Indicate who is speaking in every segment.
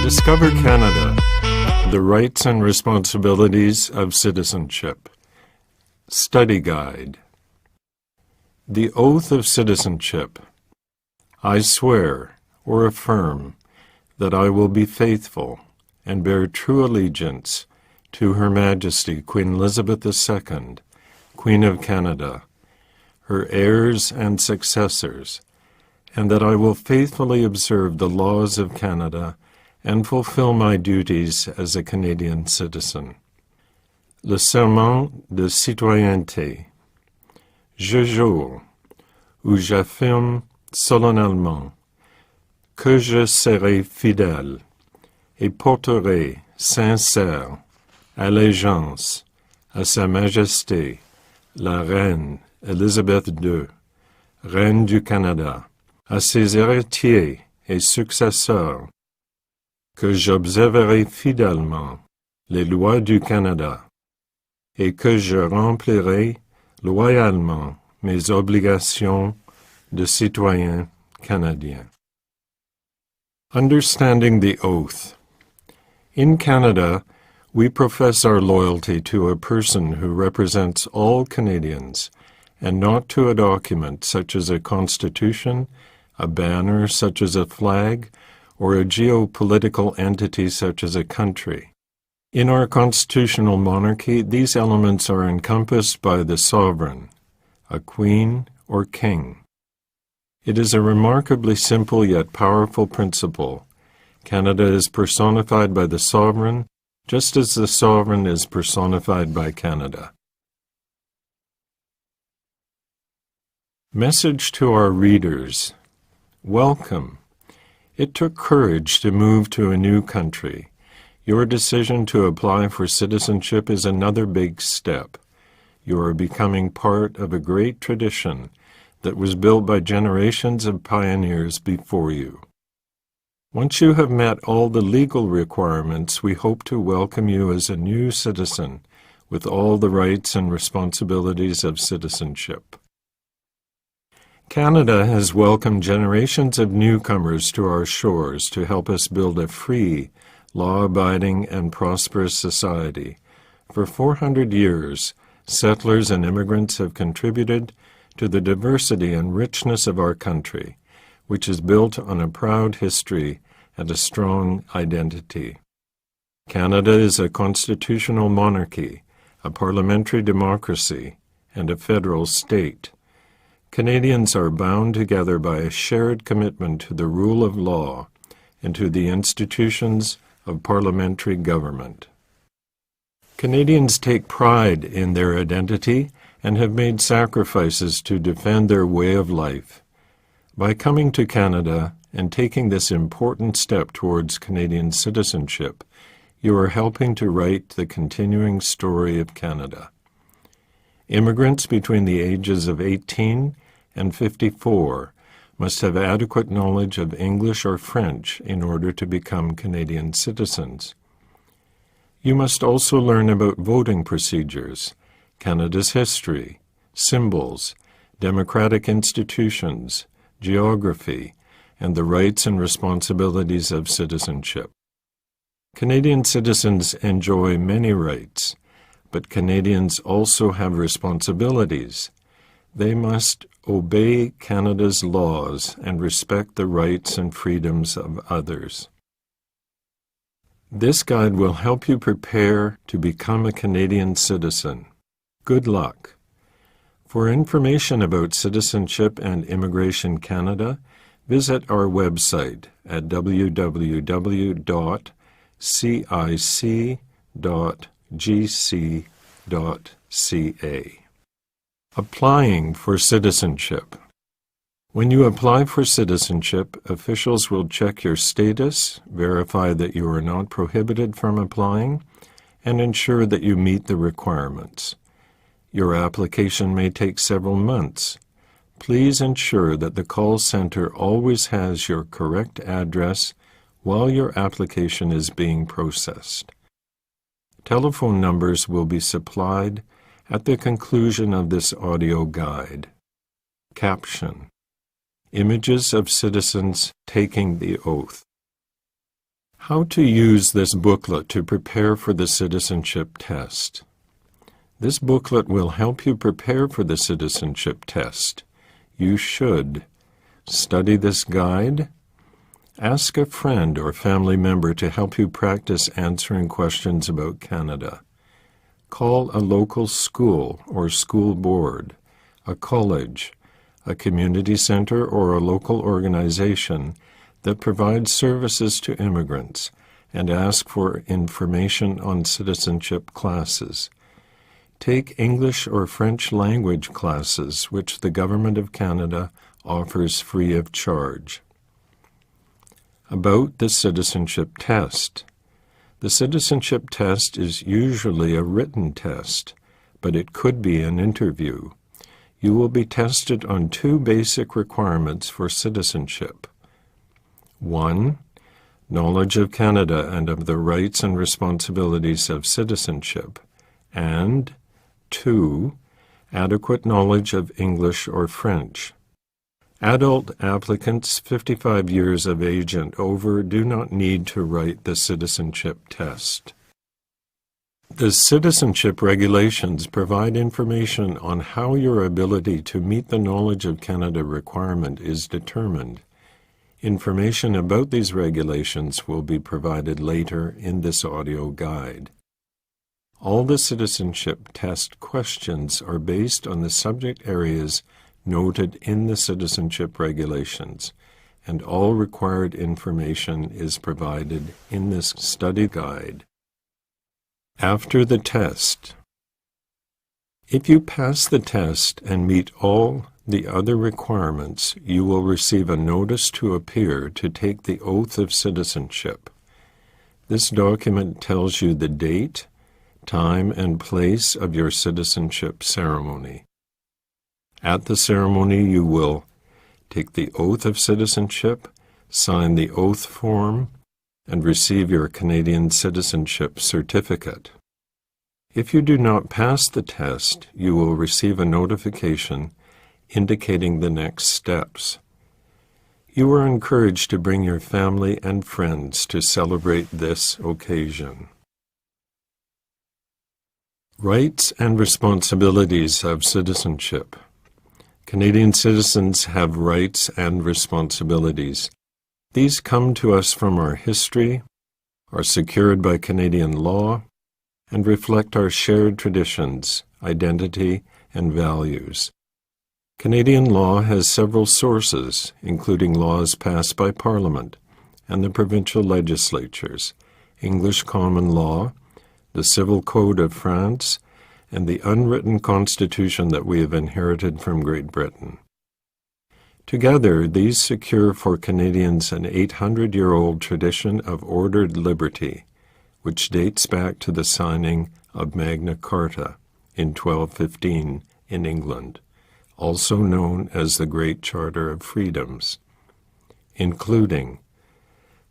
Speaker 1: Discover Canada, the rights and responsibilities of citizenship. Study Guide. The Oath of Citizenship. I swear or affirm that I will be faithful and bear true allegiance to Her Majesty Queen Elizabeth II, Queen of Canada, her heirs and successors, and that I will faithfully observe the laws of Canada and fulfill my duties as a Canadian citizen. Le serment de citoyenneté. Je jure, ou j'affirme solennellement, que je serai fidèle et porterai sincère allégeance à Sa Majesté, la Reine Élisabeth II, Reine du Canada, à ses héritiers et successeurs, que j'observerai fidèlement les lois du Canada et que je remplirai loyalement mes obligations de citoyen canadien. Understanding the Oath. In Canada, we profess our loyalty to a person who represents all Canadians and not to a document such as a constitution, a banner such as a flag, or a geopolitical entity such as a country. In our constitutional monarchy, these elements are encompassed by the sovereign, a queen or king. It is a remarkably simple yet powerful principle. Canada is personified by the sovereign, just as the sovereign is personified by Canada. Message to our readers. Welcome. It took courage to move to a new country. Your decision to apply for citizenship is another big step. You are becoming part of a great tradition that was built by generations of pioneers before you. Once you have met all the legal requirements, we hope to welcome you as a new citizen with all the rights and responsibilities of citizenship. Canada has welcomed generations of newcomers to our shores to help us build a free, law-abiding, and prosperous society. For 400 years, settlers and immigrants have contributed to the diversity and richness of our country, which is built on a proud history and a strong identity. Canada is a constitutional monarchy, a parliamentary democracy, and a federal state. Canadians are bound together by a shared commitment to the rule of law and to the institutions of parliamentary government. Canadians take pride in their identity and have made sacrifices to defend their way of life. By coming to Canada and taking this important step towards Canadian citizenship, you are helping to write the continuing story of Canada. Immigrants between the ages of 18 and 54 must have adequate knowledge of English or French in order to become Canadian citizens. You must also learn about voting procedures, Canada's history, symbols, democratic institutions, geography, and the rights and responsibilities of citizenship. Canadian citizens enjoy many rights, but Canadians also have responsibilities. They must obey Canada's laws and respect the rights and freedoms of others. This guide will help you prepare to become a Canadian citizen. Good luck. For information about Citizenship and Immigration Canada, visit our website at www.cic.gc.ca. Applying for citizenship. When you apply for citizenship, officials will check your status, verify that you are not prohibited from applying, and ensure that you meet the requirements. Your application may take several months. Please ensure that the call center always has your correct address while your application is being processed. Telephone numbers will be supplied at the conclusion of this audio guide. Caption: Images of citizens taking the oath. How to use this booklet to prepare for the citizenship test. This booklet will help you prepare for the citizenship test. You should study this guide, ask a friend or family member to help you practice answering questions about Canada. Call a local school or school board, a college, a community center, or a local organization that provides services to immigrants, and ask for information on citizenship classes. Take English or French language classes, which the Government of Canada offers free of charge. About the citizenship test. The citizenship test is usually a written test, but it could be an interview. You will be tested on two basic requirements for citizenship. 1. Knowledge of Canada and of the rights and responsibilities of citizenship. And 2. Adequate knowledge of English or French. Adult applicants 55 years of age and over do not need to write the citizenship test. The citizenship regulations provide information on how your ability to meet the Knowledge of Canada requirement is determined. Information about these regulations will be provided later in this audio guide. All the citizenship test questions are based on the subject areas noted in the citizenship regulations, and all required information is provided in this study guide. After the test. If you pass the test and meet all the other requirements, you will receive a notice to appear to take the oath of citizenship. This document tells you the date, time, and place of your citizenship ceremony. At the ceremony, you will take the oath of citizenship, sign the oath form, and receive your Canadian citizenship certificate. If you do not pass the test, you will receive a notification indicating the next steps. You are encouraged to bring your family and friends to celebrate this occasion. Rights and responsibilities of citizenship. Canadian citizens have rights and responsibilities. These come to us from our history, are secured by Canadian law, and reflect our shared traditions, identity, and values. Canadian law has several sources, including laws passed by Parliament and the provincial legislatures, English common law, the Civil Code of France, and the unwritten constitution that we have inherited from Great Britain. Together, these secure for Canadians an 800-year-old tradition of ordered liberty, which dates back to the signing of Magna Carta in 1215 in England, also known as the Great Charter of Freedoms, including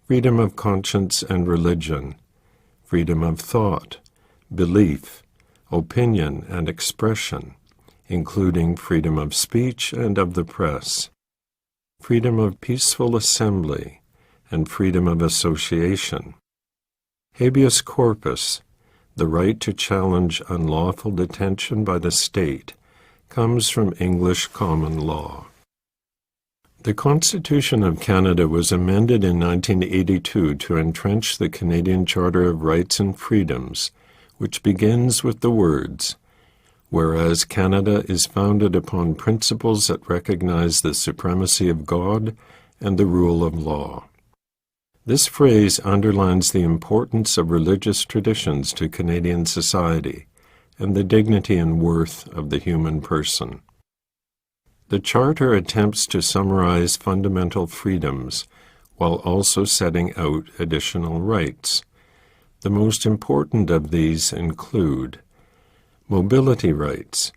Speaker 1: freedom of conscience and religion, freedom of thought, belief, opinion, and expression, including freedom of speech and of the press, freedom of peaceful assembly, and freedom of association, habeas corpus, the right to challenge unlawful detention by the state, comes from English common law. The Constitution of Canada was amended in 1982 to entrench the Canadian Charter of Rights and Freedoms, which begins with the words, "Whereas Canada is founded upon principles that recognize the supremacy of God and the rule of law." This phrase underlines the importance of religious traditions to Canadian society and the dignity and worth of the human person. The Charter attempts to summarize fundamental freedoms while also setting out additional rights. The most important of these include mobility rights.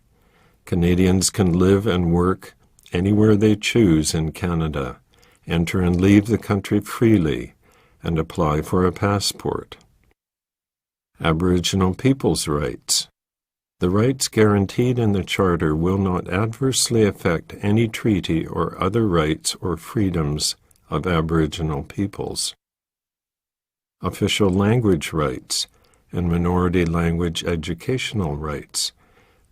Speaker 1: Canadians can live and work anywhere they choose in Canada, enter and leave the country freely, and apply for a passport. Aboriginal peoples' rights. The rights guaranteed in the Charter will not adversely affect any treaty or other rights or freedoms of Aboriginal peoples. official language rights, and minority language educational rights.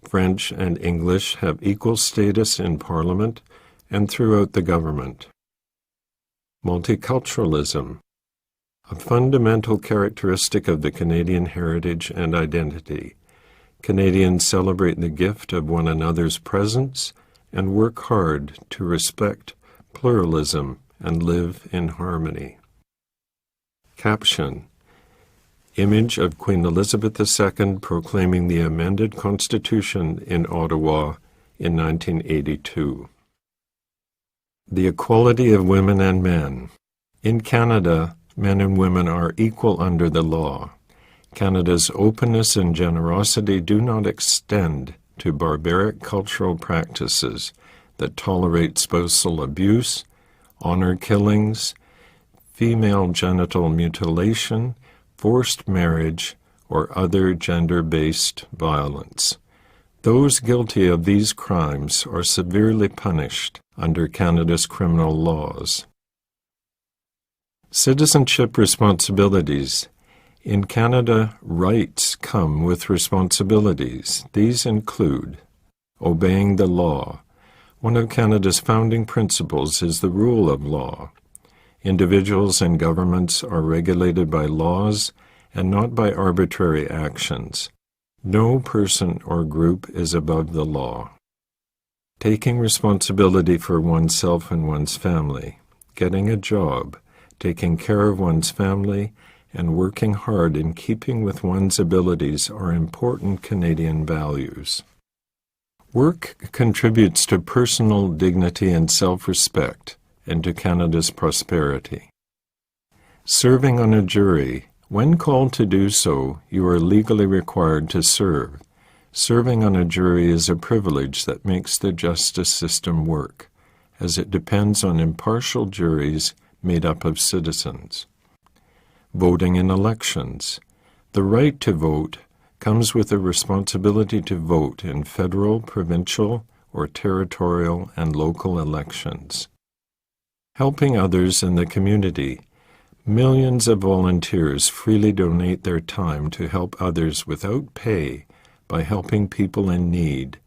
Speaker 1: French and English have equal status in Parliament and throughout the government. Multiculturalism, a fundamental characteristic of the Canadian heritage and identity. Canadians celebrate the gift of one another's presence and work hard to respect pluralism and live in harmony. Caption: Image of Queen Elizabeth II proclaiming the amended Constitution in Ottawa in 1982. The equality of women and men. In Canada, men and women are equal under the law. Canada's openness and generosity do not extend to barbaric cultural practices that tolerate spousal abuse, honor killings, female genital mutilation, forced marriage, or other gender-based violence. Those guilty of these crimes are severely punished under Canada's criminal laws. Citizenship responsibilities. In Canada, rights come with responsibilities. These include obeying the law. One of Canada's founding principles is the rule of law. Individuals and governments are regulated by laws and not by arbitrary actions. No person or group is above the law. Taking responsibility for oneself and one's family, getting a job, taking care of one's family, and working hard in keeping with one's abilities are important Canadian values. Work contributes to personal dignity and self-respect and to Canada's prosperity. Serving on a jury. When called to do so, you are legally required to serve. Serving on a jury is a privilege that makes the justice system work, as it depends on impartial juries made up of citizens. Voting in elections. The right to vote comes with a responsibility to vote in federal, provincial, or territorial and local elections. Helping others in the community. Millions of volunteers freely donate their time to help others without pay by helping people in need,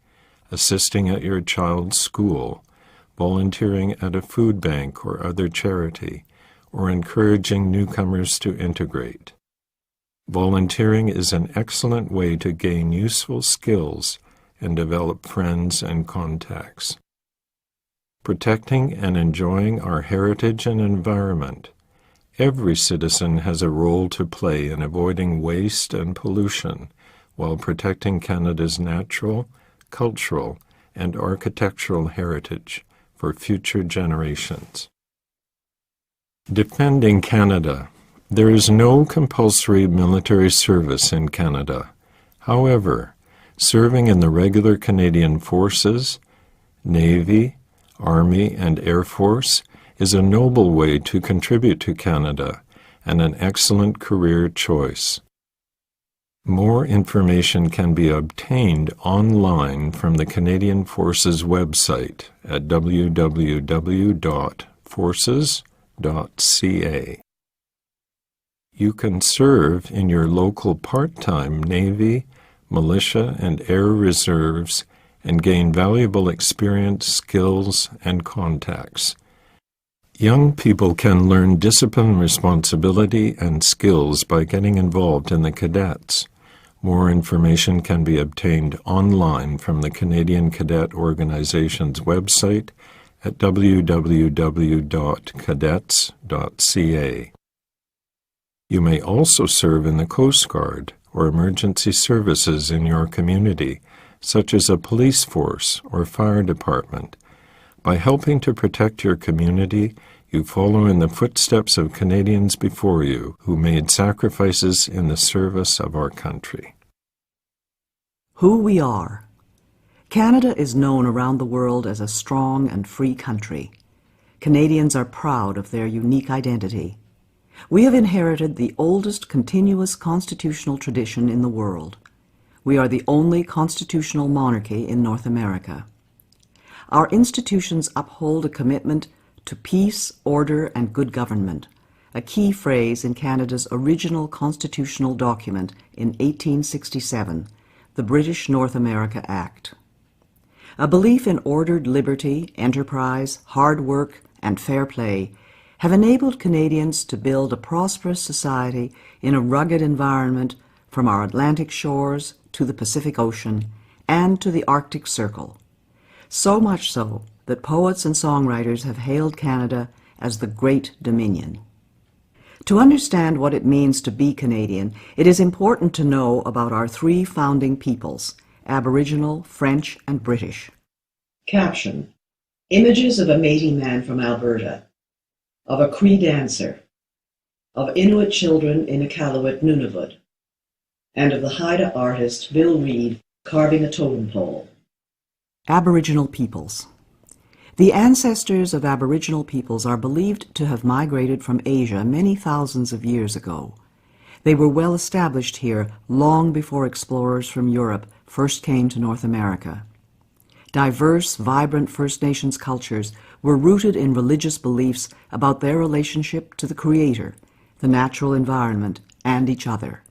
Speaker 1: assisting at your child's school, volunteering at a food bank or other charity, or encouraging newcomers to integrate. Volunteering is an excellent way to gain useful skills and develop friends and contacts. Protecting and enjoying our heritage and environment. Every citizen has a role to play in avoiding waste and pollution while protecting Canada's natural, cultural, and architectural heritage for future generations. Defending Canada. There is no compulsory military service in Canada. However, serving in the regular Canadian Forces, Navy, Army, and Air Force is a noble way to contribute to Canada and an excellent career choice. More information can be obtained online from the Canadian Forces website at www.forces.ca. You can serve in your local part-time Navy, militia, and air reserves and gain valuable experience, skills, and contacts. Young people can learn discipline, responsibility, and skills by getting involved in the cadets. More information can be obtained online from the Canadian Cadet Organization's website at www.cadets.ca. You may also serve in the Coast Guard or emergency services in your community, such as a police force or fire department. By helping to protect your community, you follow in the footsteps of Canadians before you who made sacrifices in the service of our country.
Speaker 2: Who we are. Canada is known around the world as a strong and free country. Canadians are proud of their unique identity. We have inherited the oldest continuous constitutional tradition in the world. We are the only constitutional monarchy in North America. Our institutions uphold a commitment to peace, order, and good government, a key phrase in Canada's original constitutional document in 1867, the British North America Act. A belief in ordered liberty, enterprise, hard work, and fair play have enabled Canadians to build a prosperous society in a rugged environment from our Atlantic shores to the Pacific Ocean and to the Arctic Circle. So much so that poets and songwriters have hailed Canada as the Great Dominion. To understand what it means to be Canadian, it is important to know about our three founding peoples, Aboriginal, French, and British.
Speaker 3: Caption: Images of a Métis man from Alberta, of a Cree dancer, of Inuit children in Iqaluit, Nunavut, and of the Haida artist Bill Reid carving a totem pole.
Speaker 2: Aboriginal peoples. The ancestors of Aboriginal peoples are believed to have migrated from Asia many thousands of years ago. They were well established here long before explorers from Europe first came to North America. Diverse, vibrant First Nations cultures were rooted in religious beliefs about their relationship to the Creator, the natural environment, and each other.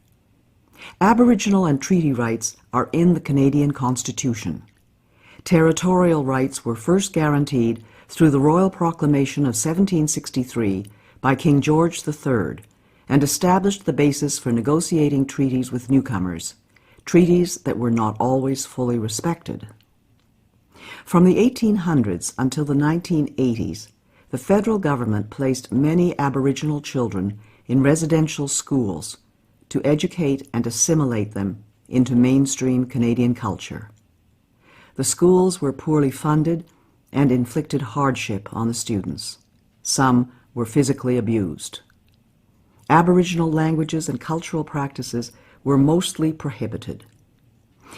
Speaker 2: Aboriginal and treaty rights are in the Canadian Constitution. Territorial rights were first guaranteed through the Royal Proclamation of 1763 by King George III and established the basis for negotiating treaties with newcomers, treaties that were not always fully respected. From the 1800s until the 1980s, the federal government placed many Aboriginal children in residential schools to educate and assimilate them into mainstream Canadian culture. The schools were poorly funded and inflicted hardship on the students. Some were physically abused. Aboriginal languages and cultural practices were mostly prohibited.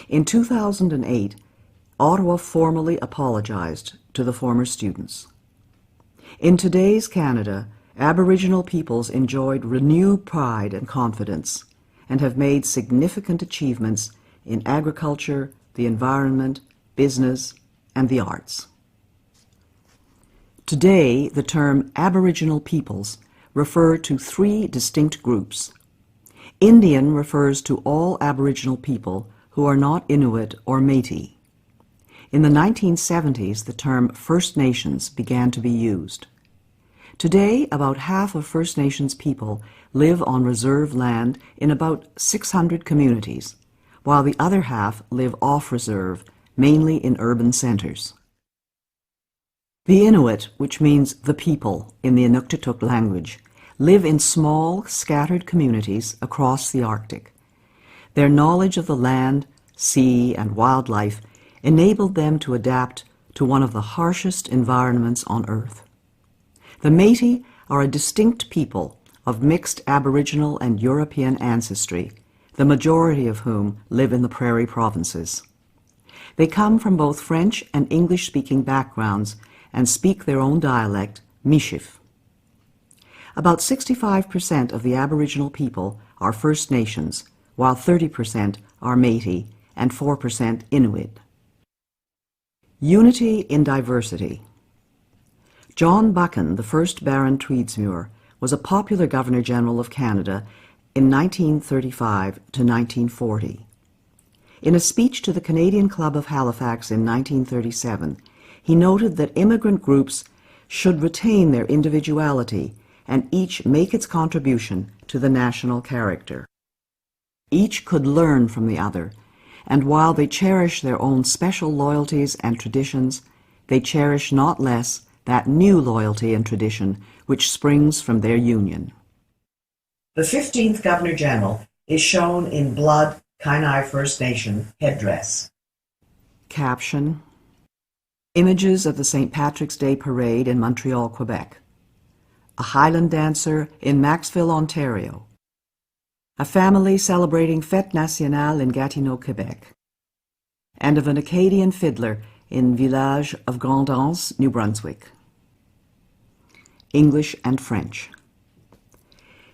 Speaker 2: In 2008, Ottawa formally apologized to the former students. In today's Canada, Aboriginal peoples enjoyed renewed pride and confidence and have made significant achievements in agriculture, the environment, business, and the arts. Today, the term Aboriginal peoples refer to three distinct groups. Indian refers to all Aboriginal people who are not Inuit or Métis. In the 1970s, the term First Nations began to be used. Today, about half of First Nations people live on reserve land in about 600 communities, while the other half live off-reserve, mainly in urban centers. The Inuit, which means the people in the Inuktitut language, live in small, scattered communities across the Arctic. Their knowledge of the land, sea, and wildlife enabled them to adapt to one of the harshest environments on Earth. The Métis are a distinct people of mixed Aboriginal and European ancestry, the majority of whom live in the prairie provinces. They come from both French and English-speaking backgrounds and speak their own dialect, Michif. About 65% of the Aboriginal people are First Nations, while 30% are Métis and 4% Inuit. Unity in diversity. John Buchan, the first Baron Tweedsmuir, was a popular Governor-General of Canada in 1935 to 1940. In a speech to the Canadian Club of Halifax in 1937, he noted that immigrant groups should retain their individuality and each make its contribution to the national character. Each could learn from the other, and while they cherish their own special loyalties and traditions, they cherish not less that new loyalty and tradition which springs from their union.
Speaker 3: The 15th Governor-General is shown in Blood Kainai First Nation headdress.
Speaker 2: Caption: Images of the St. Patrick's Day Parade in Montreal, Quebec. A Highland dancer in Maxville, Ontario. A family celebrating Fête Nationale in Gatineau, Quebec. And of an Acadian fiddler in village of Grand'Anse, New Brunswick. English and French.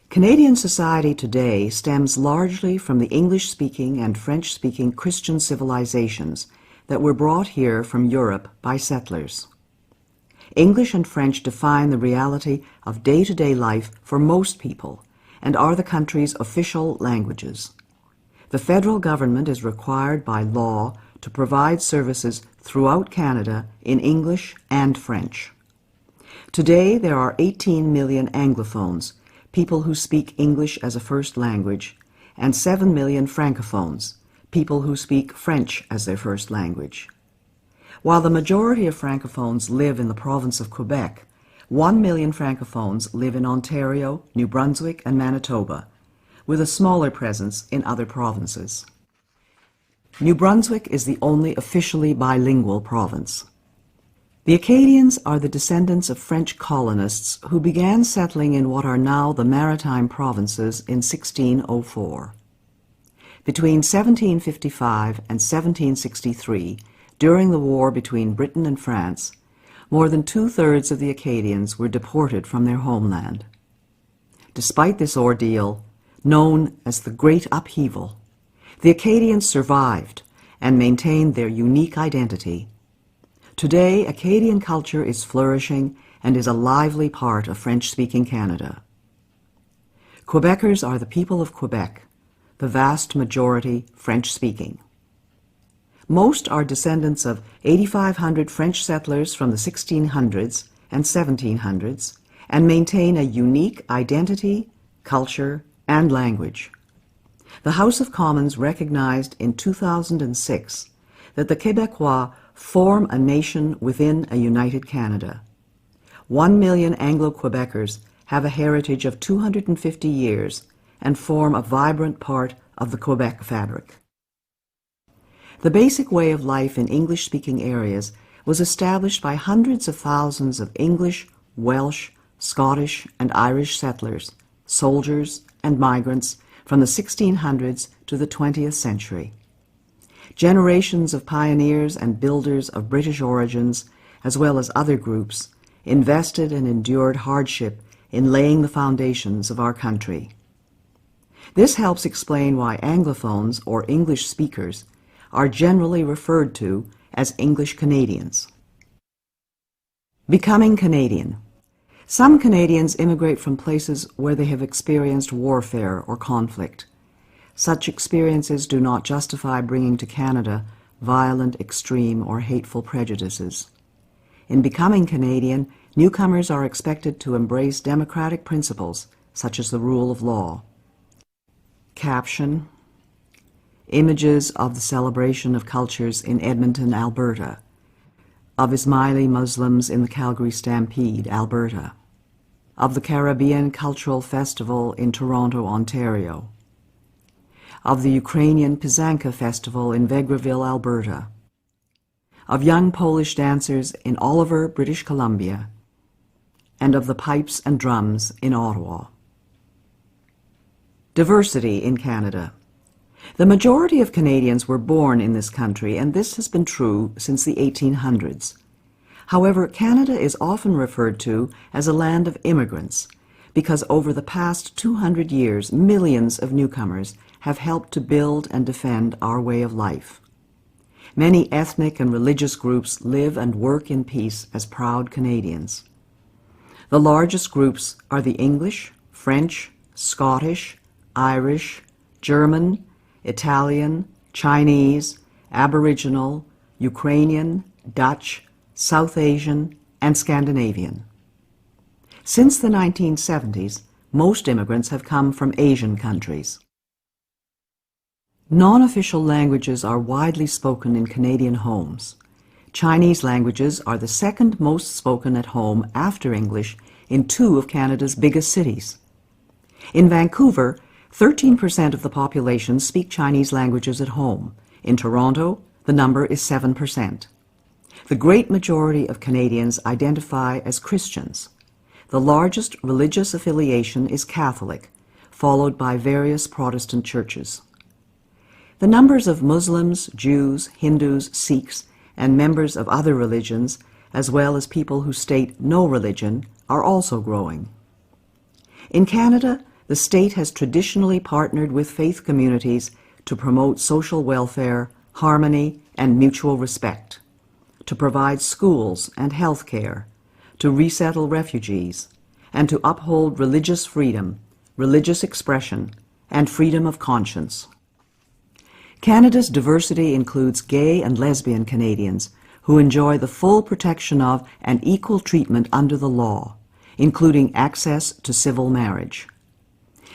Speaker 2: Canadian society today stems largely from the English-speaking and French-speaking Christian civilizations that were brought here from Europe by settlers. English and French define the reality of day-to-day life for most people and are the country's official languages. The federal government is required by law to provide services throughout Canada in English and French. Today, there are 18 million Anglophones, people who speak English as a first language, and 7 million Francophones, people who speak French as their first language. While the majority of Francophones live in the province of Quebec, 1 million Francophones live in Ontario, New Brunswick, and Manitoba, with a smaller presence in other provinces. New Brunswick is the only officially bilingual province. The Acadians are the descendants of French colonists who began settling in what are now the Maritime Provinces in 1604. Between 1755 and 1763, during the war between Britain and France, more than two-thirds of the Acadians were deported from their homeland. Despite this ordeal, known as the Great Upheaval, the Acadians survived and maintained their unique identity. Today, Acadian culture is flourishing and is a lively part of French-speaking Canada. Quebecers are the people of Quebec, the vast majority French-speaking. Most are descendants of 8,500 French settlers from the 1600s and 1700s and maintain a unique identity, culture, and language. The House of Commons recognized in 2006 that the Québécois form a nation within a united Canada. 1 million Anglo-Quebecers have a heritage of 250 years and form a vibrant part of the Quebec fabric. The basic way of life in English-speaking areas was established by hundreds of thousands of English, Welsh, Scottish, and Irish settlers, soldiers, and migrants from the 1600s to the 20th century. Generations of pioneers and builders of British origins, as well as other groups, invested and endured hardship in laying the foundations of our country. This helps explain why Anglophones, or English speakers, are generally referred to as English Canadians. Becoming Canadian. Some Canadians immigrate from places where they have experienced warfare or conflict. Such experiences do not justify bringing to Canada violent, extreme, or hateful prejudices. In becoming Canadian, newcomers are expected to embrace democratic principles such as the rule of law. Caption: Images of the celebration of cultures in Edmonton, Alberta, of Ismaili Muslims in the Calgary Stampede, Alberta, of the Caribbean Cultural Festival in Toronto, Ontario, of the Ukrainian Pysanka Festival in Vegreville, Alberta, of young Polish dancers in Oliver, British Columbia, and of the pipes and drums in Ottawa. Diversity in Canada. The majority of Canadians were born in this country, and this has been true since the 1800s. However, Canada is often referred to as a land of immigrants because over the past 200 years, millions of newcomers have helped to build and defend our way of life. Many ethnic and religious groups live and work in peace as proud Canadians. The largest groups are the English, French, Scottish, Irish, German, Italian, Chinese, Aboriginal, Ukrainian, Dutch, South Asian, and Scandinavian. Since the 1970s, most immigrants have come from Asian countries. Non-official languages are widely spoken in Canadian homes. Chinese languages are the second most spoken at home after English in 2 of Canada's biggest cities. In Vancouver, 13% of the population speak Chinese languages at home. In Toronto, the number is 7%. The great majority of Canadians identify as Christians. The largest religious affiliation is Catholic, followed by various Protestant churches. The numbers of Muslims, Jews, Hindus, Sikhs, and members of other religions, as well as people who state no religion, are also growing. In Canada, the state has traditionally partnered with faith communities to promote social welfare, harmony, and mutual respect, to provide schools and health care, to resettle refugees, and to uphold religious freedom, religious expression, and freedom of conscience. Canada's diversity includes gay and lesbian Canadians who enjoy the full protection of and equal treatment under the law, including access to civil marriage.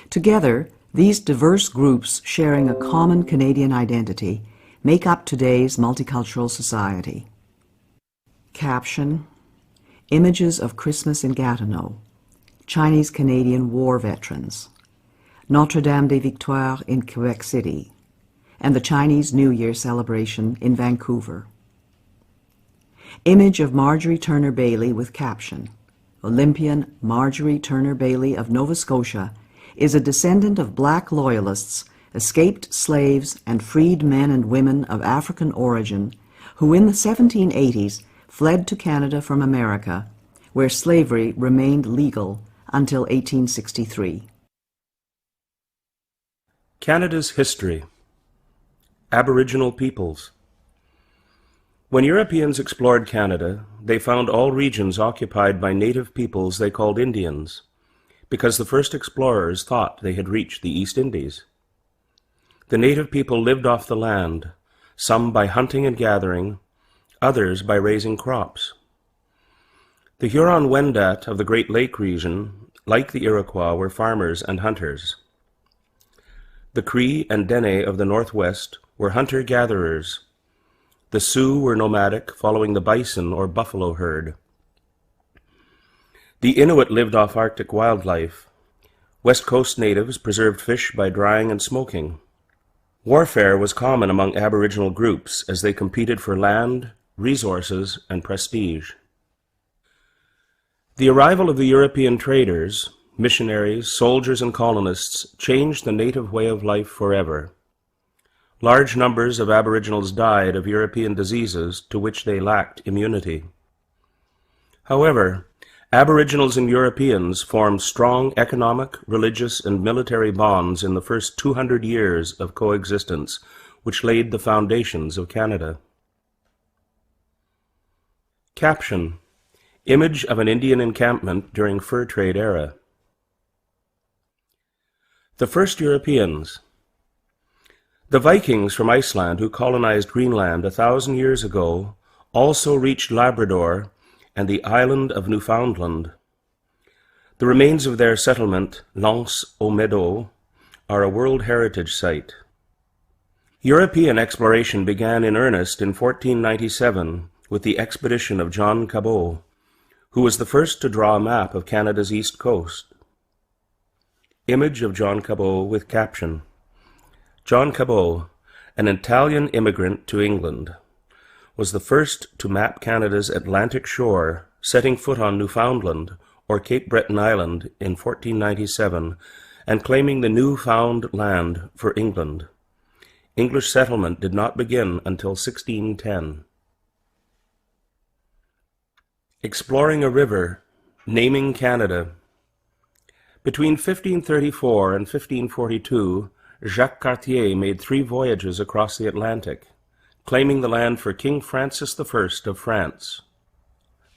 Speaker 2: Together, these diverse groups sharing a common Canadian identity make up today's multicultural society. Caption: Images of Christmas in Gatineau, Chinese-Canadian war veterans, Notre-Dame-des-Victoires in Quebec City, and the Chinese New Year celebration in Vancouver. Image of Marjorie Turner Bailey with caption: Olympian Marjorie Turner Bailey of Nova Scotia is a descendant of black loyalists, escaped slaves, and freed men and women of African origin who in the 1780s fled to Canada from America, where slavery remained legal until 1863.
Speaker 4: Canada's history. Aboriginal peoples. When Europeans explored Canada, they found all regions occupied by native peoples they called Indians, because the first explorers thought they had reached the East Indies. The native people lived off the land, some by hunting and gathering, others by raising crops. The Huron-Wendat of the Great Lake region, like the Iroquois, were farmers and hunters. The Cree and Dene of the Northwest were hunter-gatherers. The Sioux were nomadic, following the bison or buffalo herd. The Inuit lived off Arctic wildlife. West Coast natives preserved fish by drying and smoking. Warfare was common among Aboriginal groups as they competed for land, resources, and prestige. The arrival of the European traders, missionaries, soldiers, and colonists changed the native way of life forever. Large numbers of Aboriginals died of European diseases to which they lacked immunity. However, Aboriginals and Europeans formed strong economic, religious, and military bonds in the first 200 years of coexistence, which laid the foundations of Canada. Caption: Image of an Indian encampment during fur trade era. The first Europeans. The Vikings from Iceland who colonized Greenland 1,000 years ago also reached Labrador and the island of Newfoundland. The remains of their settlement, L'Anse aux Meadows, are a World Heritage Site. European exploration began in earnest in 1497 with the expedition of John Cabot, who was the first to draw a map of Canada's east coast. Image of John Cabot with caption: John Cabot, an Italian immigrant to England, was the first to map Canada's Atlantic shore, setting foot on Newfoundland, or Cape Breton Island, in 1497, and claiming the new-found land for England. English settlement did not begin until 1610. Exploring a river, naming Canada. Between 1534 and 1542, Jacques Cartier made 3 voyages across the Atlantic, claiming the land for King Francis I of France.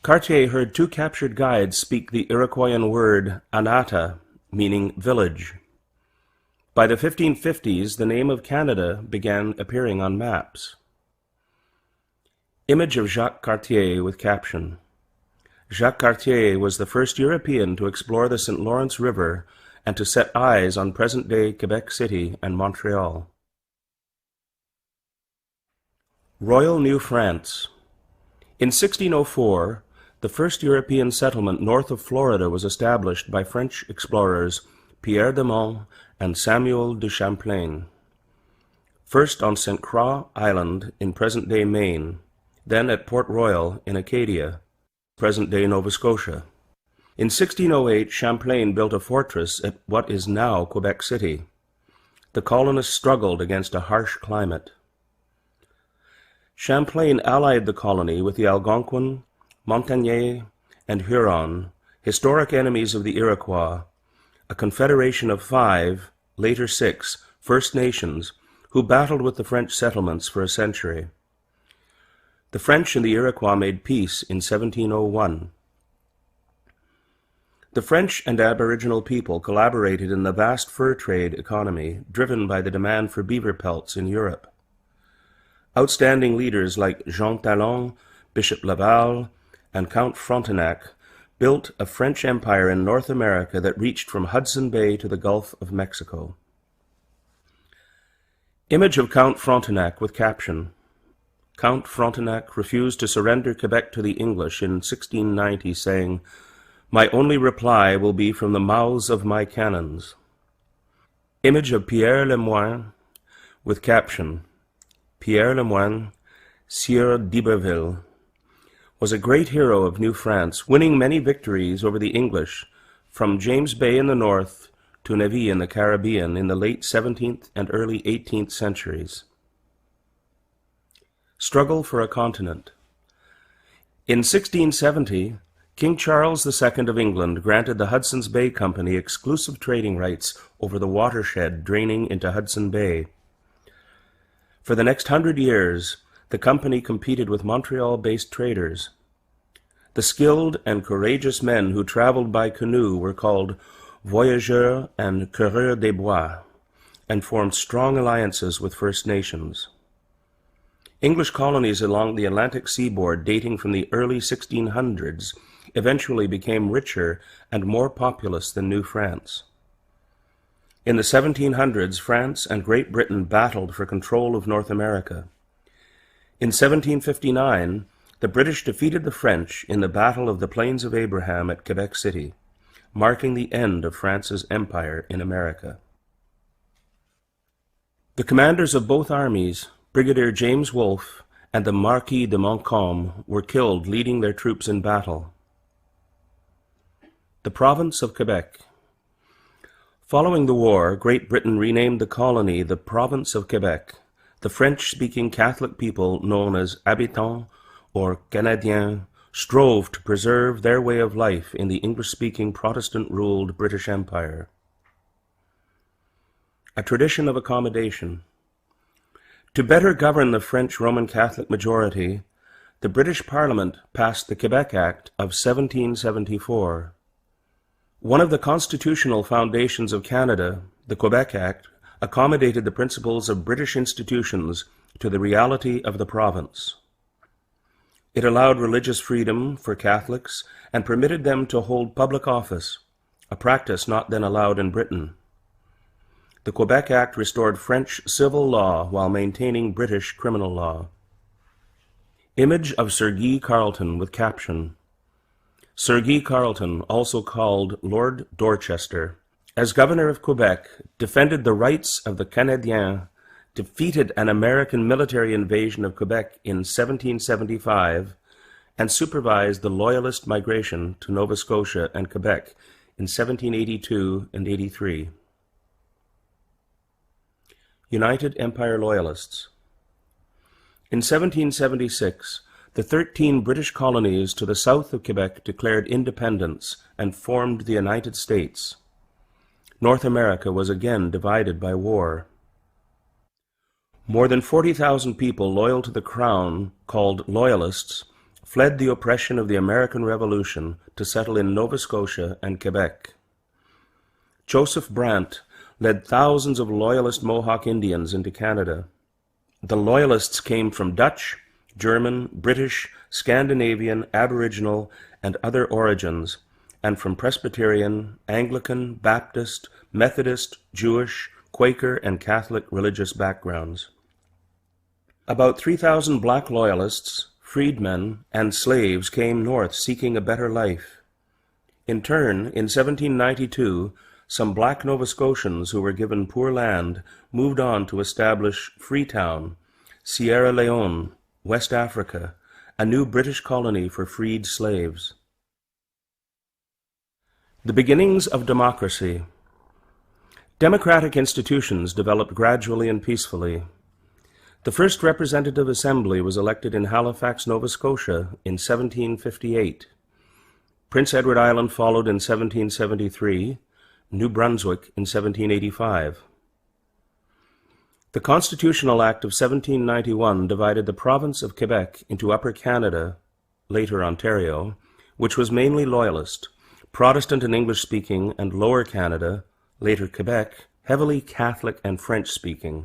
Speaker 4: Cartier heard 2 captured guides speak the Iroquoian word Anata, meaning village. By the 1550s, the name of Canada began appearing on maps. Image of Jacques Cartier with caption: Jacques Cartier was the first European to explore the St. Lawrence River and to set eyes on present-day Quebec City and Montreal. Royal New France. In 1604, the first European settlement north of Florida was established by French explorers Pierre de Monts and Samuel de Champlain. First on St. Croix Island in present-day Maine, then at Port Royal in Acadia, present-day Nova Scotia. In 1608, Champlain built a fortress at what is now Quebec City. The colonists struggled against a harsh climate. Champlain allied the colony with the Algonquin, Montagnais, and Huron, historic enemies of the Iroquois, a confederation of 5, later 6, First Nations who battled with the French settlements for a century. The French and the Iroquois made peace in 1701. The French and Aboriginal people collaborated in the vast fur trade economy driven by the demand for beaver pelts in Europe. Outstanding leaders like Jean Talon, Bishop Laval, and Count Frontenac built a French empire in North America that reached from Hudson Bay to the Gulf of Mexico. Image of Count Frontenac with caption. Count Frontenac refused to surrender Quebec to the English in 1690, saying, "My only reply will be from the mouths of my cannons." Image of Pierre Le Moyne with caption. Pierre Le Moyne, Sieur d'Iberville, was a great hero of New France, winning many victories over the English from James Bay in the north to Navy in the Caribbean in the late 17th and early 18th centuries. Struggle for a continent. In 1670, King Charles II of England granted the Hudson's Bay Company exclusive trading rights over the watershed draining into Hudson Bay. For the next 100 years, the company competed with Montreal-based traders. The skilled and courageous men who traveled by canoe were called voyageurs and coureurs des bois, and formed strong alliances with First Nations. English colonies along the Atlantic seaboard dating from the early 1600s eventually became richer and more populous than New France. In the 1700s, France and Great Britain battled for control of North America. In 1759, the British defeated the French in the Battle of the Plains of Abraham at Quebec City, marking the end of France's empire in America. The commanders of both armies, Brigadier James Wolfe and the Marquis de Montcalm, were killed leading their troops in battle. The province of Quebec. Following the war, Great Britain renamed the colony the Province of Quebec. The French-speaking Catholic people, known as habitants or Canadiens, strove to preserve their way of life in the English-speaking Protestant-ruled British Empire. A tradition of accommodation. To better govern the French Roman Catholic majority, the British Parliament passed the Quebec Act of 1774. One of the constitutional foundations of Canada, the Quebec Act, accommodated the principles of British institutions to the reality of the province. It allowed religious freedom for Catholics and permitted them to hold public office, a practice not then allowed in Britain. The Quebec Act restored French civil law while maintaining British criminal law. Image of Sir Guy Carleton with caption. Sir Guy Carleton, also called Lord Dorchester, as governor of Quebec, defended the rights of the Canadiens, defeated an American military invasion of Quebec in 1775, and supervised the Loyalist migration to Nova Scotia and Quebec in 1782 and 83. United Empire Loyalists. In 1776, the 13 British colonies to the south of Quebec declared independence and formed the United States. North America was again divided by war. More than 40,000 people loyal to the Crown, called Loyalists, fled the oppression of the American Revolution to settle in Nova Scotia and Quebec. Joseph Brant led thousands of Loyalist Mohawk Indians into Canada. The Loyalists came from Dutch, German, British, Scandinavian, Aboriginal, and other origins, and from Presbyterian, Anglican, Baptist, Methodist, Jewish, Quaker, and Catholic religious backgrounds. About 3,000 black Loyalists, freedmen, and slaves came north seeking a better life. In turn, in 1792, some black Nova Scotians who were given poor land moved on to establish Freetown, Sierra Leone, West Africa, a new British colony for freed slaves. The beginnings of democracy. Democratic institutions developed gradually and peacefully. The first representative assembly was elected in Halifax, Nova Scotia in 1758. Prince Edward Island followed in 1773, New Brunswick in 1785. The Constitutional Act of 1791 divided the province of Quebec into Upper Canada, later Ontario, which was mainly Loyalist, Protestant and English-speaking, and Lower Canada, later Quebec, heavily Catholic and French-speaking.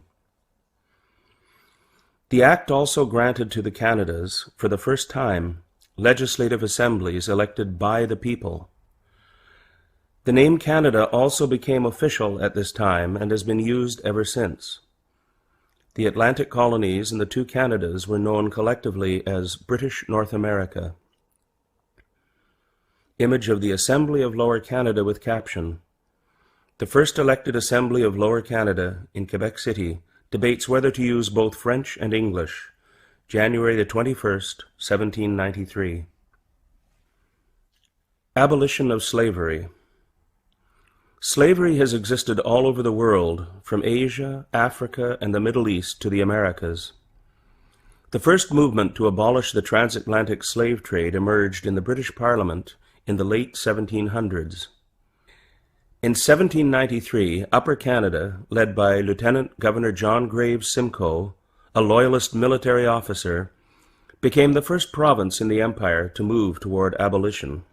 Speaker 4: The Act also granted to the Canadas, for the first time, legislative assemblies elected by the people. The name Canada also became official at this time and has been used ever since. The Atlantic colonies and the two Canadas were known collectively as British North America. Image of the Assembly of Lower Canada with caption. The first elected Assembly of Lower Canada in Quebec City debates whether to use both French and English. January the 21st, 1793. Abolition of slavery. Slavery has existed all over the world, from Asia, Africa, and the Middle East to the Americas. The first movement to abolish the transatlantic slave trade emerged in the British Parliament in the late 1700s. In 1793, Upper Canada, led by Lieutenant Governor John Graves Simcoe, a Loyalist military officer, became the first province in the Empire to move toward abolition.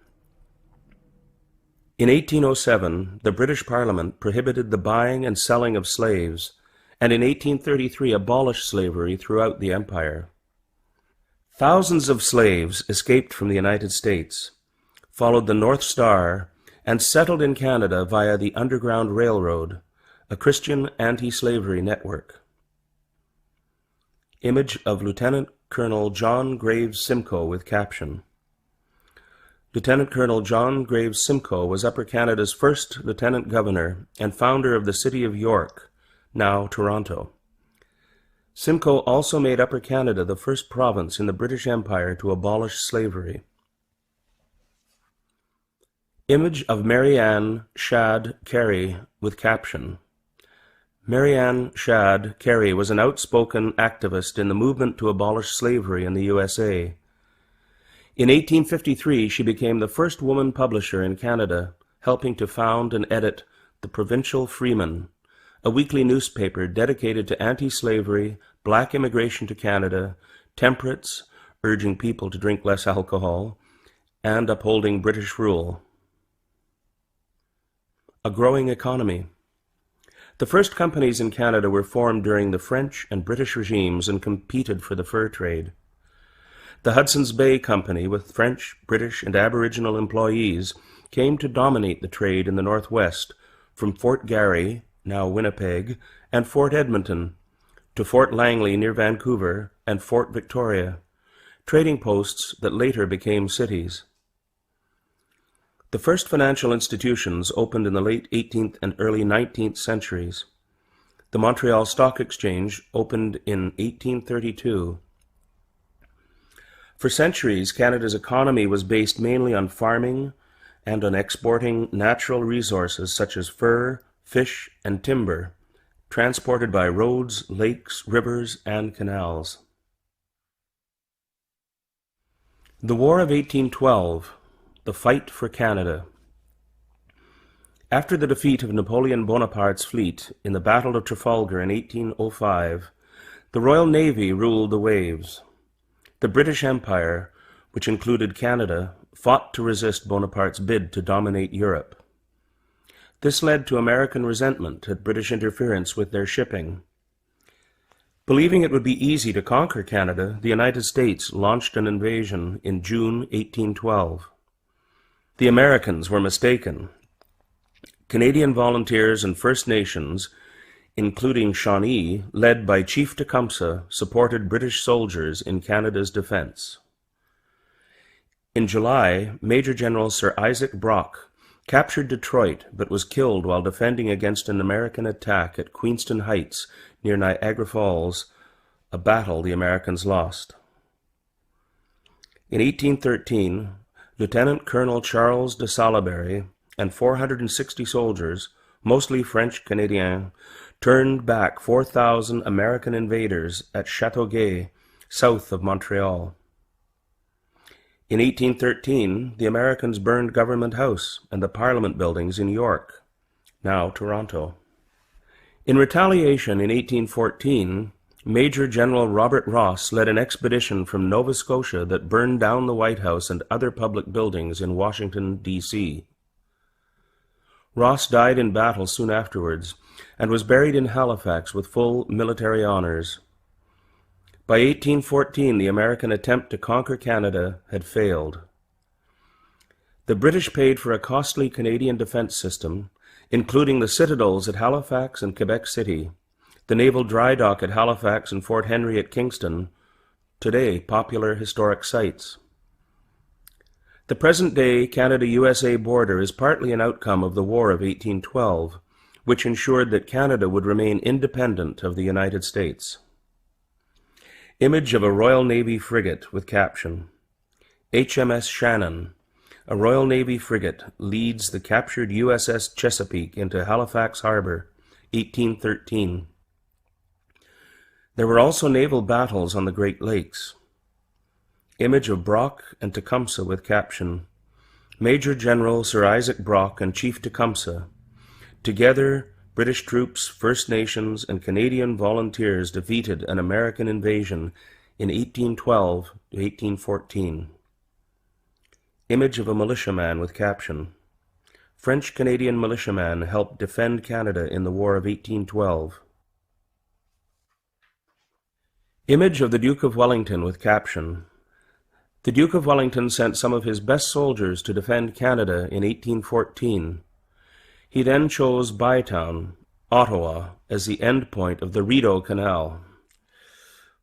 Speaker 4: In 1807, the British Parliament prohibited the buying and selling of slaves, and in 1833 abolished slavery throughout the Empire. Thousands of slaves escaped from the United States, followed the North Star, and settled in Canada via the Underground Railroad, a Christian anti-slavery network. Image of Lieutenant Colonel John Graves Simcoe with caption. Lieutenant Colonel John Graves Simcoe was Upper Canada's first Lieutenant Governor and founder of the city of York, now Toronto. Simcoe also made Upper Canada the first province in the British Empire to abolish slavery. Image of Mary Ann Shadd Carey with caption. Mary Ann Shadd Carey was an outspoken activist in the movement to abolish slavery in the USA. In 1853, she became the first woman publisher in Canada, helping to found and edit the Provincial Freeman, a weekly newspaper dedicated to anti-slavery, black immigration to Canada, temperance, urging people to drink less alcohol, and upholding British rule. A growing economy. The first companies in Canada were formed during the French and British regimes and competed for the fur trade. The Hudson's Bay Company, with French, British, and Aboriginal employees, came to dominate the trade in the Northwest, from Fort Garry, now Winnipeg, and Fort Edmonton, to Fort Langley near Vancouver, and Fort Victoria, trading posts that later became cities. The first financial institutions opened in the late 18th and early 19th centuries. The Montreal Stock Exchange opened in 1832. For centuries, Canada's economy was based mainly on farming and on exporting natural resources such as fur, fish, and timber, transported by roads, lakes, rivers, and canals. The War of 1812, the fight for Canada. After the defeat of Napoleon Bonaparte's fleet in the Battle of Trafalgar in 1805, the Royal Navy ruled the waves. The British Empire, which included Canada, fought to resist Bonaparte's bid to dominate Europe. This led to American resentment at British interference with their shipping. Believing it would be easy to conquer Canada, the United States launched an invasion in June 1812. The Americans were mistaken. Canadian volunteers and First Nations, including Shawnee, led by Chief Tecumseh, supported British soldiers in Canada's defense. In July, Major General Sir Isaac Brock captured Detroit but was killed while defending against an American attack at Queenston Heights near Niagara Falls, a battle the Americans lost. In 1813, Lieutenant Colonel Charles de Salaberry and 460 soldiers, mostly French-Canadiens, turned back 4,000 American invaders at Châteauguay, south of Montreal. In 1813, the Americans burned Government House and the Parliament buildings in York, now Toronto. In retaliation, in 1814, Major General Robert Ross led an expedition from Nova Scotia that burned down the White House and other public buildings in Washington, D.C. Ross died in battle soon afterwards, and was buried in Halifax with full military honors. By 1814, the American attempt to conquer Canada had failed. The British paid for a costly Canadian defense system, including the citadels at Halifax and Quebec City, the naval dry dock at Halifax and Fort Henry at Kingston, today popular historic sites. The present-day Canada-USA border is partly an outcome of the War of 1812, which ensured that Canada would remain independent of the United States. Image of a Royal Navy frigate with caption, HMS Shannon, a Royal Navy frigate, leads the captured USS Chesapeake into Halifax Harbor, 1813. There were also naval battles on the Great Lakes. Image of Brock and Tecumseh with caption, Major General Sir Isaac Brock and Chief Tecumseh. Together, British troops, First Nations, and Canadian volunteers defeated an American invasion in 1812 to 1814. Image of a militiaman with caption, French-Canadian militiaman helped defend Canada in the War of 1812. Image of the Duke of Wellington with caption, The Duke of Wellington sent some of his best soldiers to defend Canada in 1814. He then chose Bytown, Ottawa, as the end point of the Rideau Canal,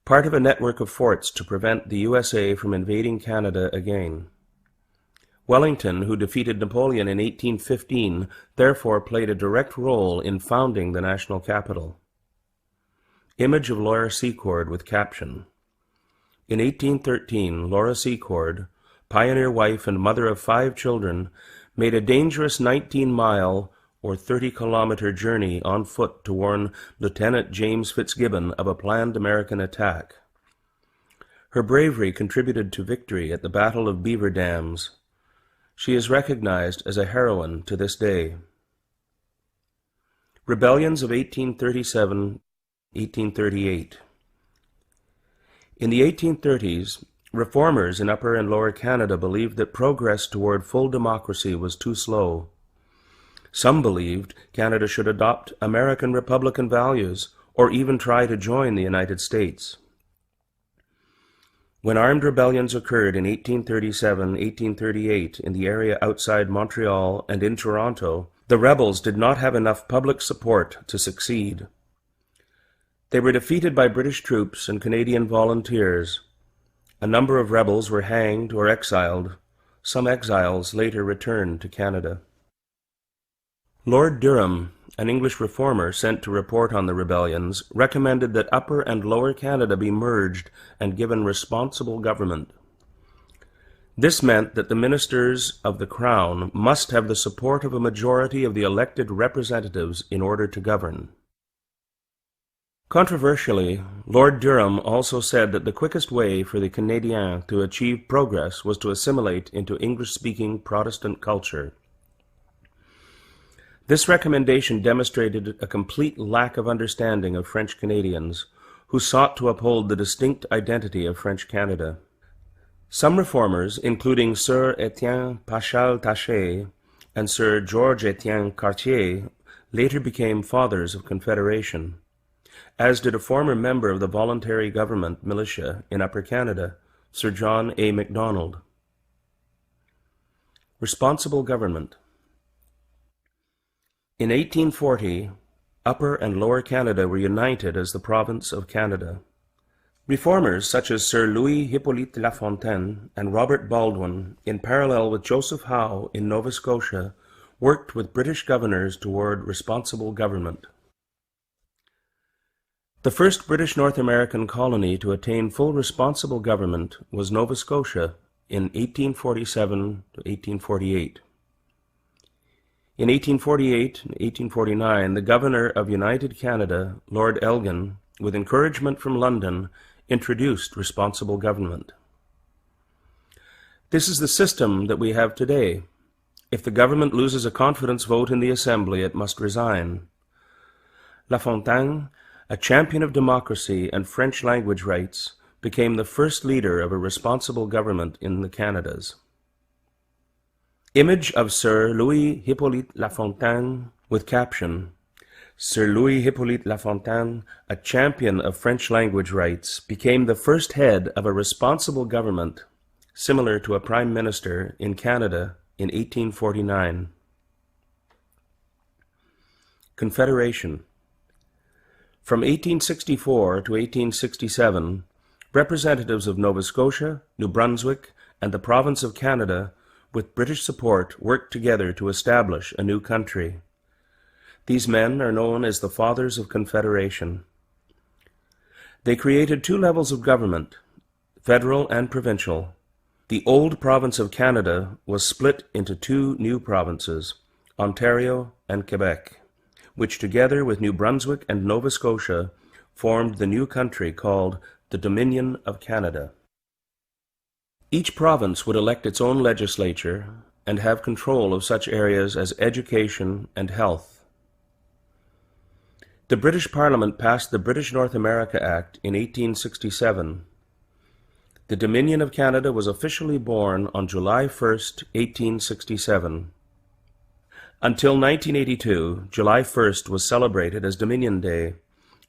Speaker 4: part of a network of forts to prevent the USA from invading Canada again. Wellington, who defeated Napoleon in 1815, therefore played a direct role in founding the national capital. Image of Laura Secord with caption, In 1813, Laura Secord, pioneer wife and mother of 5 children, made a dangerous 19-mile or 30-kilometer journey on foot to warn Lieutenant James Fitzgibbon of a planned American attack. Her bravery contributed to victory at the Battle of Beaver Dams. She is recognized as a heroine to this day. Rebellions of 1837-1838. In the 1830s, reformers in Upper and Lower Canada believed that progress toward full democracy was too slow. Some believed Canada should adopt American Republican values or even try to join the United States. When armed rebellions occurred in 1837-1838 in the area outside Montreal and in Toronto, the rebels did not have enough public support to succeed. They were defeated by British troops and Canadian volunteers. A number of rebels were hanged or exiled. Some exiles later returned to Canada. Lord Durham, an English reformer sent to report on the rebellions, recommended that Upper and Lower Canada be merged and given responsible government. This meant that the ministers of the Crown must have the support of a majority of the elected representatives in order to govern. Controversially, Lord Durham also said that the quickest way for the Canadiens to achieve progress was to assimilate into English-speaking Protestant culture. This recommendation demonstrated a complete lack of understanding of French Canadians, who sought to uphold the distinct identity of French Canada. Some reformers, including Sir Etienne Paschal-Taché and Sir Georges-Étienne Cartier, later became fathers of Confederation, as did a former member of the voluntary government militia in Upper Canada, Sir John A. Macdonald. Responsible government. In 1840, Upper and Lower Canada were united as the province of Canada. Reformers such as Sir Louis Hippolyte Lafontaine and Robert Baldwin, in parallel with Joseph Howe in Nova Scotia, worked with British governors toward responsible government. The first British North American colony to attain full responsible government was Nova Scotia in 1847 to 1848. In 1848 and 1849, the governor of United Canada, Lord Elgin, with encouragement from London, introduced responsible government. This is the system that we have today. If the government loses a confidence vote in the Assembly, it must resign. Lafontaine, a champion of democracy and French language rights, became the first leader of a responsible government in the Canadas. Image of Sir Louis Hippolyte Lafontaine with caption, Sir Louis Hippolyte Lafontaine, a champion of French language rights, became the first head of a responsible government, similar to a prime minister, in Canada in 1849. Confederation. From 1864 to 1867, representatives of Nova Scotia, New Brunswick, and the province of Canada, with British support, worked together to establish a new country. These men are known as the Fathers of Confederation. They created two levels of government, federal and provincial. The old province of Canada was split into two new provinces, Ontario and Quebec, which together with New Brunswick and Nova Scotia formed the new country called the Dominion of Canada. Each province would elect its own legislature and have control of such areas as education and health. The British Parliament passed the British North America Act in 1867. The Dominion of Canada was officially born on July 1, 1867. Until 1982, July 1st was celebrated as Dominion Day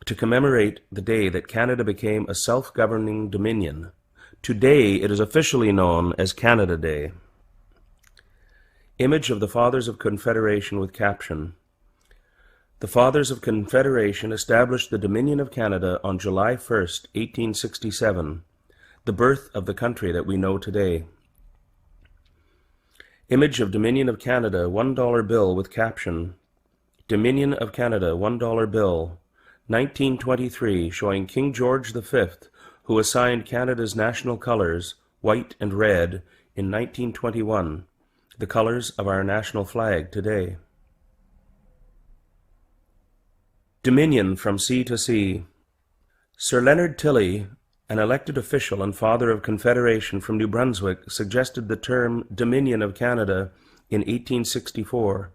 Speaker 4: to commemorate the day that Canada became a self-governing dominion. Today it is officially known as Canada Day. Image of the Fathers of Confederation with caption, The Fathers of Confederation established the Dominion of Canada on July 1, 1867, the birth of the country that we know today. Image of Dominion of Canada $1 bill with caption, Dominion of Canada $1 bill, 1923, showing King George V, who assigned Canada's national colors, white and red, in 1921, the colors of our national flag today. Dominion from sea to sea. Sir Leonard Tilley, an elected official and father of Confederation from New Brunswick, suggested the term Dominion of Canada in 1864.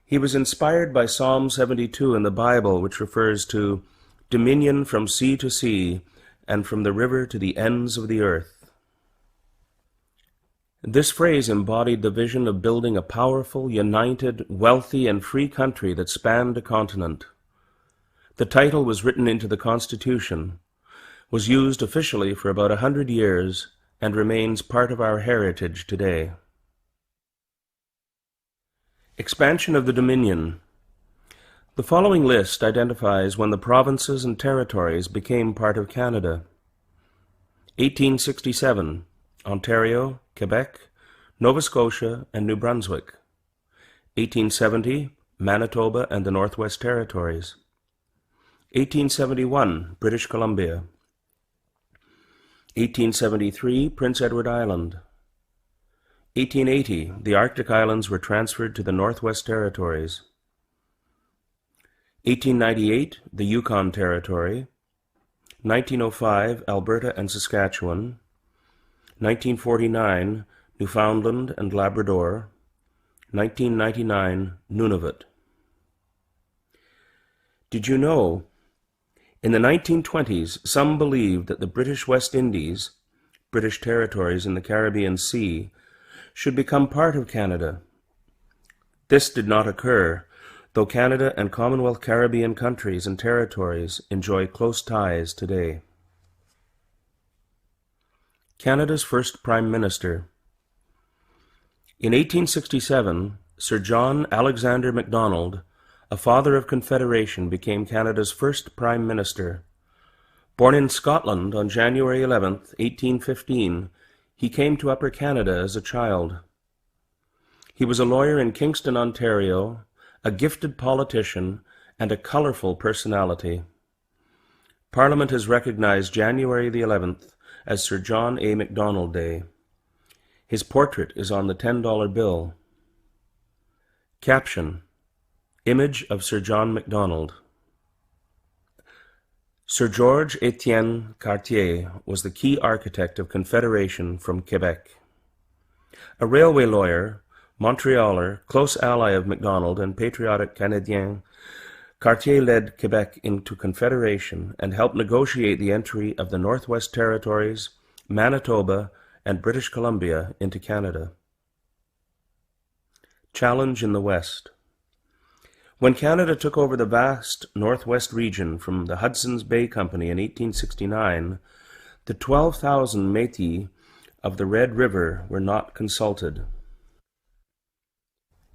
Speaker 4: He was inspired by Psalm 72 in the Bible, which refers to dominion from sea to sea and from the river to the ends of the earth. This phrase embodied the vision of building a powerful, united, wealthy, and free country that spanned a continent. The title was written into the Constitution, was used officially for about 100 years, and remains part of our heritage today. Expansion of the Dominion. The following list identifies when the provinces and territories became part of Canada. 1867, Ontario, Quebec, Nova Scotia, and New Brunswick. 1870, Manitoba and the Northwest Territories. 1871, British Columbia. 1873, Prince Edward Island. 1880, the Arctic Islands were transferred to the Northwest Territories. 1898, the Yukon Territory. 1905, Alberta and Saskatchewan. 1949, Newfoundland and Labrador. 1999, Nunavut. Did you know? In the 1920s, some believed that the British West Indies, British territories in the Caribbean Sea, should become part of Canada. This did not occur, though Canada and Commonwealth Caribbean countries and territories enjoy close ties today. Canada's first Prime Minister. In 1867, Sir John Alexander Macdonald, a father of Confederation, became Canada's first Prime Minister. Born in Scotland on January 11, 1815, he came to Upper Canada as a child. He was a lawyer in Kingston, Ontario, a gifted politician, and a colorful personality. Parliament has recognized January the 11th as Sir John A. Macdonald Day. His portrait is on the $10 bill. Caption: Image of Sir John Macdonald. Sir George Etienne Cartier was the key architect of Confederation from Quebec. A railway lawyer, Montrealer, close ally of Macdonald and patriotic Canadien, Cartier led Quebec into Confederation and helped negotiate the entry of the Northwest Territories, Manitoba, and British Columbia into Canada. Challenge in the West. When Canada took over the vast northwest region from the Hudson's Bay Company in 1869, the 12,000 Métis of the Red River were not consulted.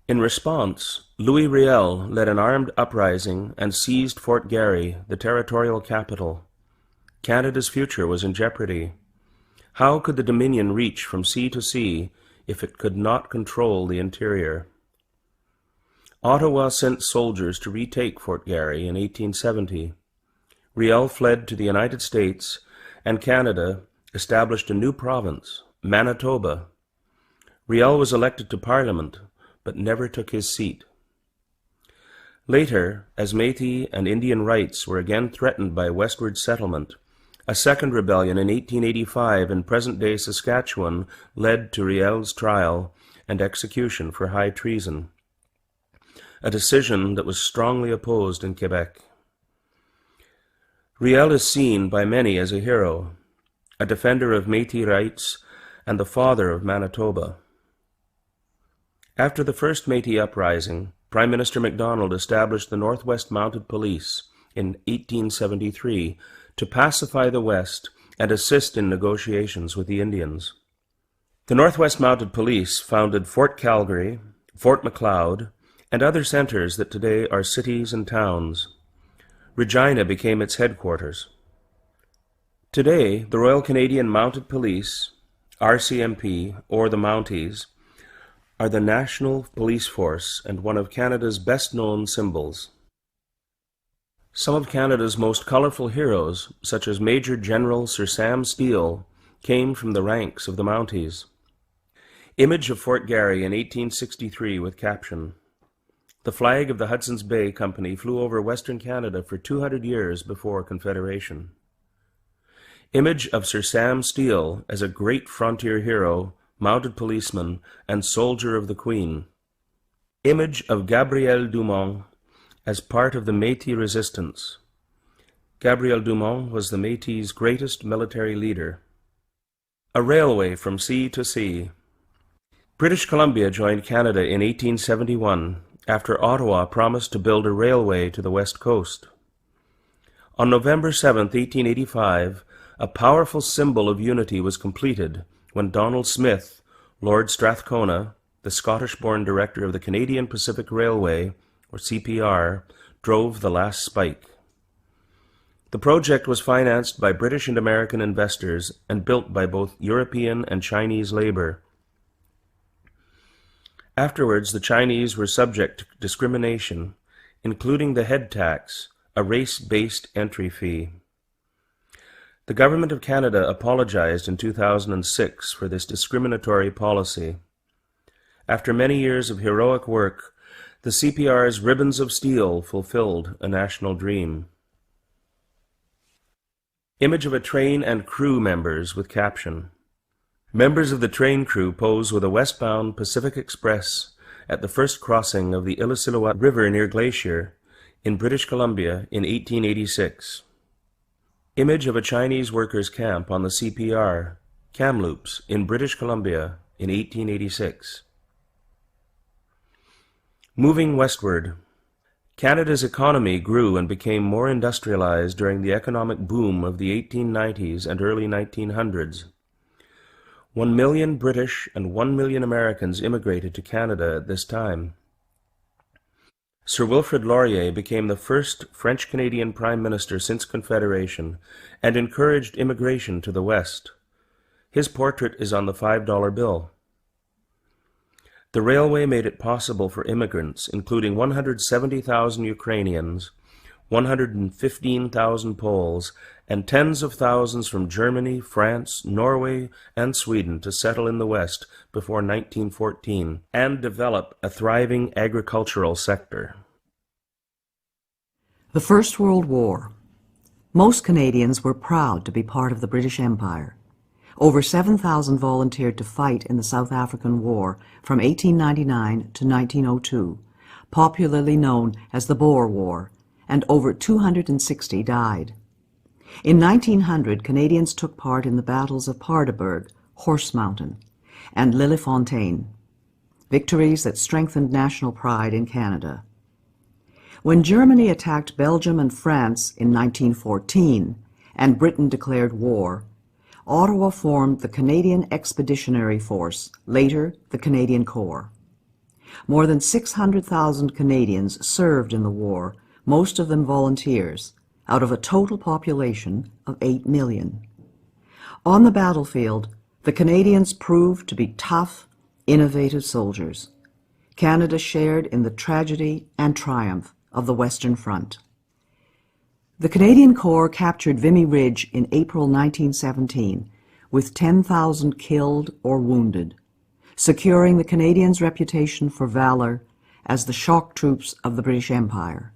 Speaker 4: In response, Louis Riel led an armed uprising and seized Fort Garry, the territorial capital. Canada's future was in jeopardy. How could the Dominion reach from sea to sea if it could not control the interior? Ottawa sent soldiers to retake Fort Garry in 1870. Riel fled to the United States, and Canada established a new province, Manitoba. Riel was elected to Parliament, but never took his seat. Later, as Métis and Indian rights were again threatened by westward settlement, a second rebellion in 1885 in present-day Saskatchewan led to Riel's trial and execution for high treason, a decision that was strongly opposed in Quebec. Riel is seen by many as a hero, a defender of Métis rights and the father of Manitoba. After the first Métis uprising, Prime Minister Macdonald established the Northwest Mounted Police in 1873 to pacify the West and assist in negotiations with the Indians. The Northwest Mounted Police founded Fort Calgary, Fort Macleod, and other centers that today are cities and towns. Regina became its headquarters. Today, the Royal Canadian Mounted Police, RCMP, or the Mounties, are the national police force and one of Canada's best-known symbols. Some of Canada's most colorful heroes, such as Major General Sir Sam Steele, came from the ranks of the Mounties. Image of Fort Garry in 1863 with caption. The flag of the Hudson's Bay Company flew over Western Canada for 200 years before Confederation. Image of Sir Sam Steele as a great frontier hero, mounted policeman, and soldier of the Queen. Image of Gabriel Dumont as part of the Métis resistance. Gabriel Dumont was the Métis' greatest military leader. A railway from sea to sea. British Columbia joined Canada in 1871 after Ottawa promised to build a railway to the west coast. On November 7, 1885, a powerful symbol of unity was completed when Donald Smith, Lord Strathcona, the Scottish-born director of the Canadian Pacific Railway, or CPR, drove the last spike. The project was financed by British and American investors and built by both European and Chinese labor. Afterwards, the Chinese were subject to discrimination, including the head tax, a race-based entry fee. The Government of Canada apologized in 2006 for this discriminatory policy. After many years of heroic work, the CPR's ribbons of steel fulfilled a national dream. Image of a train and crew members with caption. Members of the train crew pose with a westbound Pacific Express at the first crossing of the Illecillewaet River near Glacier in British Columbia in 1886. Image of a Chinese workers' camp on the CPR, Kamloops, in British Columbia in 1886. Moving westward, Canada's economy grew and became more industrialized during the economic boom of the 1890s and early 1900s. 1 million British and 1 million Americans immigrated to Canada at this time. Sir Wilfrid Laurier became the first French-Canadian Prime Minister since Confederation and encouraged immigration to the West. His portrait is on the $5 bill. The railway made it possible for immigrants, including 170,000 Ukrainians, 115,000 Poles, and tens of thousands from Germany, France, Norway, and Sweden to settle in the West before 1914 and develop a thriving agricultural sector.
Speaker 2: The First World War. Most Canadians were proud to be part of the British Empire. Over 7,000 volunteered to fight in the South African War from 1899 to 1902, popularly known as the Boer War, and over 260 died. In 1900, Canadians took part in the battles of Paardeberg, Horse Mountain, and Lillefontaine. victories that strengthened national pride in Canada. When Germany attacked Belgium and France in 1914 and Britain declared war, Ottawa formed the Canadian Expeditionary Force, later the Canadian Corps. More than 600,000 Canadians served in the war, most of them volunteers, out of a total population of 8 million. On the battlefield, the Canadians proved to be tough, innovative soldiers. Canada shared in the tragedy and triumph of the Western Front. The Canadian Corps captured Vimy Ridge in April 1917 with 10,000 killed or wounded, securing the Canadians' reputation for valor as the shock troops of the British Empire.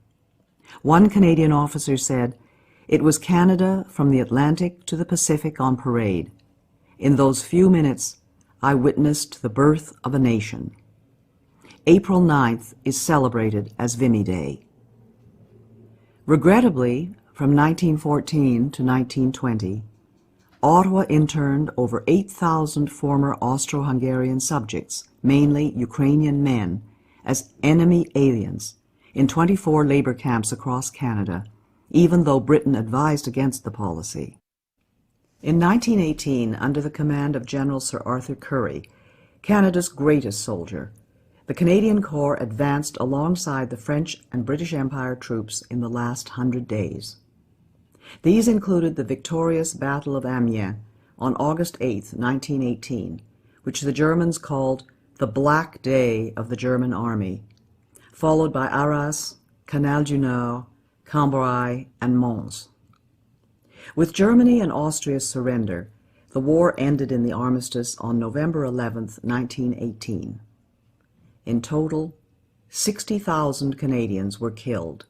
Speaker 2: One Canadian officer said, "It was Canada from the Atlantic to the Pacific on parade. In those few minutes, I witnessed the birth of a nation." April 9th is celebrated as Vimy Day. Regrettably, from 1914 to 1920, Ottawa interned over 8,000 former Austro-Hungarian subjects, mainly Ukrainian men, as enemy aliens in 24 labor camps across Canada, even though Britain advised against the policy. In 1918, under the command of General Sir Arthur Currie, Canada's greatest soldier, the Canadian Corps advanced alongside the French and British Empire troops in the last 100 days. These included the victorious Battle of Amiens on August 8, 1918, which the Germans called the Black Day of the German Army, followed by Arras, Canal du Nord, Cambrai, and Mons. With Germany and Austria's surrender, the war ended in the armistice on November 11, 1918. In total, 60,000 Canadians were killed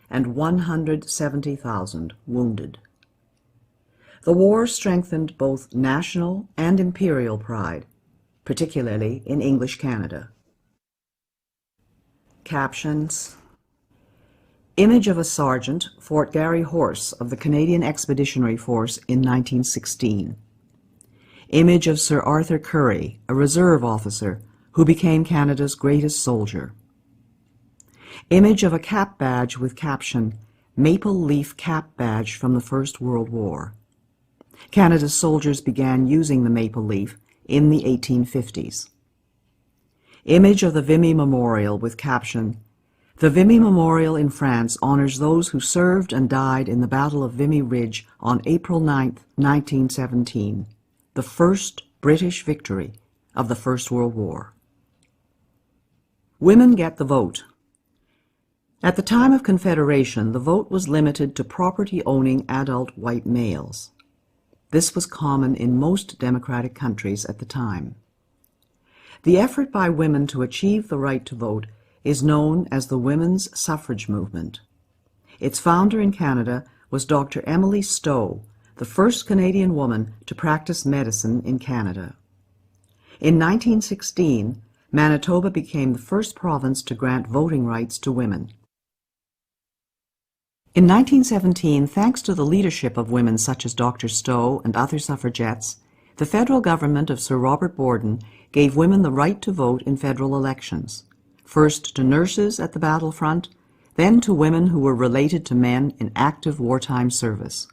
Speaker 2: and 170,000 wounded. The war strengthened both national and imperial pride, particularly in English Canada. Captions: Image of a sergeant, Fort Garry Horse of the Canadian Expeditionary Force in 1916. Image of Sir Arthur Currie, a reserve officer who became Canada's greatest soldier. Image of a cap badge with caption, "Maple Leaf Cap Badge from the First World War." Canada's soldiers began using the maple leaf in the 1850s. Image of the Vimy Memorial with caption, "The Vimy Memorial in France honors those who served and died in the Battle of Vimy Ridge on April 9, 1917, the first British victory of the First World War." Women get the vote. At the time of Confederation, the vote was limited to property-owning adult white males. This was common in most democratic countries at the time. The effort by women to achieve the right to vote is known as the women's suffrage movement. Its founder in Canada was Dr. Emily Stowe, the first Canadian woman to practice medicine in Canada. In 1916, Manitoba became the first province to grant voting rights to women. In 1917, thanks to the leadership of women such as Dr. Stowe and other suffragettes, the federal government of Sir Robert Borden gave women the right to vote in federal elections, first to nurses at the battlefront, then to women who were related to men in active wartime service.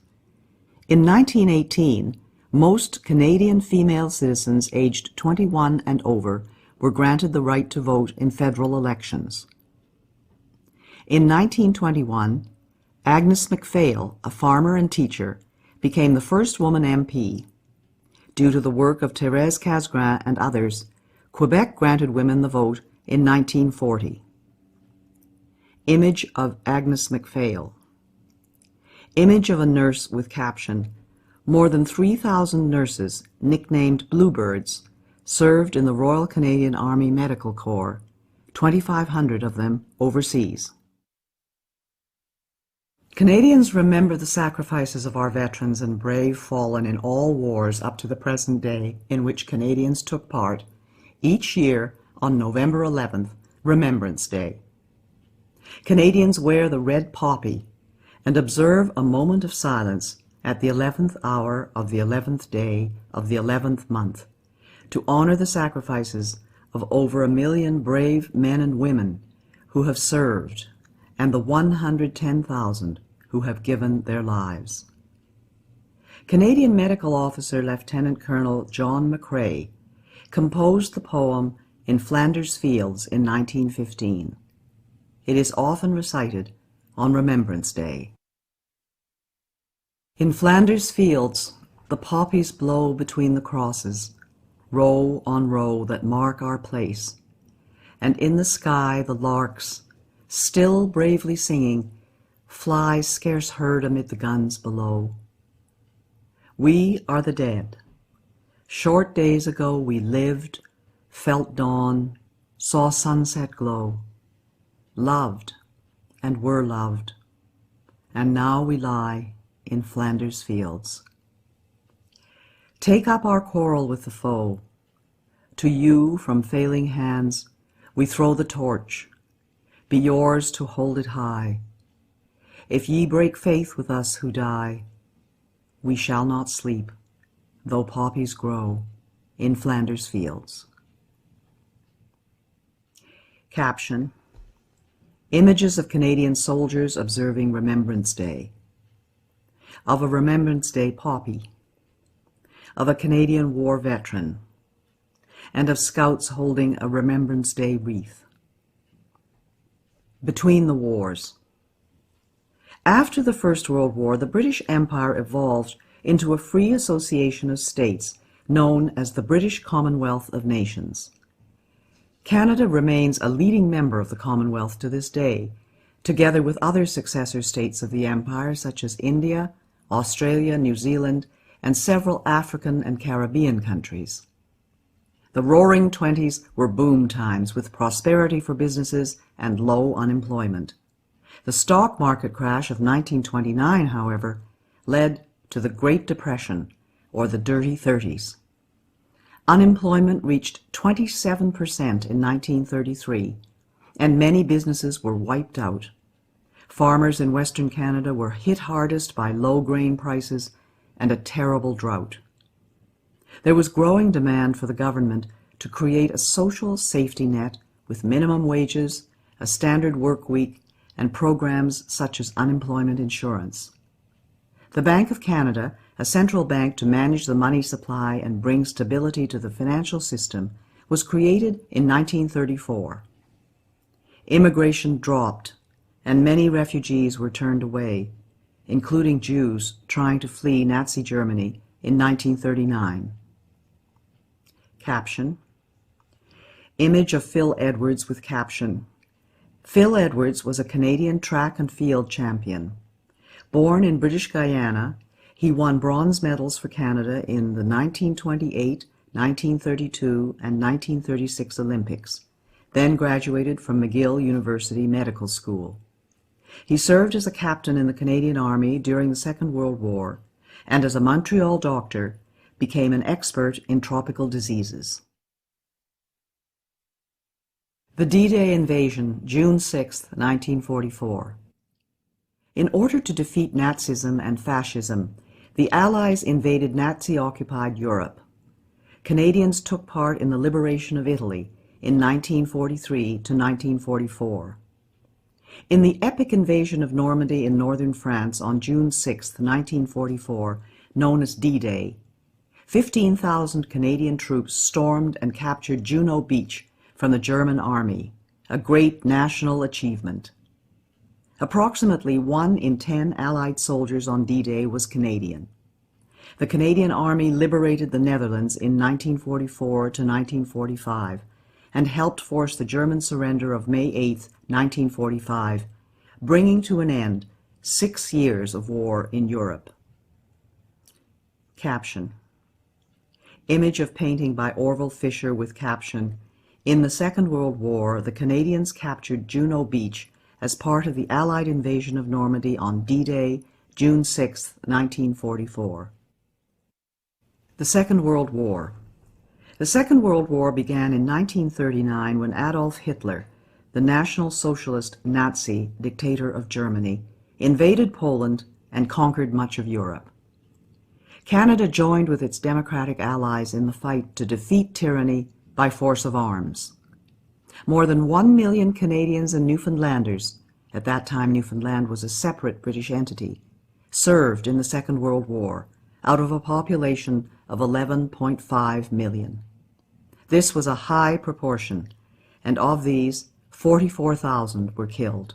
Speaker 2: In 1918, most Canadian female citizens aged 21 and over were granted the right to vote in federal elections. In 1921, Agnes MacPhail, a farmer and teacher, became the first woman MP. Due to the work of Thérèse Casgrain and others, Quebec granted women the vote in 1940. Image of Agnes MacPhail. Image of a nurse with caption, "More than 3,000 nurses, nicknamed Bluebirds, served in the Royal Canadian Army Medical Corps, 2,500 of them overseas." Canadians remember the sacrifices of our veterans and brave fallen in all wars up to the present day in which Canadians took part, each year on November 11th, Remembrance Day. Canadians wear the red poppy and observe a moment of silence at the 11th hour of the 11th day of the 11th month to honor the sacrifices of over 1 million brave men and women who have served and the 110,000 who have given their lives. Canadian Medical Officer Lieutenant Colonel John McCrae composed the poem In Flanders Fields in 1915. It is often recited on Remembrance Day. In Flanders fields the poppies blow between the crosses, row on row that mark our place, and in the sky the larks, still bravely singing, fly scarce heard amid the guns below. We are the dead. Short days ago we lived, felt dawn, saw sunset glow, loved and were loved, and now we lie in Flanders fields. Take up our quarrel with the foe. To you from failing hands we throw the torch. Be yours to hold it high. If ye break faith with us who die, we shall not sleep, though poppies grow in Flanders fields. Caption: Images of Canadian soldiers observing Remembrance Day. Of a Remembrance Day poppy. Of a Canadian War veteran. And of scouts holding a Remembrance Day wreath. Between the wars. After the First World War, the British Empire evolved into a free association of states known as the British Commonwealth of Nations. Canada remains a leading member of the Commonwealth to this day, together with other successor states of the Empire such as India, Australia, New Zealand, and several African and Caribbean countries. The Roaring Twenties were boom times with prosperity for businesses and low unemployment. The stock market crash of 1929, however, led to the Great Depression, or the Dirty Thirties. Unemployment reached 27% in 1933, and many businesses were wiped out. Farmers in Western Canada were hit hardest by low grain prices and a terrible drought. There was growing demand for the government to create a social safety net with minimum wages, a standard work week, and programs such as unemployment insurance. The Bank of Canada, a central bank to manage the money supply and bring stability to the financial system, was created in 1934. Immigration dropped, and many refugees were turned away, including Jews trying to flee Nazi Germany in 1939. Caption: Image of Phil Edwards with caption: Phil Edwards was a Canadian track and field champion. Born in British Guyana, he won bronze medals for Canada in the 1928, 1932, and 1936 Olympics, then graduated from McGill University Medical School. He served as a captain in the Canadian Army during the Second World War, and as a Montreal doctor, became an expert in tropical diseases. The D-Day invasion, June 6, 1944. In order to defeat Nazism and fascism, the Allies invaded Nazi-occupied Europe. Canadians took part in the liberation of Italy in 1943 to 1944. In the epic invasion of Normandy in northern France on June 6, 1944, known as D-Day, 15,000 Canadian troops stormed and captured Juno Beach from the German army, a great national achievement. Approximately 1 in 10 Allied soldiers on D-Day was Canadian. The Canadian Army liberated the Netherlands in 1944 to 1945 and helped force the German surrender of May 8, 1945, bringing to an end 6 years of war in Europe. Caption: Image of painting by Orville Fisher with caption: In the Second World War, the Canadians captured Juno Beach as part of the Allied invasion of Normandy on D-Day, June 6, 1944. The Second World War. The Second World War began in 1939 when Adolf Hitler, the National Socialist Nazi dictator of Germany, invaded Poland and conquered much of Europe. Canada joined with its democratic allies in the fight to defeat tyranny by force of arms. More than 1 million Canadians and Newfoundlanders, at that time Newfoundland was a separate British entity, served in the Second World War out of a population of 11.5 million. This was a high proportion, and of these, 44,000 were killed.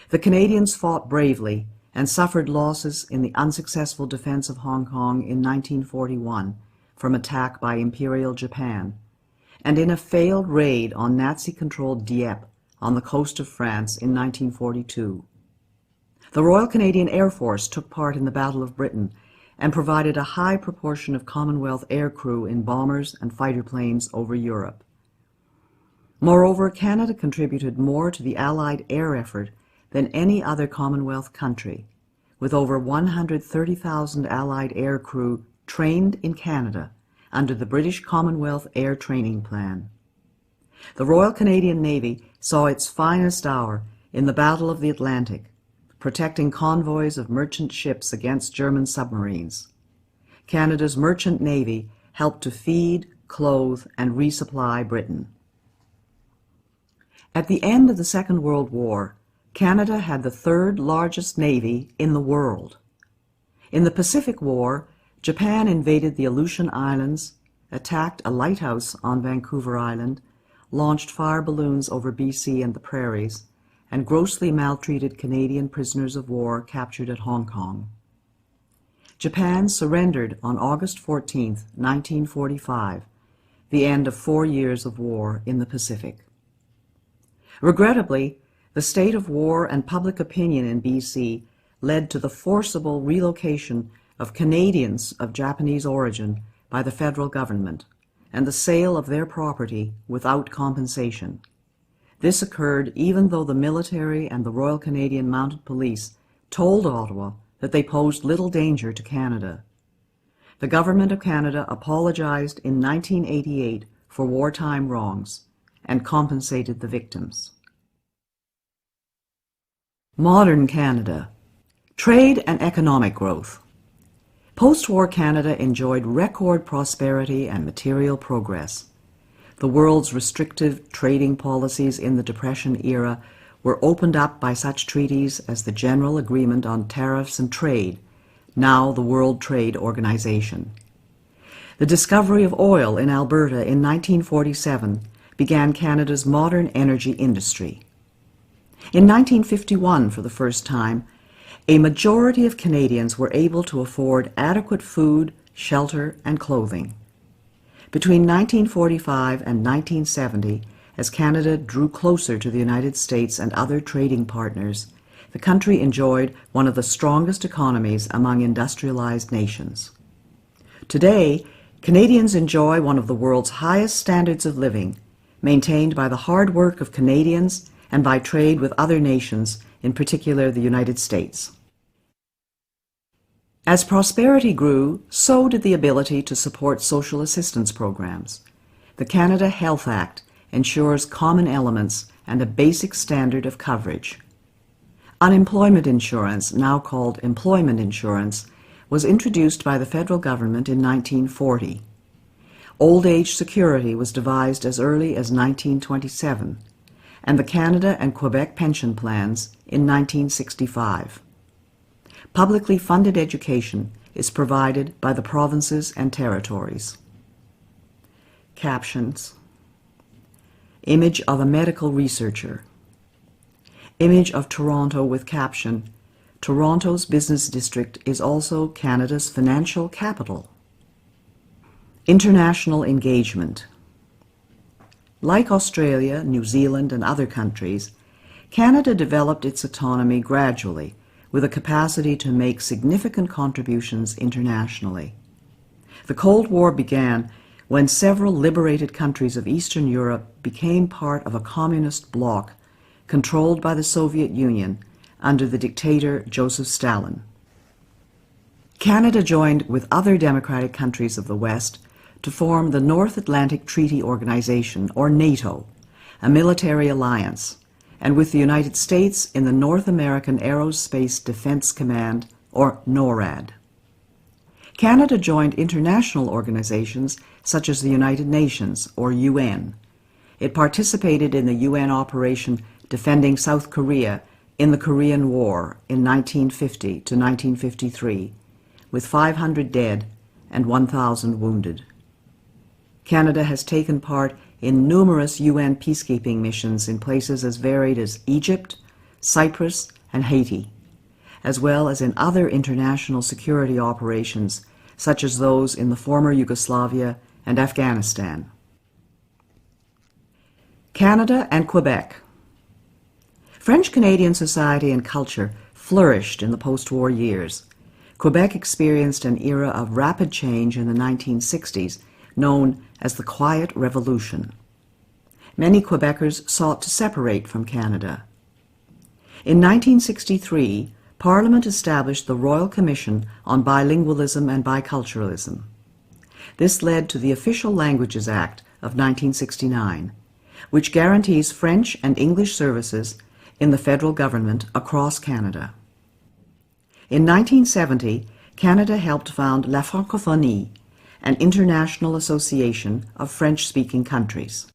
Speaker 2: The Canadians fought bravely and suffered losses in the unsuccessful defense of Hong Kong in 1941 from attack by Imperial Japan, and in a failed raid on Nazi-controlled Dieppe on the coast of France in 1942. The Royal Canadian Air Force took part in the Battle of Britain and provided a high proportion of Commonwealth aircrew in bombers and fighter planes over Europe. Moreover, Canada contributed more to the Allied air effort than any other Commonwealth country, with over 130,000 Allied aircrew trained in Canada under the British Commonwealth Air Training Plan. The Royal Canadian Navy saw its finest hour in the Battle of the Atlantic, protecting convoys of merchant ships against German submarines. Canada's merchant navy helped to feed, clothe, and resupply Britain. At the end of the Second World War, Canada had the third largest navy in the world. In the Pacific War, Japan invaded the Aleutian Islands, attacked a lighthouse on Vancouver Island, launched fire balloons over BC and the prairies, and grossly maltreated Canadian prisoners of war captured at Hong Kong. Japan surrendered on August 14, 1945, the end of 4 years of war in the Pacific. Regrettably, the state of war and public opinion in BC led to the forcible relocation of Canadians of Japanese origin by the federal government and the sale of their property without compensation. This occurred even though the military and the Royal Canadian Mounted Police told Ottawa that they posed little danger to Canada. The Government of Canada apologized in 1988 for wartime wrongs and compensated the victims. Modern Canada. Trade and economic growth. Post-war Canada enjoyed record prosperity and material progress. The world's restrictive trading policies in the Depression era were opened up by such treaties as the General Agreement on Tariffs and Trade, now the World Trade Organization. The discovery of oil in Alberta in 1947 began Canada's modern energy industry. In 1951, for the first time, a majority of Canadians were able to afford adequate food, shelter, and clothing. Between 1945 and 1970, as Canada drew closer to the United States and other trading partners, the country enjoyed one of the strongest economies among industrialized nations. Today, Canadians enjoy one of the world's highest standards of living, maintained by the hard work of Canadians and by trade with other nations, in particular the United States. As prosperity grew, so did the ability to support social assistance programs. The Canada Health Act ensures common elements and a basic standard of coverage. Unemployment insurance, now called employment insurance, was introduced by the federal government in 1940. Old age security was devised as early as 1927, and the Canada and Quebec pension plans in 1965. Publicly funded education is provided by the provinces and territories. Captions. Image of a medical researcher. Image of Toronto with caption, Toronto's business district is also Canada's financial capital. International engagement. Like Australia, New Zealand, and other countries, Canada developed its autonomy gradually with a capacity to make significant contributions internationally. The Cold War began when several liberated countries of Eastern Europe became part of a communist bloc controlled by the Soviet Union under the dictator Joseph Stalin. Canada joined with other democratic countries of the West to form the North Atlantic Treaty Organization, or NATO, a military alliance, and with the United States in the North American Aerospace Defense Command, or NORAD. Canada joined international organizations such as the United Nations, or UN. It participated in the UN operation defending South Korea in the Korean War in 1950 to 1953, with 500 dead and 1,000 wounded. Canada has taken part in numerous UN peacekeeping missions in places as varied as Egypt, Cyprus, and Haiti, as well as in other international security operations such as those in the former Yugoslavia and Afghanistan. Canada and Quebec. French-Canadian society and culture flourished in the post-war years. Quebec experienced an era of rapid change in the 1960s, known as the Quiet Revolution. Many Quebecers sought to separate from Canada. In 1963, Parliament established the Royal Commission on Bilingualism and Biculturalism. This led to the Official Languages Act of 1969, which guarantees French and English services in the federal government across Canada. In 1970, Canada helped found La Francophonie, an international association of French-speaking countries.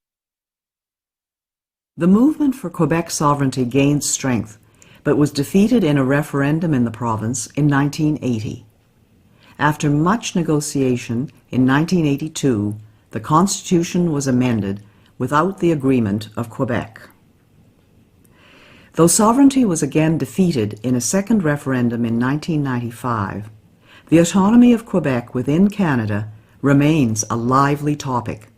Speaker 2: The movement for Quebec sovereignty gained strength, but was defeated in a referendum in the province in 1980. After much negotiation, in 1982, the Constitution was amended without the agreement of Quebec. Though sovereignty was again defeated in a second referendum in 1995, the autonomy of Quebec within Canada remains a lively topic,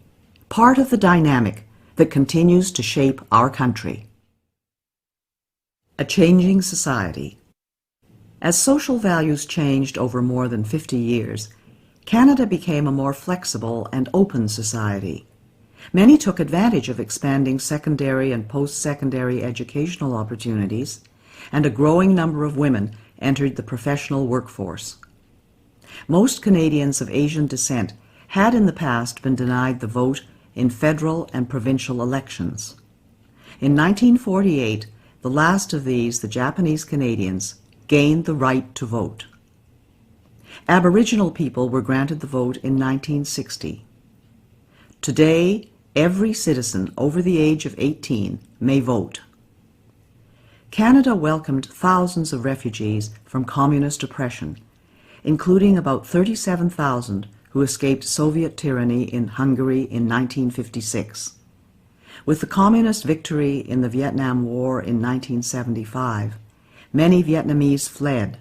Speaker 2: part of the dynamic that continues to shape our country. A changing society. As social values changed over more than 50 years, Canada became a more flexible and open society. Many took advantage of expanding secondary and post-secondary educational opportunities, and a growing number of women entered the professional workforce. Most Canadians of Asian descent had in the past been denied the vote in federal and provincial elections. In 1948, the last of these, the Japanese Canadians, gained the right to vote. Aboriginal people were granted the vote in 1960. Today, every citizen over the age of 18 may vote. Canada welcomed thousands of refugees from communist oppression, including about 37,000 who escaped Soviet tyranny in Hungary in 1956. With the communist victory in the Vietnam War in 1975, many Vietnamese fled,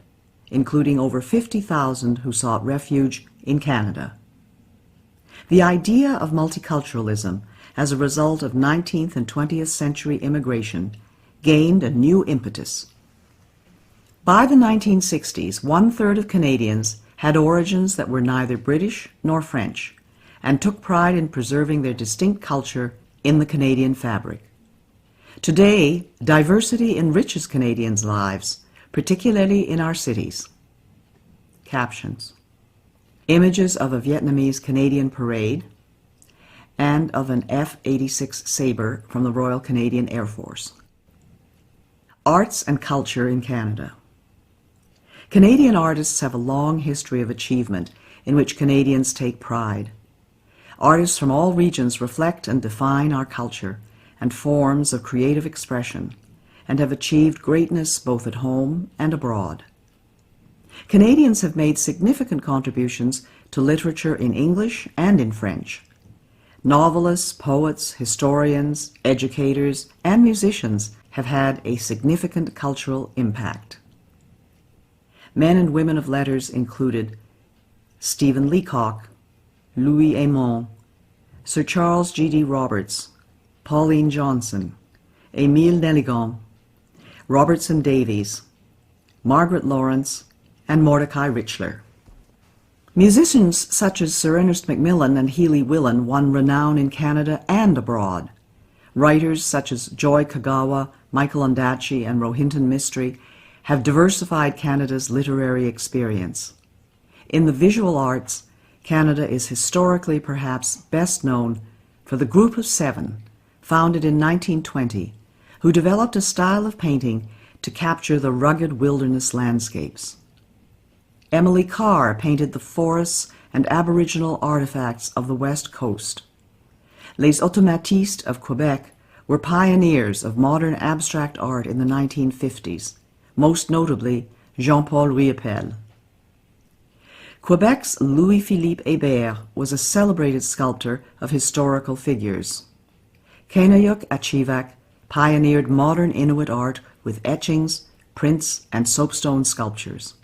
Speaker 2: including over 50,000 who sought refuge in Canada. The idea of multiculturalism as a result of 19th and 20th century immigration gained a new impetus. By the 1960s, 1/3 of Canadians had origins that were neither British nor French, and took pride in preserving their distinct culture in the Canadian fabric. Today, diversity enriches Canadians' lives, particularly in our cities. Captions. Images of a Vietnamese Canadian parade and of an F-86 Sabre from the Royal Canadian Air Force. Arts and culture in Canada. Canadian artists have a long history of achievement in which Canadians take pride. Artists from all regions reflect and define our culture and forms of creative expression, and have achieved greatness both at home and abroad. Canadians have made significant contributions to literature in English and in French. Novelists, poets, historians, educators, and musicians have had a significant cultural impact. Men and women of letters included Stephen Leacock, Louis Aymon, Sir Charles G.D. Roberts, Pauline Johnson, Émile Nelligan, Robertson Davies, Margaret Lawrence, and Mordecai Richler. Musicians such as Sir Ernest Macmillan and Healy Willan won renown in Canada and abroad. Writers such as Joy Kagawa, Michael Ondaatje, and Rohinton Mistry have diversified Canada's literary experience. In the visual arts, Canada is historically perhaps best known for the Group of Seven, founded in 1920, who developed a style of painting to capture the rugged wilderness landscapes. Emily Carr painted the forests and Aboriginal artifacts of the West Coast. Les Automatistes of Quebec were pioneers of modern abstract art in the 1950s, most notably Jean-Paul Reup. Quebec's Louis-Philippe Hébert was a celebrated sculptor of historical figures. Kainayuk Achivak pioneered modern Inuit art with etchings, prints, and soapstone sculptures.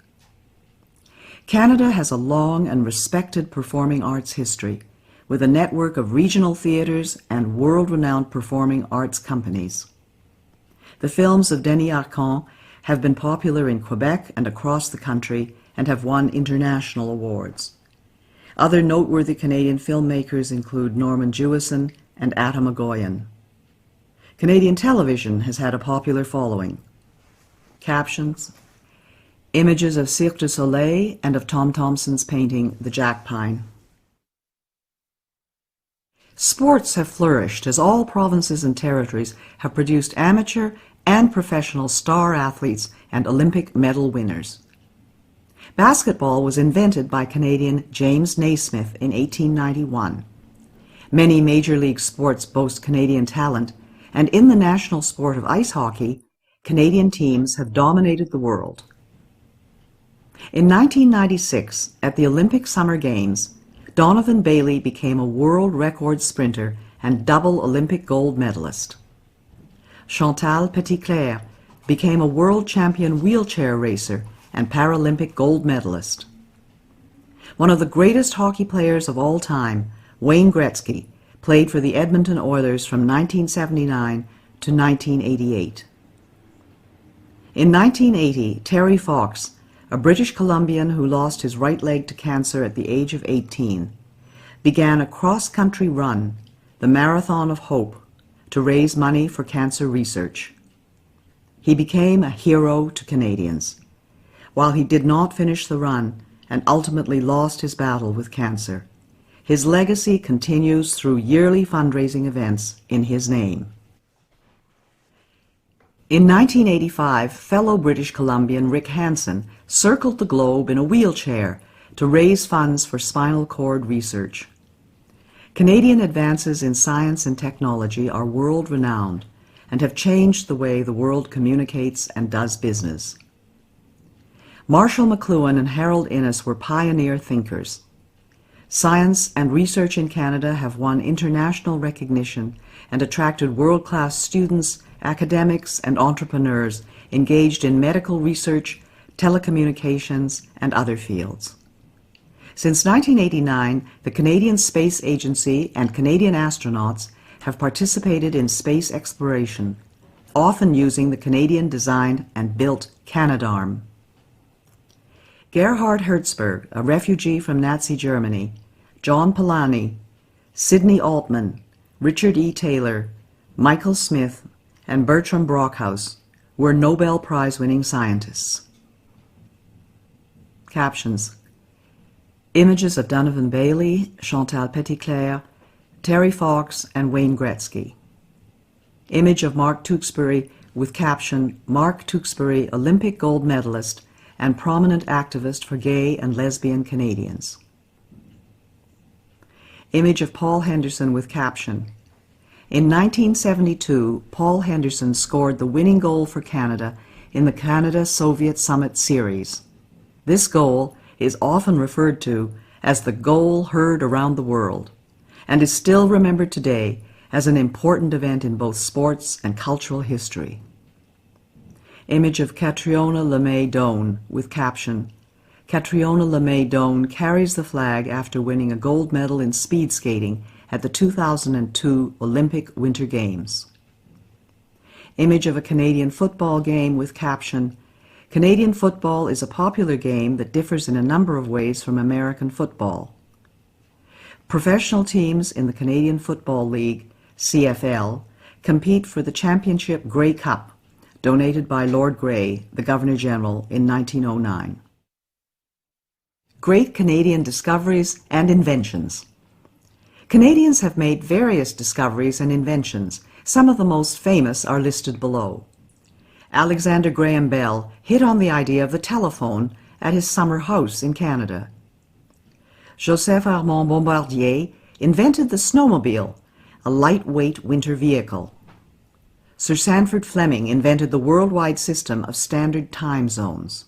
Speaker 2: Canada has a long and respected performing arts history, with a network of regional theatres and world-renowned performing arts companies. The films of Denis Arcand have been popular in Quebec and across the country and have won international awards. Other noteworthy Canadian filmmakers include Norman Jewison and Atta Magoyan. Canadian television has had a popular following. Captions: images of Cirque du Soleil and of Tom Thomson's painting The Jack Pine. Sports have flourished as all provinces and territories have produced amateur and professional star athletes and Olympic medal winners. Basketball was invented by Canadian James Naismith in 1891. Many major league sports boast Canadian talent, and in the national sport of ice hockey, Canadian teams have dominated the world. In 1996, at the Olympic Summer Games, Donovan Bailey became a world record sprinter and double Olympic gold medalist. Chantal Petitclerc became a world champion wheelchair racer and Paralympic gold medalist. One of the greatest hockey players of all time, Wayne Gretzky, played for the Edmonton Oilers from 1979 to 1988. In 1980, Terry Fox, a British Columbian who lost his right leg to cancer at the age of 18, began a cross-country run, the Marathon of Hope, to raise money for cancer research. He became a hero to Canadians. While he did not finish the run and ultimately lost his battle with cancer, his legacy continues through yearly fundraising events in his name. In 1985, fellow British Columbian Rick Hansen circled the globe in a wheelchair to raise funds for spinal cord research. Canadian advances in science and technology are world-renowned and have changed the way the world communicates and does business. Marshall McLuhan and Harold Innis were pioneer thinkers. Science and research in Canada have won international recognition and attracted world-class students, academics, and entrepreneurs engaged in medical research, telecommunications, and other fields. Since 1989, the Canadian Space Agency and Canadian astronauts have participated in space exploration, often using the Canadian-designed and built Canadarm. Gerhard Hertzberg, a refugee from Nazi Germany, John Polanyi, Sidney Altman, Richard E. Taylor, Michael Smith, and Bertram Brockhaus were Nobel Prize-winning scientists. Captions: images of Donovan Bailey, Chantal Petitclerc, Terry Fox, and Wayne Gretzky. Image of Mark Tewksbury with caption, Mark Tewksbury, Olympic gold medalist and prominent activist for gay and lesbian Canadians. Image of Paul Henderson with caption, in 1972, Paul Henderson scored the winning goal for Canada in the Canada-Soviet Summit Series. This goal is often referred to as the goal heard around the world and is still remembered today as an important event in both sports and cultural history. Image of Catriona LeMay Doan with caption, Catriona LeMay Doan carries the flag after winning a gold medal in speed skating at the 2002 Olympic Winter Games. Image of a Canadian football game with caption, Canadian football is a popular game that differs in a number of ways from American football. Professional teams in the Canadian Football League, CFL, compete for the Championship Grey Cup, donated by Lord Grey, the Governor-General, in 1909. Great Canadian discoveries and inventions. Canadians have made various discoveries and inventions. Some of the most famous are listed below. Alexander Graham Bell hit on the idea of the telephone at his summer house in Canada. Joseph Armand Bombardier invented the snowmobile, a lightweight winter vehicle. Sir Sanford Fleming invented the worldwide system of standard time zones.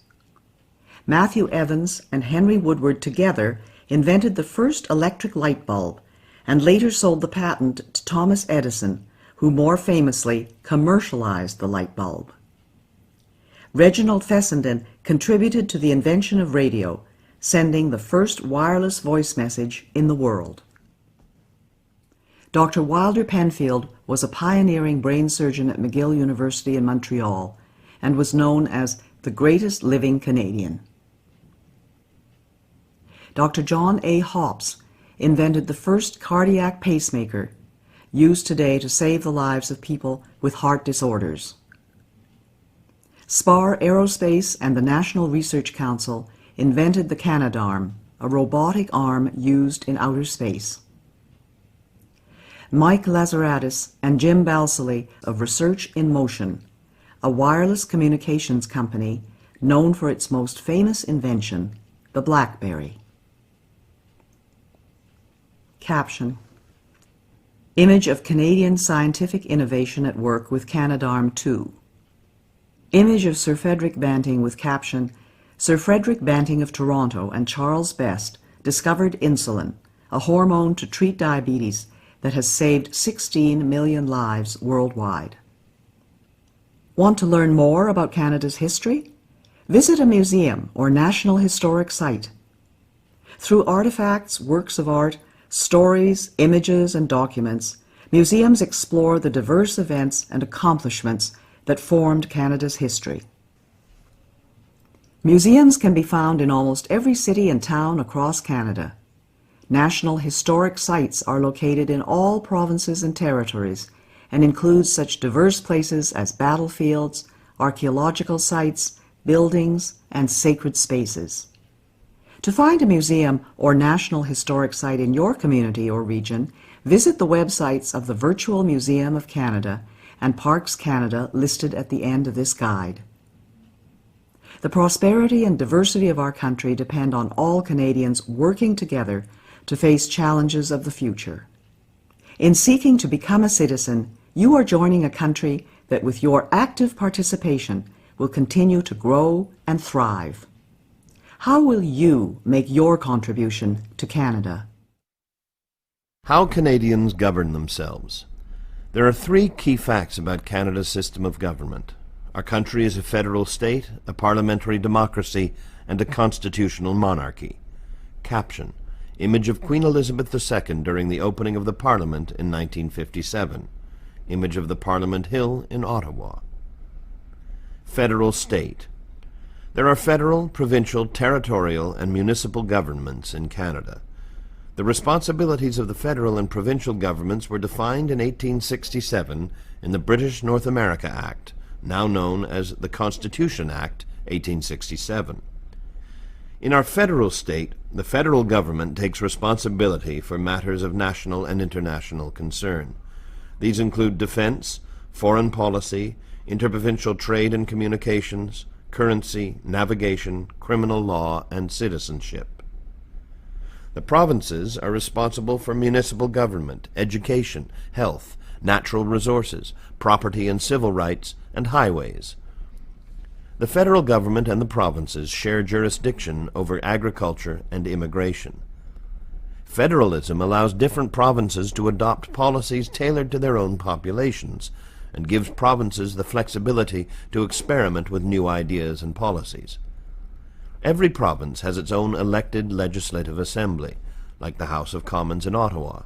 Speaker 2: Matthew Evans and Henry Woodward together invented the first electric light bulb and later sold the patent to Thomas Edison, who more famously commercialized the light bulb. Reginald Fessenden contributed to the invention of radio, sending the first wireless voice message in the world. Dr. Wilder Penfield was a pioneering brain surgeon at McGill University in Montreal and was known as the greatest living Canadian. Dr. John A. Hopps invented the first cardiac pacemaker, used today to save the lives of people with heart disorders. Spar Aerospace and the National Research Council invented the Canadarm, a robotic arm used in outer space. Mike Lazaradis and Jim Balsillie of Research in Motion, a wireless communications company known for its most famous invention, the BlackBerry. Caption: Image of Canadian scientific innovation at work with Canadarm2. Image of Sir Frederick Banting with caption: Sir Frederick Banting of Toronto and Charles Best discovered insulin, a hormone to treat diabetes that has saved 16 million lives worldwide. Want to learn more about Canada's history? Visit a museum or national historic site. Through artifacts, works of art, stories, images, and documents, museums explore the diverse events and accomplishments that formed Canada's history. Museums can be found in almost every city and town across Canada. National historic sites are located in all provinces and territories and include such diverse places as battlefields, archaeological sites, buildings, and sacred spaces. To find a museum or national historic site in your community or region, visit the websites of the Virtual Museum of Canada and Parks Canada listed at the end of this guide. The prosperity and diversity of our country depend on all Canadians working together to face challenges of the future. In seeking to become a citizen, you are joining a country that with your active participation will continue to grow and thrive. How will you make your contribution to Canada?
Speaker 5: How Canadians govern themselves. There are three key facts about Canada's system of government. Our country is a federal state, a parliamentary democracy, and a constitutional monarchy. Caption: Image of Queen Elizabeth II during the opening of the Parliament in 1957. Image of the Parliament Hill in Ottawa. Federal state. There are federal, provincial, territorial, and municipal governments in Canada. The responsibilities of the federal and provincial governments were defined in 1867 in the British North America Act, now known as the Constitution Act, 1867. In our federal state, the federal government takes responsibility for matters of national and international concern. These include defense, foreign policy, interprovincial trade and communications, currency, navigation, criminal law, and citizenship. The provinces are responsible for municipal government, education, health, natural resources, property and civil rights, and highways. The federal government and the provinces share jurisdiction over agriculture and immigration. Federalism allows different provinces to adopt policies tailored to their own populations and gives provinces the flexibility to experiment with new ideas and policies. Every province has its own elected legislative assembly, like the House of Commons in Ottawa.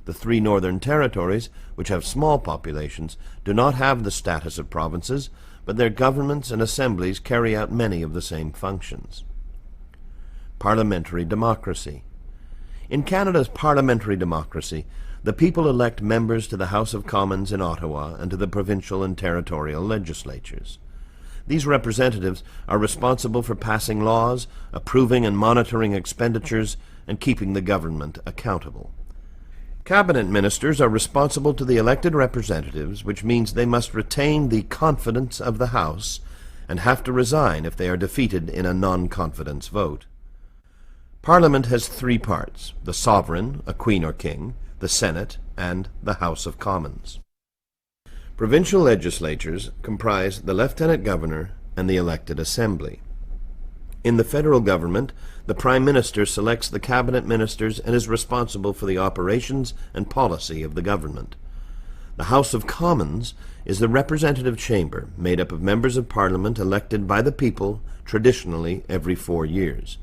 Speaker 5: The three northern territories, which have small populations, do not have the status of provinces, but their governments and assemblies carry out many of the same functions. Parliamentary democracy. In Canada's parliamentary democracy, the people elect members to the House of Commons in Ottawa and to the provincial and territorial legislatures. These representatives are responsible for passing laws, approving and monitoring expenditures, and keeping the government accountable. Cabinet ministers are responsible to the elected representatives, which means they must retain the confidence of the House and have to resign if they are defeated in a non-confidence vote. Parliament has three parts: the sovereign, a queen or king, the Senate, and the House of Commons. Provincial legislatures comprise the lieutenant governor and the elected assembly. In the federal government, the Prime Minister selects the cabinet ministers and is responsible for the operations and policy of the government. The House of Commons is the representative chamber made up of members of Parliament elected by the people, traditionally every 4 years.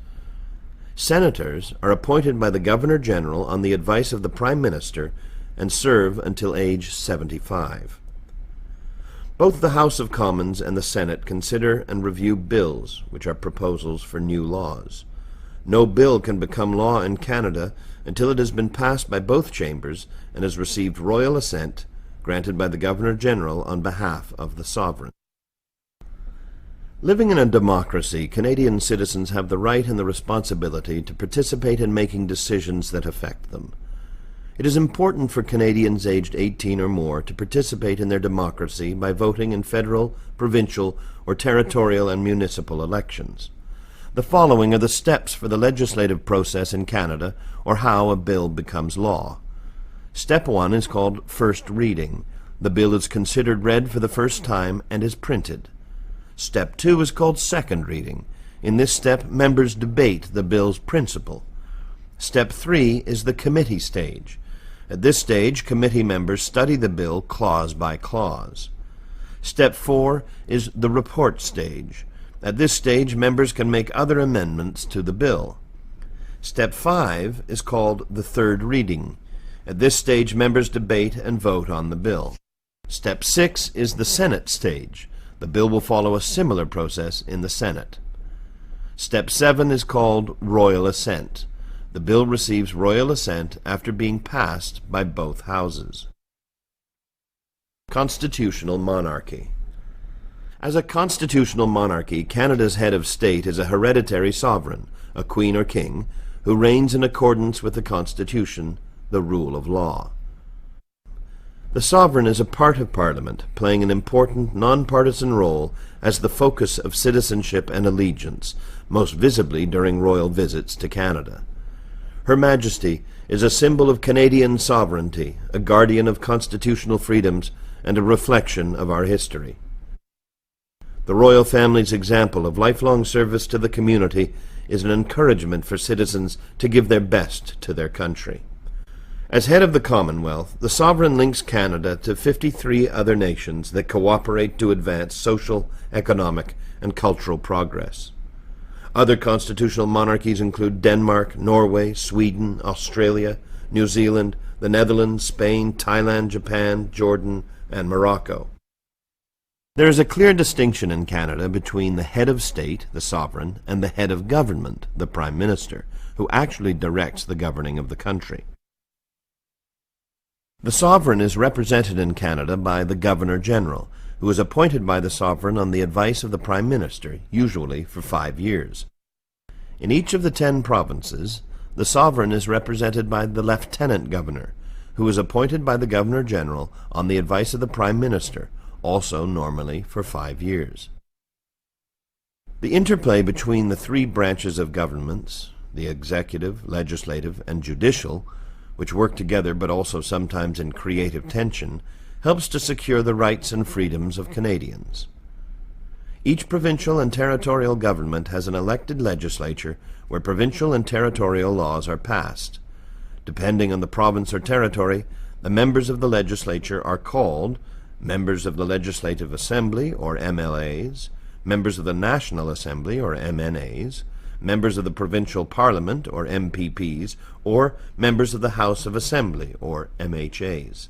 Speaker 5: Senators are appointed by the Governor-General on the advice of the Prime Minister and serve until age 75. Both the House of Commons and the Senate consider and review bills, which are proposals for new laws. No bill can become law in Canada until it has been passed by both chambers and has received royal assent granted by the Governor-General on behalf of the sovereign. Living in a democracy, Canadian citizens have the right and the responsibility to participate in making decisions that affect them. It is important for Canadians aged 18 or more to participate in their democracy by voting in federal, provincial, or territorial and municipal elections. The following are the steps for the legislative process in Canada, or how a bill becomes law. Step 1 is called first reading. The bill is considered read for the first time and is printed. Step 2 is called second reading. In this step, members debate the bill's principle. Step 3 is the committee stage. At this stage, committee members study the bill clause by clause. Step 4 is the report stage. At this stage, members can make other amendments to the bill. Step 5 is called the third reading. At this stage, members debate and vote on the bill. Step 6 is the Senate stage. The bill will follow a similar process in the Senate. Step 7 is called royal assent. The bill receives royal assent after being passed by both houses. Constitutional monarchy. As a constitutional monarchy, Canada's head of state is a hereditary sovereign, a queen or king, who reigns in accordance with the Constitution, the rule of law. The sovereign is a part of Parliament, playing an important non-partisan role as the focus of citizenship and allegiance, most visibly during royal visits to Canada. Her Majesty is a symbol of Canadian sovereignty, a guardian of constitutional freedoms, and a reflection of our history. The royal family's example of lifelong service to the community is an encouragement for citizens to give their best to their country. As head of the Commonwealth, the sovereign links Canada to 53 other nations that cooperate to advance social, economic, and cultural progress. Other constitutional monarchies include Denmark, Norway, Sweden, Australia, New Zealand, the Netherlands, Spain, Thailand, Japan, Jordan, and Morocco. There is a clear distinction in Canada between the head of state, the sovereign, and the head of government, the Prime Minister, who actually directs the governing of the country. The sovereign is represented in Canada by the Governor-General, who is appointed by the sovereign on the advice of the Prime Minister, usually for 5 years. In each of the 10 provinces, the sovereign is represented by the Lieutenant Governor, who is appointed by the Governor-General on the advice of the Prime Minister, also normally for 5 years. The interplay between the 3 branches of governments, the executive, legislative, and judicial, which work together but also sometimes in creative tension, helps to secure the rights and freedoms of Canadians. Each provincial and territorial government has an elected legislature where provincial and territorial laws are passed. Depending on the province or territory, the members of the legislature are called members of the Legislative Assembly, or MLAs, members of the National Assembly, or MNAs, members of the Provincial Parliament, or MPPs, or members of the House of Assembly, or MHAs.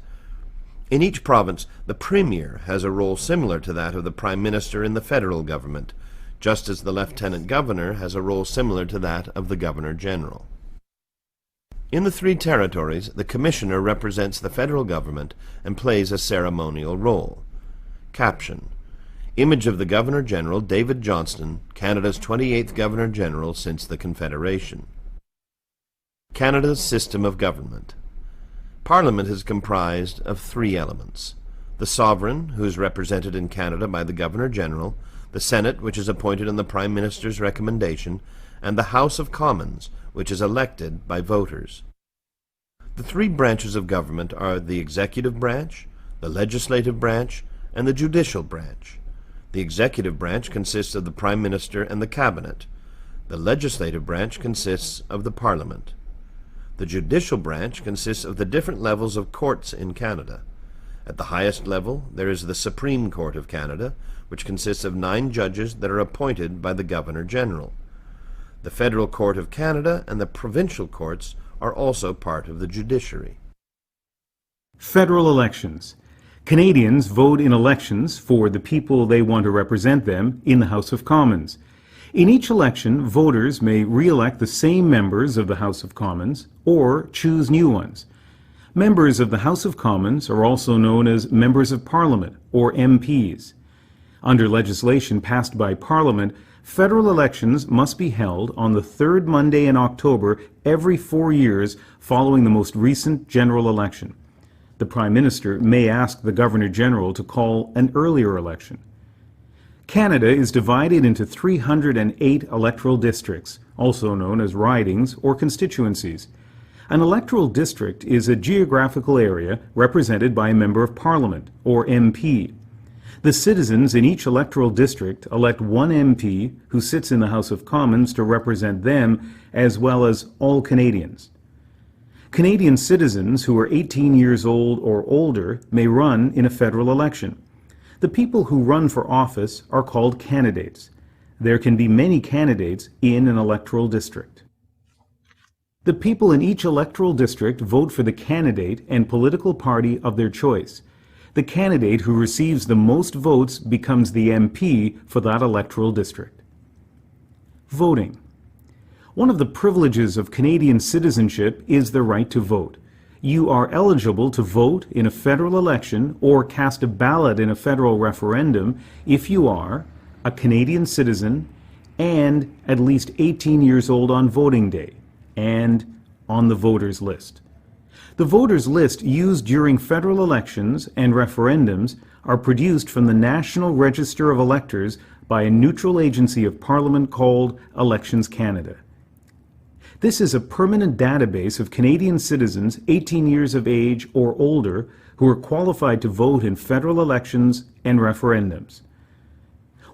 Speaker 5: In each province, the Premier has a role similar to that of the Prime Minister in the federal government, just as the Lieutenant Governor has a role similar to that of the Governor-General. In the 3 territories, the Commissioner represents the federal government and plays a ceremonial role. Caption: Image of the Governor-General, David Johnston, Canada's 28th Governor-General since the Confederation. Canada's system of government. Parliament is comprised of 3 elements: the sovereign, who is represented in Canada by the Governor-General, the Senate, which is appointed on the Prime Minister's recommendation, and the House of Commons, which is elected by voters. The three branches of government are the executive branch, the legislative branch, and the judicial branch. The executive branch consists of the Prime Minister and the Cabinet. The legislative branch consists of the Parliament. The judicial branch consists of the different levels of courts in Canada. At the highest level, there is the Supreme Court of Canada, which consists of 9 judges that are appointed by the Governor-General. The Federal Court of Canada and the provincial courts are also part of the judiciary.
Speaker 6: Federal elections. Canadians vote in elections for the people they want to represent them in the House of Commons. In each election, voters may re-elect the same members of the House of Commons or choose new ones. Members of the House of Commons are also known as Members of Parliament, or MPs. Under legislation passed by Parliament, federal elections must be held on the third Monday in October every 4 years following the most recent general election. The Prime Minister may ask the Governor-General to call an earlier election. Canada is divided into 308 electoral districts, also known as ridings or constituencies. An electoral district is a geographical area represented by a Member of Parliament, or MP. The citizens in each electoral district elect one MP who sits in the House of Commons to represent them, as well as all Canadians. Canadian citizens who are 18 years old or older may run in a federal election. The people who run for office are called candidates. There can be many candidates in an electoral district. The people in each electoral district vote for the candidate and political party of their choice. The candidate who receives the most votes becomes the MP for that electoral district. Voting. One of the privileges of Canadian citizenship is the right to vote. You are eligible to vote in a federal election or cast a ballot in a federal referendum if you are a Canadian citizen and at least 18 years old on voting day and on the voters list. The voters list used during federal elections and referendums are produced from the National Register of Electors by a neutral agency of Parliament called Elections Canada. This is a permanent database of Canadian citizens 18 years of age or older who are qualified to vote in federal elections and referendums.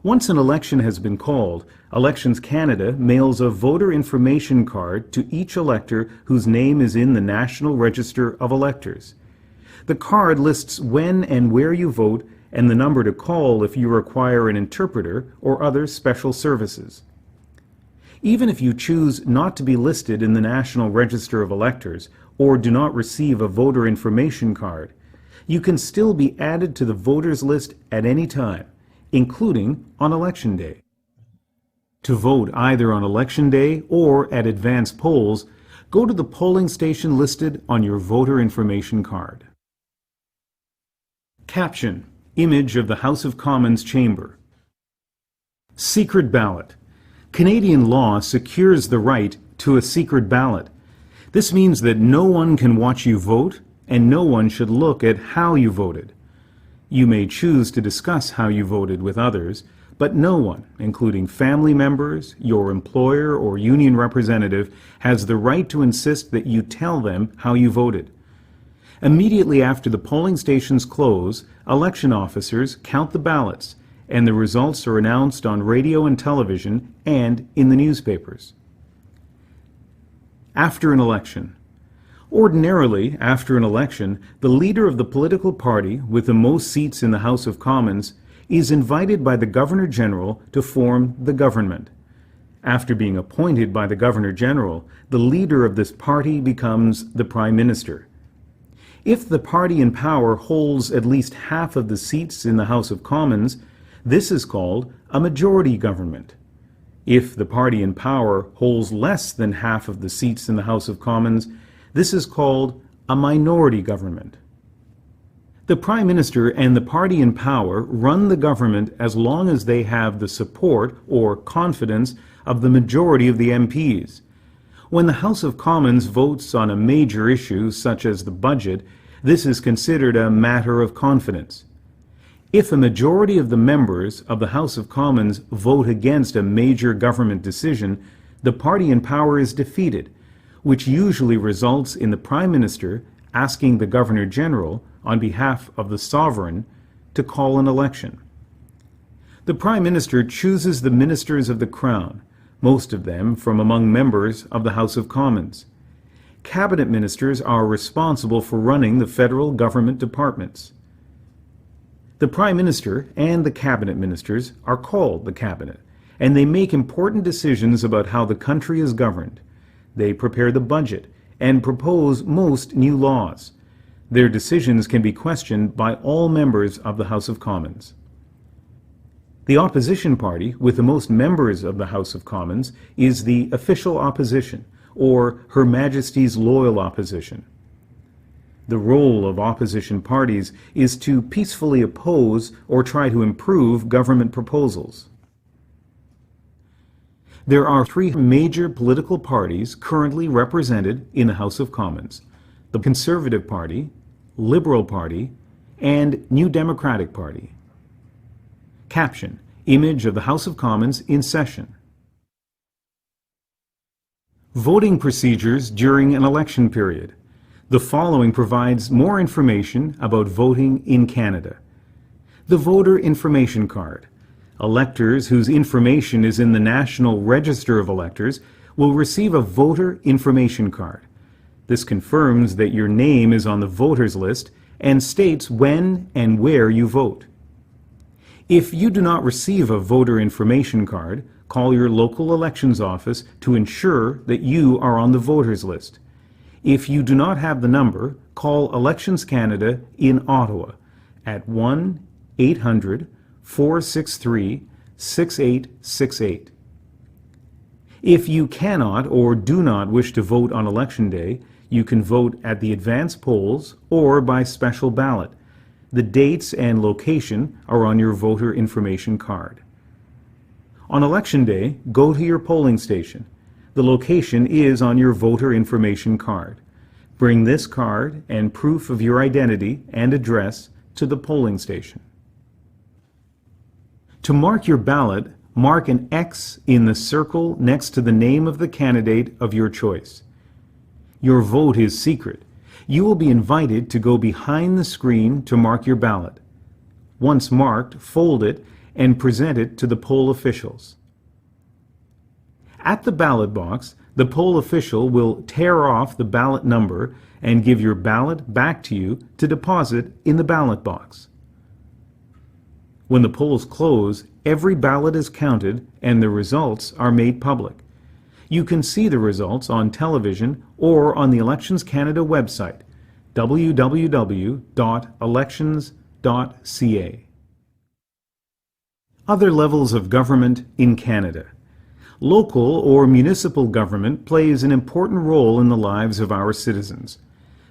Speaker 6: Once an election has been called, Elections Canada mails a voter information card to each elector whose name is in the National Register of Electors. The card lists when and where you vote and the number to call if you require an interpreter or other special services. Even if you choose not to be listed in the National Register of Electors or do not receive a voter information card, you can still be added to the voters list at any time, including on Election Day. To vote either on Election Day or at advance polls, go to the polling station listed on your voter information card. Caption: Image of the House of Commons chamber. Secret ballot. Canadian law secures the right to a secret ballot. This means that no one can watch you vote, and no one should look at how you voted. You may choose to discuss how you voted with others, but no one, including family members, your employer, or union representative, has the right to insist that you tell them how you voted. Immediately after the polling stations close, election officers count the ballots, and the results are announced on radio and television and in the newspapers. After an election. Ordinarily, after an election, the leader of the political party with the most seats in the House of Commons is invited by the Governor-General to form the government. After being appointed by the Governor-General, the leader of this party becomes the Prime Minister. If the party in power holds at least half of the seats in the House of Commons, this is called a majority government. If the party in power holds less than half of the seats in the House of Commons, this is called a minority government. The Prime Minister and the party in power run the government as long as they have the support or confidence of the majority of the MPs. When the House of Commons votes on a major issue such as the budget, this is considered a matter of confidence. If a majority of the members of the House of Commons vote against a major government decision, the party in power is defeated, which usually results in the Prime Minister asking the Governor-General, on behalf of the sovereign, to call an election. The Prime Minister chooses the ministers of the Crown, most of them from among members of the House of Commons. Cabinet ministers are responsible for running the federal government departments. The Prime Minister and the Cabinet ministers are called the Cabinet, and they make important decisions about how the country is governed. They prepare the budget and propose most new laws. Their decisions can be questioned by all members of the House of Commons. The opposition party, with the most members of the House of Commons, is the official opposition, or Her Majesty's loyal opposition. The role of opposition parties is to peacefully oppose or try to improve government proposals. There are three major political parties currently represented in the House of Commons: the Conservative Party, Liberal Party, and New Democratic Party. Caption: Image of the House of Commons in session. Voting procedures during an election period. The following provides more information about voting in Canada. The Voter Information Card. Electors whose information is in the National Register of Electors will receive a Voter Information Card. This confirms that your name is on the voters list and states when and where you vote. If you do not receive a Voter Information Card, call your local elections office to ensure that you are on the voters list. If you do not have the number, call Elections Canada in Ottawa at 1-800-463-6868. If you cannot or do not wish to vote on Election Day, you can vote at the advance polls or by special ballot. The dates and location are on your voter information card. On Election Day, go to your polling station. The location is on your voter information card. Bring this card and proof of your identity and address to the polling station. To mark your ballot, mark an X in the circle next to the name of the candidate of your choice. Your vote is secret. You will be invited to go behind the screen to mark your ballot. Once marked, fold it and present it to the poll officials. At the ballot box, the poll official will tear off the ballot number and give your ballot back to you to deposit in the ballot box. When the polls close, every ballot is counted and the results are made public. You can see the results on television or on the Elections Canada website, www.elections.ca. Other levels of government in Canada. Local or municipal government plays an important role in the lives of our citizens.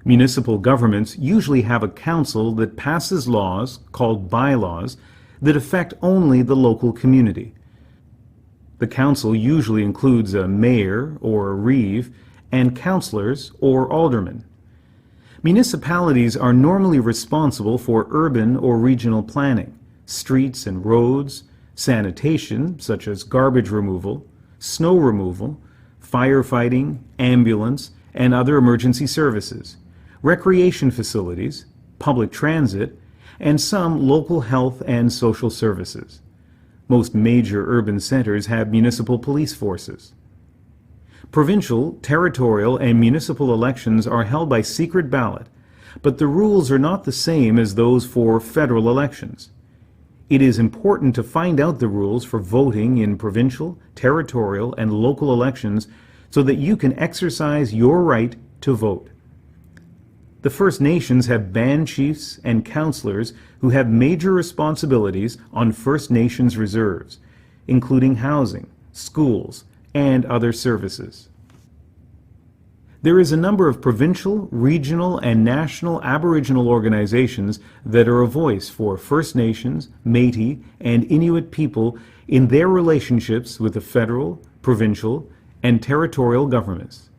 Speaker 6: Municipal governments usually have a council that passes laws, called bylaws, that affect only the local community. The council usually includes a mayor or a reeve and councillors or aldermen. Municipalities are normally responsible for urban or regional planning, streets and roads, sanitation, such as garbage removal, snow removal, firefighting, ambulance, and other emergency services, recreation facilities, public transit, and some local health and social services. Most major urban centers have municipal police forces. Provincial, territorial, and municipal elections are held by secret ballot, but the rules are not the same as those for federal elections. It is important to find out the rules for voting in provincial, territorial, and local elections so that you can exercise your right to vote. The First Nations have band chiefs and councillors who have major responsibilities on First Nations reserves, including housing, schools, and other services. There is a number of provincial, regional, and national Aboriginal organizations that are a voice for First Nations, Métis, and Inuit people in their relationships with the federal, provincial, and territorial governments.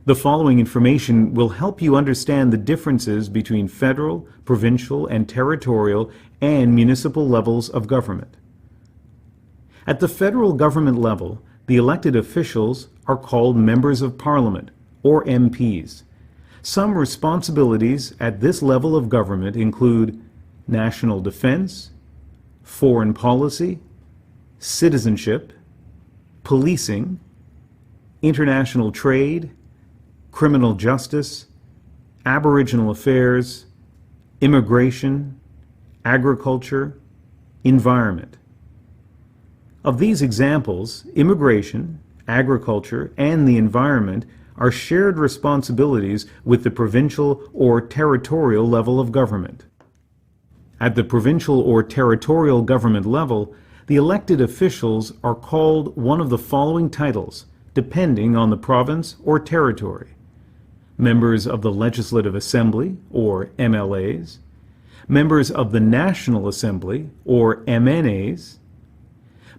Speaker 6: The following information will help you understand the differences between federal, provincial, and territorial and municipal levels of government. At the federal government level, the elected officials are called members of parliament, or MPs. Some responsibilities at this level of government include national defense, foreign policy, citizenship, policing, international trade, criminal justice, Aboriginal affairs, immigration, agriculture, environment. Of these examples, immigration, agriculture, and the environment are shared responsibilities with the provincial or territorial level of government. At the provincial or territorial government level, the elected officials are called one of the following titles, depending on the province or territory: members of the Legislative Assembly, or MLAs, members of the National Assembly, or MNAs,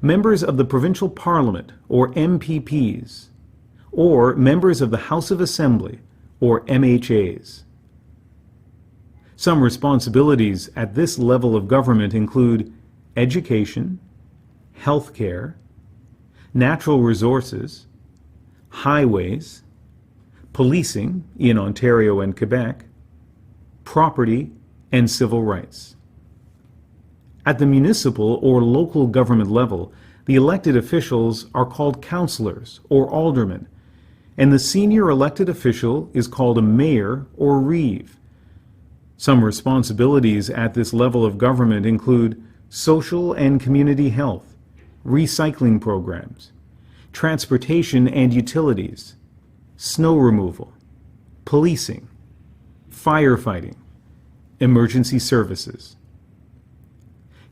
Speaker 6: members of the Provincial Parliament, or MPPs, or members of the House of Assembly, or MHAs. Some responsibilities at this level of government include education, healthcare, natural resources, highways, policing in Ontario and Quebec, property, and civil rights. At the municipal or local government level, the elected officials are called councillors or aldermen, and the senior elected official is called a mayor or reeve. Some responsibilities at this level of government include social and community health, recycling programs, transportation and utilities, snow removal, policing, firefighting, emergency services.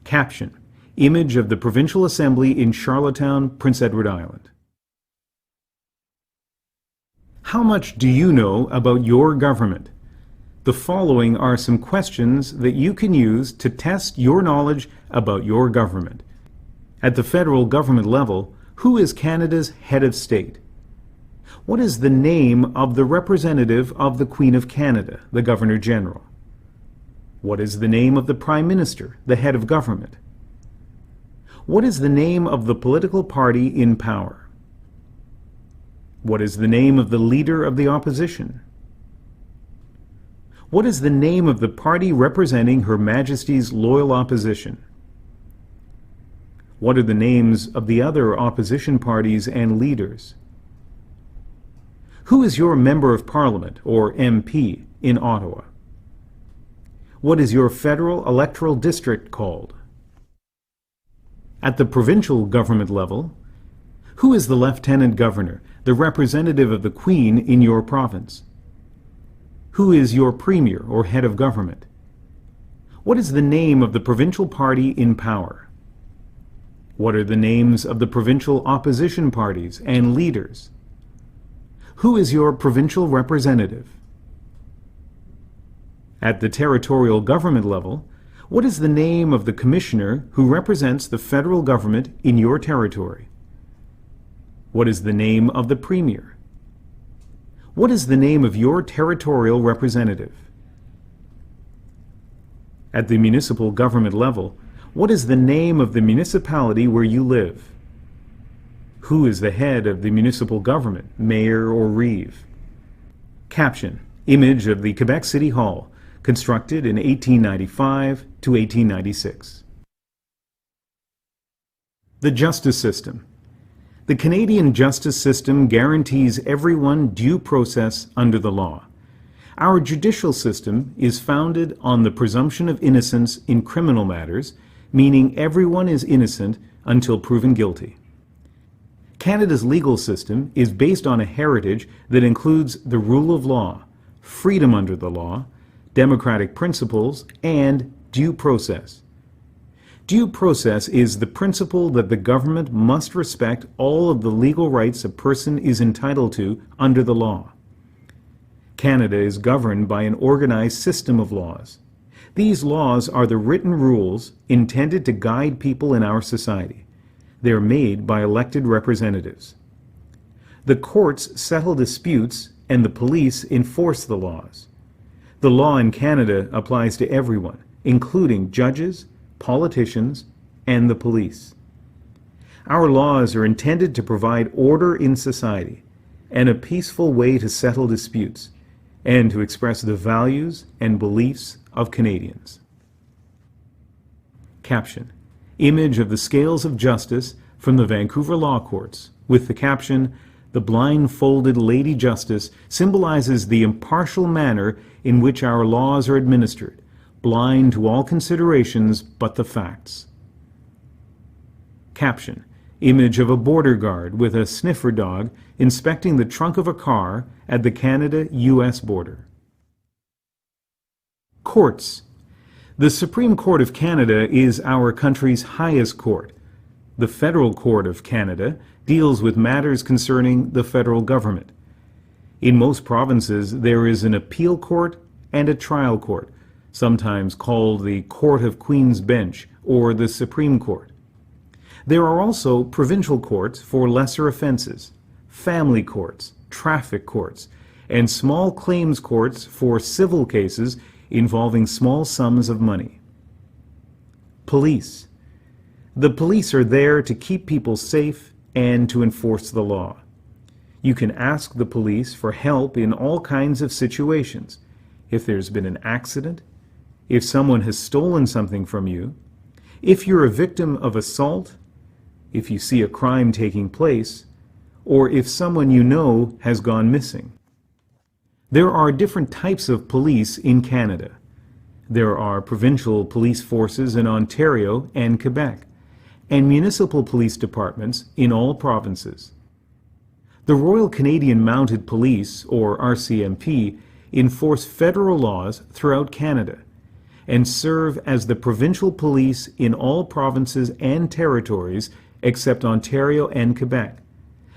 Speaker 6: Caption: Image of the Provincial Assembly in Charlottetown, Prince Edward Island. How much do you know about your government? The following are some questions that you can use to test your knowledge about your government. At the federal government level, who is Canada's head of state? What is the name of the representative of the Queen of Canada, the Governor General? What is the name of the Prime Minister, the head of government? What is the name of the political party in power? What is the name of the leader of the opposition? What is the name of the party representing Her Majesty's loyal opposition? What are the names of the other opposition parties and leaders? Who is your Member of Parliament, or MP, in Ottawa? What is your federal electoral district called? At the provincial government level, who is the Lieutenant Governor, the representative of the Queen in your province? Who is your Premier or head of government? What is the name of the provincial party in power? What are the names of the provincial opposition parties and leaders? Who is your provincial representative? At the territorial government level, what is the name of the commissioner who represents the federal government in your territory? What is the name of the premier? What is the name of your territorial representative? At the municipal government level, what is the name of the municipality where you live? Who is the head of the municipal government, mayor or reeve? Caption: Image of the Quebec City Hall, constructed in 1895 to 1896. The justice system. The Canadian justice system guarantees everyone due process under the law. Our judicial system is founded on the presumption of innocence in criminal matters, meaning everyone is innocent until proven guilty. Canada's legal system is based on a heritage that includes the rule of law, freedom under the law, democratic principles, and due process. Due process is the principle that the government must respect all of the legal rights a person is entitled to under the law. Canada is governed by an organized system of laws. These laws are the written rules intended to guide people in our society. They are made by elected representatives. The courts settle disputes and the police enforce the laws. The law in Canada applies to everyone, including judges, politicians, and the police. Our laws are intended to provide order in society and a peaceful way to settle disputes, and to express the values and beliefs of Canadians. Caption: Image of the scales of justice from the Vancouver Law Courts, with the caption, "The blindfolded Lady Justice symbolizes the impartial manner in which our laws are administered, blind to all considerations but the facts." Caption: Image of a border guard with a sniffer dog inspecting the trunk of a car at the Canada-US border. Courts. The Supreme Court of Canada is our country's highest court. The Federal Court of Canada deals with matters concerning the federal government. In most provinces, there is an appeal court and a trial court, sometimes called the Court of Queen's Bench or the Supreme Court. There are also provincial courts for lesser offenses, family courts, traffic courts, and small claims courts for civil cases involving small sums of money. Police. The police are there to keep people safe and to enforce the law. You can ask the police for help in all kinds of situations. If there's been an accident, if someone has stolen something from you, if you're a victim of assault, if you see a crime taking place, or if someone you know has gone missing. There are different types of police in Canada. There are provincial police forces in Ontario and Quebec, and municipal police departments in all provinces. The Royal Canadian Mounted Police, or RCMP, enforce federal laws throughout Canada and serve as the provincial police in all provinces and territories except Ontario and Quebec,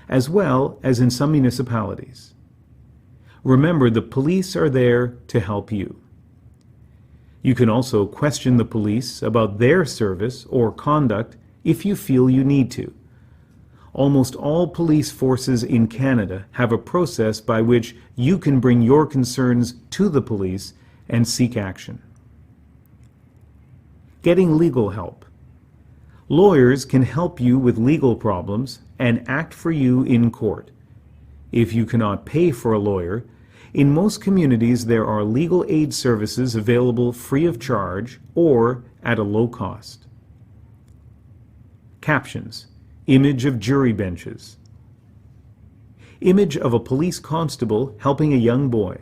Speaker 6: as well as in some municipalities. Remember, the police are there to help you. You can also question the police about their service or conduct if you feel you need to. Almost all police forces in Canada have a process by which you can bring your concerns to the police and seek action. Getting legal help. Lawyers can help you with legal problems and act for you in court. If you cannot pay for a lawyer, in most communities there are legal aid services available free of charge or at a low cost. Captions. Image of jury benches. Image of a police constable helping a young boy.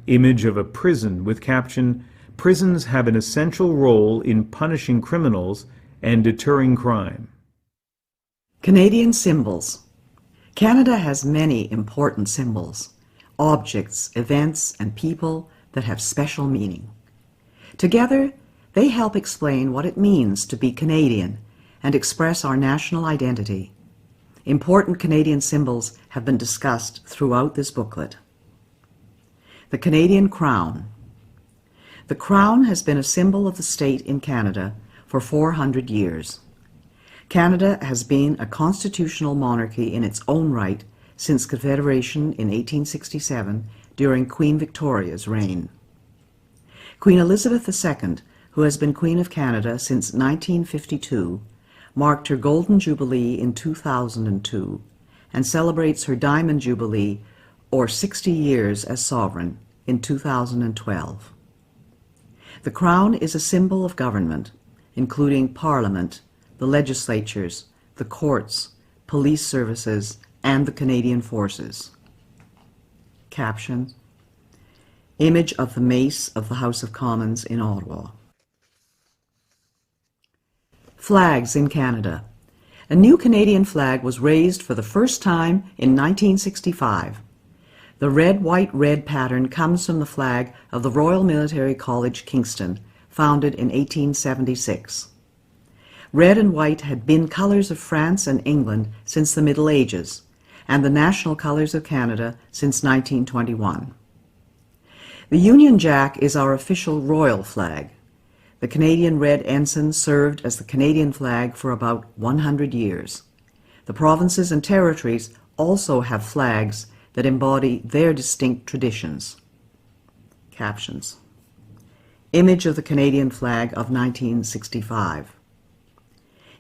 Speaker 6: Image of a prison with caption, "Prisons have an essential role in punishing criminals and deterring crime."
Speaker 2: Canadian symbols. Canada has many important symbols, objects, events, and people that have special meaning. Together, they help explain what it means to be Canadian and express our national identity. Important Canadian symbols have been discussed throughout this booklet. The Canadian Crown. The Crown has been a symbol of the state in Canada for 400 years. Canada has been a constitutional monarchy in its own right since Confederation in 1867 during Queen Victoria's reign. Queen Elizabeth II, who has been Queen of Canada since 1952, marked her Golden Jubilee in 2002 and celebrates her Diamond Jubilee, or 60 years as sovereign, in 2012. The Crown is a symbol of government, including Parliament, the legislatures, the courts, police services, and the Canadian Forces. Caption: Image of the Mace of the House of Commons in Ottawa. Flags in Canada. A new Canadian flag was raised for the first time in 1965. The red, white, red pattern comes from the flag of the Royal Military College, Kingston, founded in 1876. Red and white had been colors of France and England since the Middle Ages, and the national colors of Canada since 1921. The Union Jack is our official royal flag. The Canadian red ensign served as the Canadian flag for about 100 years. The provinces and territories also have flags that embody their distinct traditions. Captions. Image of the Canadian flag of 1965.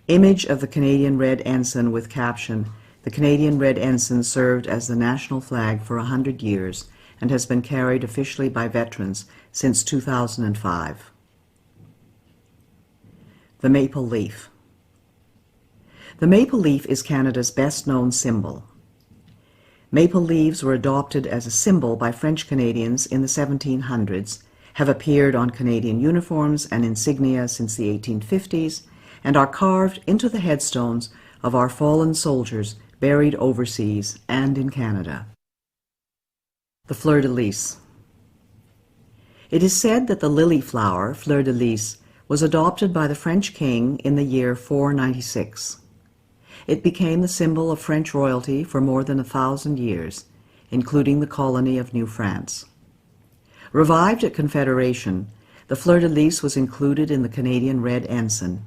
Speaker 2: Image of the Canadian Red Ensign with caption, "The Canadian Red Ensign served as the national flag for 100 years and has been carried officially by veterans since 2005. The Maple Leaf. The maple leaf is Canada's best-known symbol. Maple leaves were adopted as a symbol by French Canadians in the 1700s, have appeared on Canadian uniforms and insignia since the 1850s, and are carved into the headstones of our fallen soldiers buried overseas and in Canada. The fleur-de-lis. It is said that the lily flower, fleur-de-lis, was adopted by the French king in the year 496. It became the symbol of French royalty for more than 1,000 years, including the colony of New France. Revived at Confederation, the fleur-de-lis was included in the Canadian Red Ensign.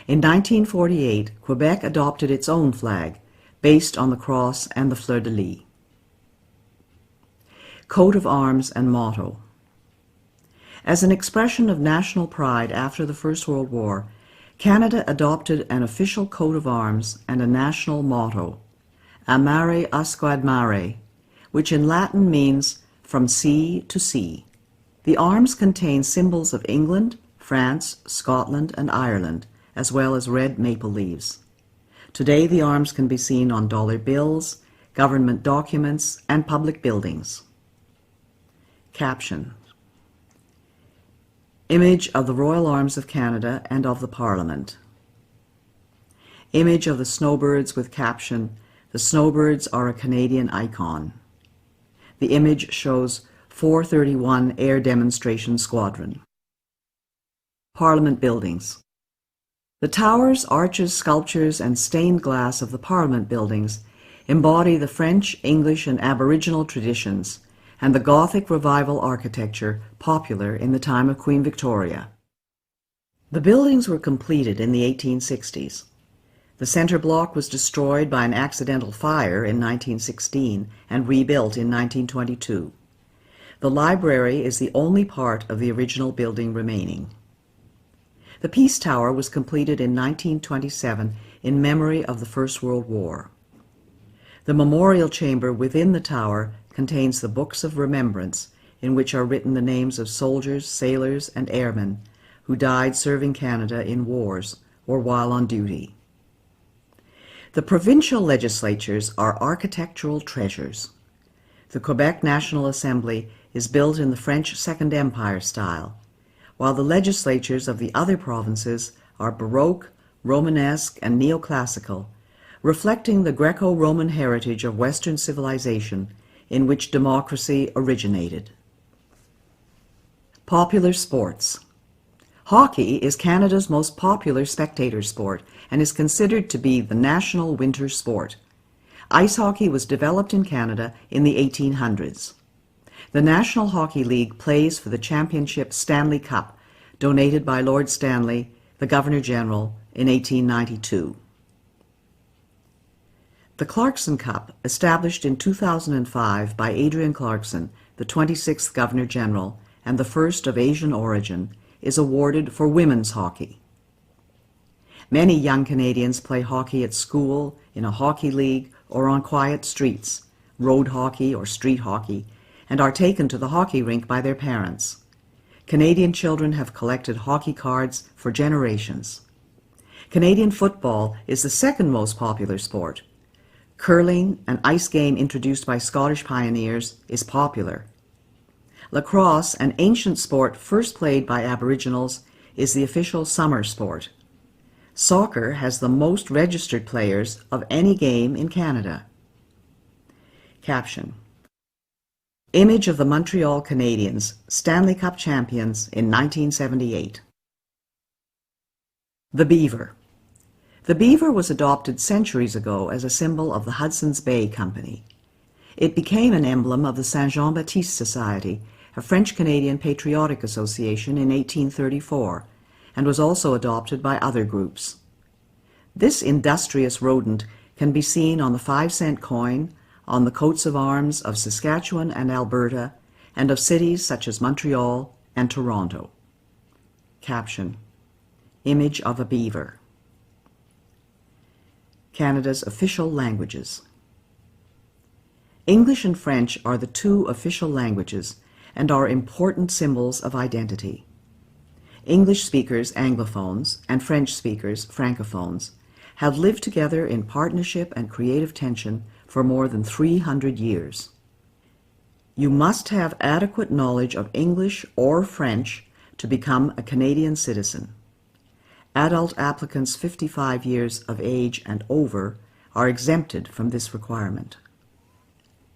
Speaker 2: In 1948, Quebec adopted its own flag, based on the cross and the fleur-de-lis. Coat of arms and motto. As an expression of national pride after the First World War, Canada adopted an official coat of arms and a national motto, A mare usquad mare, which in Latin means from sea to sea. The arms contain symbols of England, France, Scotland, and Ireland, as well as red maple leaves. Today the arms can be seen on dollar bills, government documents, and public buildings. Caption. Image of the Royal Arms of Canada and of the Parliament. Image of the snowbirds with caption, "The snowbirds are a Canadian icon." The image shows 431 Air Demonstration Squadron. Parliament buildings. The towers, arches, sculptures, and stained glass of the Parliament buildings embody the French, English, and Aboriginal traditions and the Gothic Revival architecture popular in the time of Queen Victoria. The buildings were completed in the 1860s. The center block was destroyed by an accidental fire in 1916 and rebuilt in 1922. The library is the only part of the original building remaining. The Peace Tower was completed in 1927 in memory of the First World War. The memorial chamber within the tower contains the Books of Remembrance, in which are written the names of soldiers, sailors, and airmen who died serving Canada in wars or while on duty. The provincial legislatures are architectural treasures. The Quebec National Assembly is built in the French Second Empire style, while the legislatures of the other provinces are Baroque, Romanesque, and neoclassical, reflecting the Greco-Roman heritage of Western civilization in which democracy originated. Popular sports. Hockey is Canada's most popular spectator sport and is considered to be the national winter sport. Ice hockey was developed in Canada in the 1800s. The National Hockey League plays for the championship Stanley Cup, donated by Lord Stanley, the Governor-General, in 1892. The Clarkson Cup, established in 2005 by Adrian Clarkson, the 26th Governor-General and the first of Asian origin, is awarded for women's hockey. Many young Canadians play hockey at school, in a hockey league, or on quiet streets, road hockey or street hockey, and are taken to the hockey rink by their parents. Canadian children have collected hockey cards for generations. Canadian football is the second most popular sport. Curling, an ice game introduced by Scottish pioneers, is popular. Lacrosse, an ancient sport first played by Aboriginals, is the official summer sport. Soccer has the most registered players of any game in Canada. Caption. Image of the Montreal Canadiens, Stanley Cup champions in 1978. The beaver. The beaver was adopted centuries ago as a symbol of the Hudson's Bay Company. It became an emblem of the Saint Jean-Baptiste Society, a French-Canadian patriotic association, in 1834, and was also adopted by other groups. This industrious rodent can be seen on the 5-cent coin, on the coats of arms of Saskatchewan and Alberta, and of cities such as Montreal and Toronto. Caption. Image of a beaver. Canada's official languages. English and French are the two official languages and are important symbols of identity. English speakers, Anglophones, and French speakers, Francophones, have lived together in partnership and creative tension for more than 300 years. You must have adequate knowledge of English or French to become a Canadian citizen. Adult applicants 55 years of age and over are exempted from this requirement.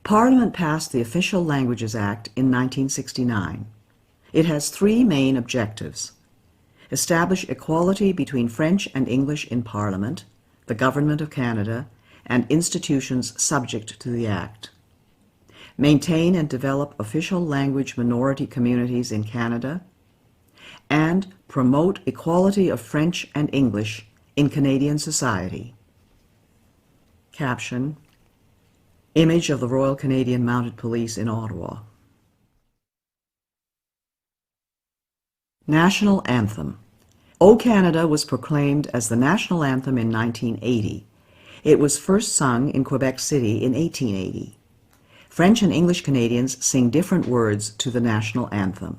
Speaker 2: Parliament passed the Official Languages Act in 1969. It has three main objectives: establish equality between French and English in Parliament, the Government of Canada, and institutions subject to the Act; maintain and develop official language minority communities in Canada; and promote equality of French and English in Canadian society. Caption: Image of the Royal Canadian Mounted Police in Ottawa. National Anthem. O Canada was proclaimed as the national anthem in 1980. It was first sung in Quebec City in 1880. French and English Canadians sing different words to the national anthem.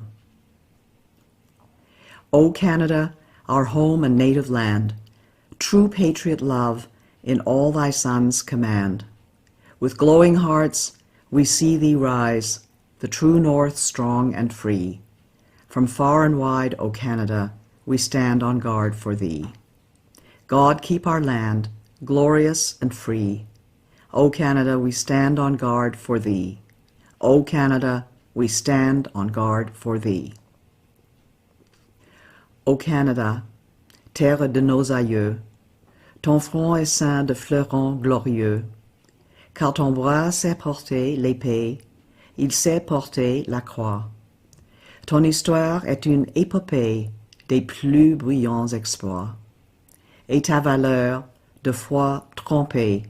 Speaker 2: O Canada, our home and native land, true patriot love in all thy sons command. With glowing hearts we see thee rise, the true north strong and free. From far and wide, O Canada, we stand on guard for thee. God keep our land, glorious and free. O Canada, we stand on guard for thee. O Canada, we stand on guard for thee. Ô Canada, terre de nos aïeux, ton front est ceint de fleurons glorieux, car ton bras sait porter l'épée, il sait porter la croix. Ton histoire est une épopée des plus brillants exploits, et ta valeur, de foi trompée,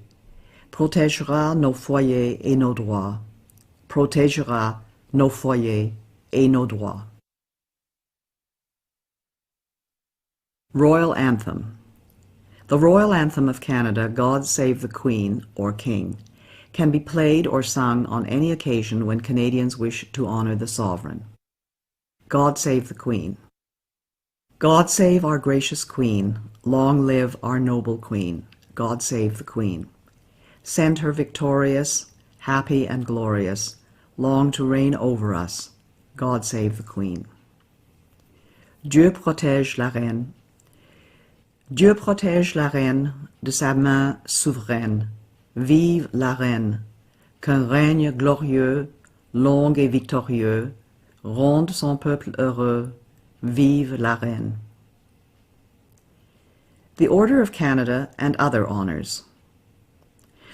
Speaker 2: protégera nos foyers et nos droits, protégera nos foyers et nos droits. Royal Anthem. The Royal Anthem of Canada, God Save the Queen, or King, can be played or sung on any occasion when Canadians wish to honor the Sovereign. God Save the Queen. God save our gracious Queen, long live our noble Queen. God save the Queen. Send her victorious, happy and glorious, long to reign over us. God save the Queen. Dieu protège la reine. Dieu protège la reine de sa main souveraine. Vive la reine, qu'un règne glorieux, long et victorieux, ronde son peuple heureux. Vive la reine. The Order of Canada and other honors.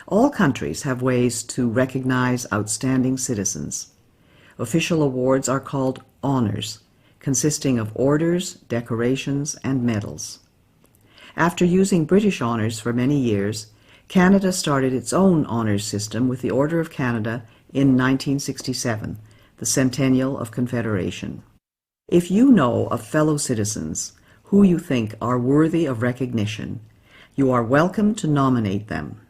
Speaker 2: All countries have ways to recognize outstanding citizens. Official awards are called honors, consisting of orders, decorations, and medals. After using British honors for many years, Canada started its own honors system with the Order of Canada in 1967, the centennial of Confederation. If you know of fellow citizens who you think are worthy of recognition, you are welcome to nominate them.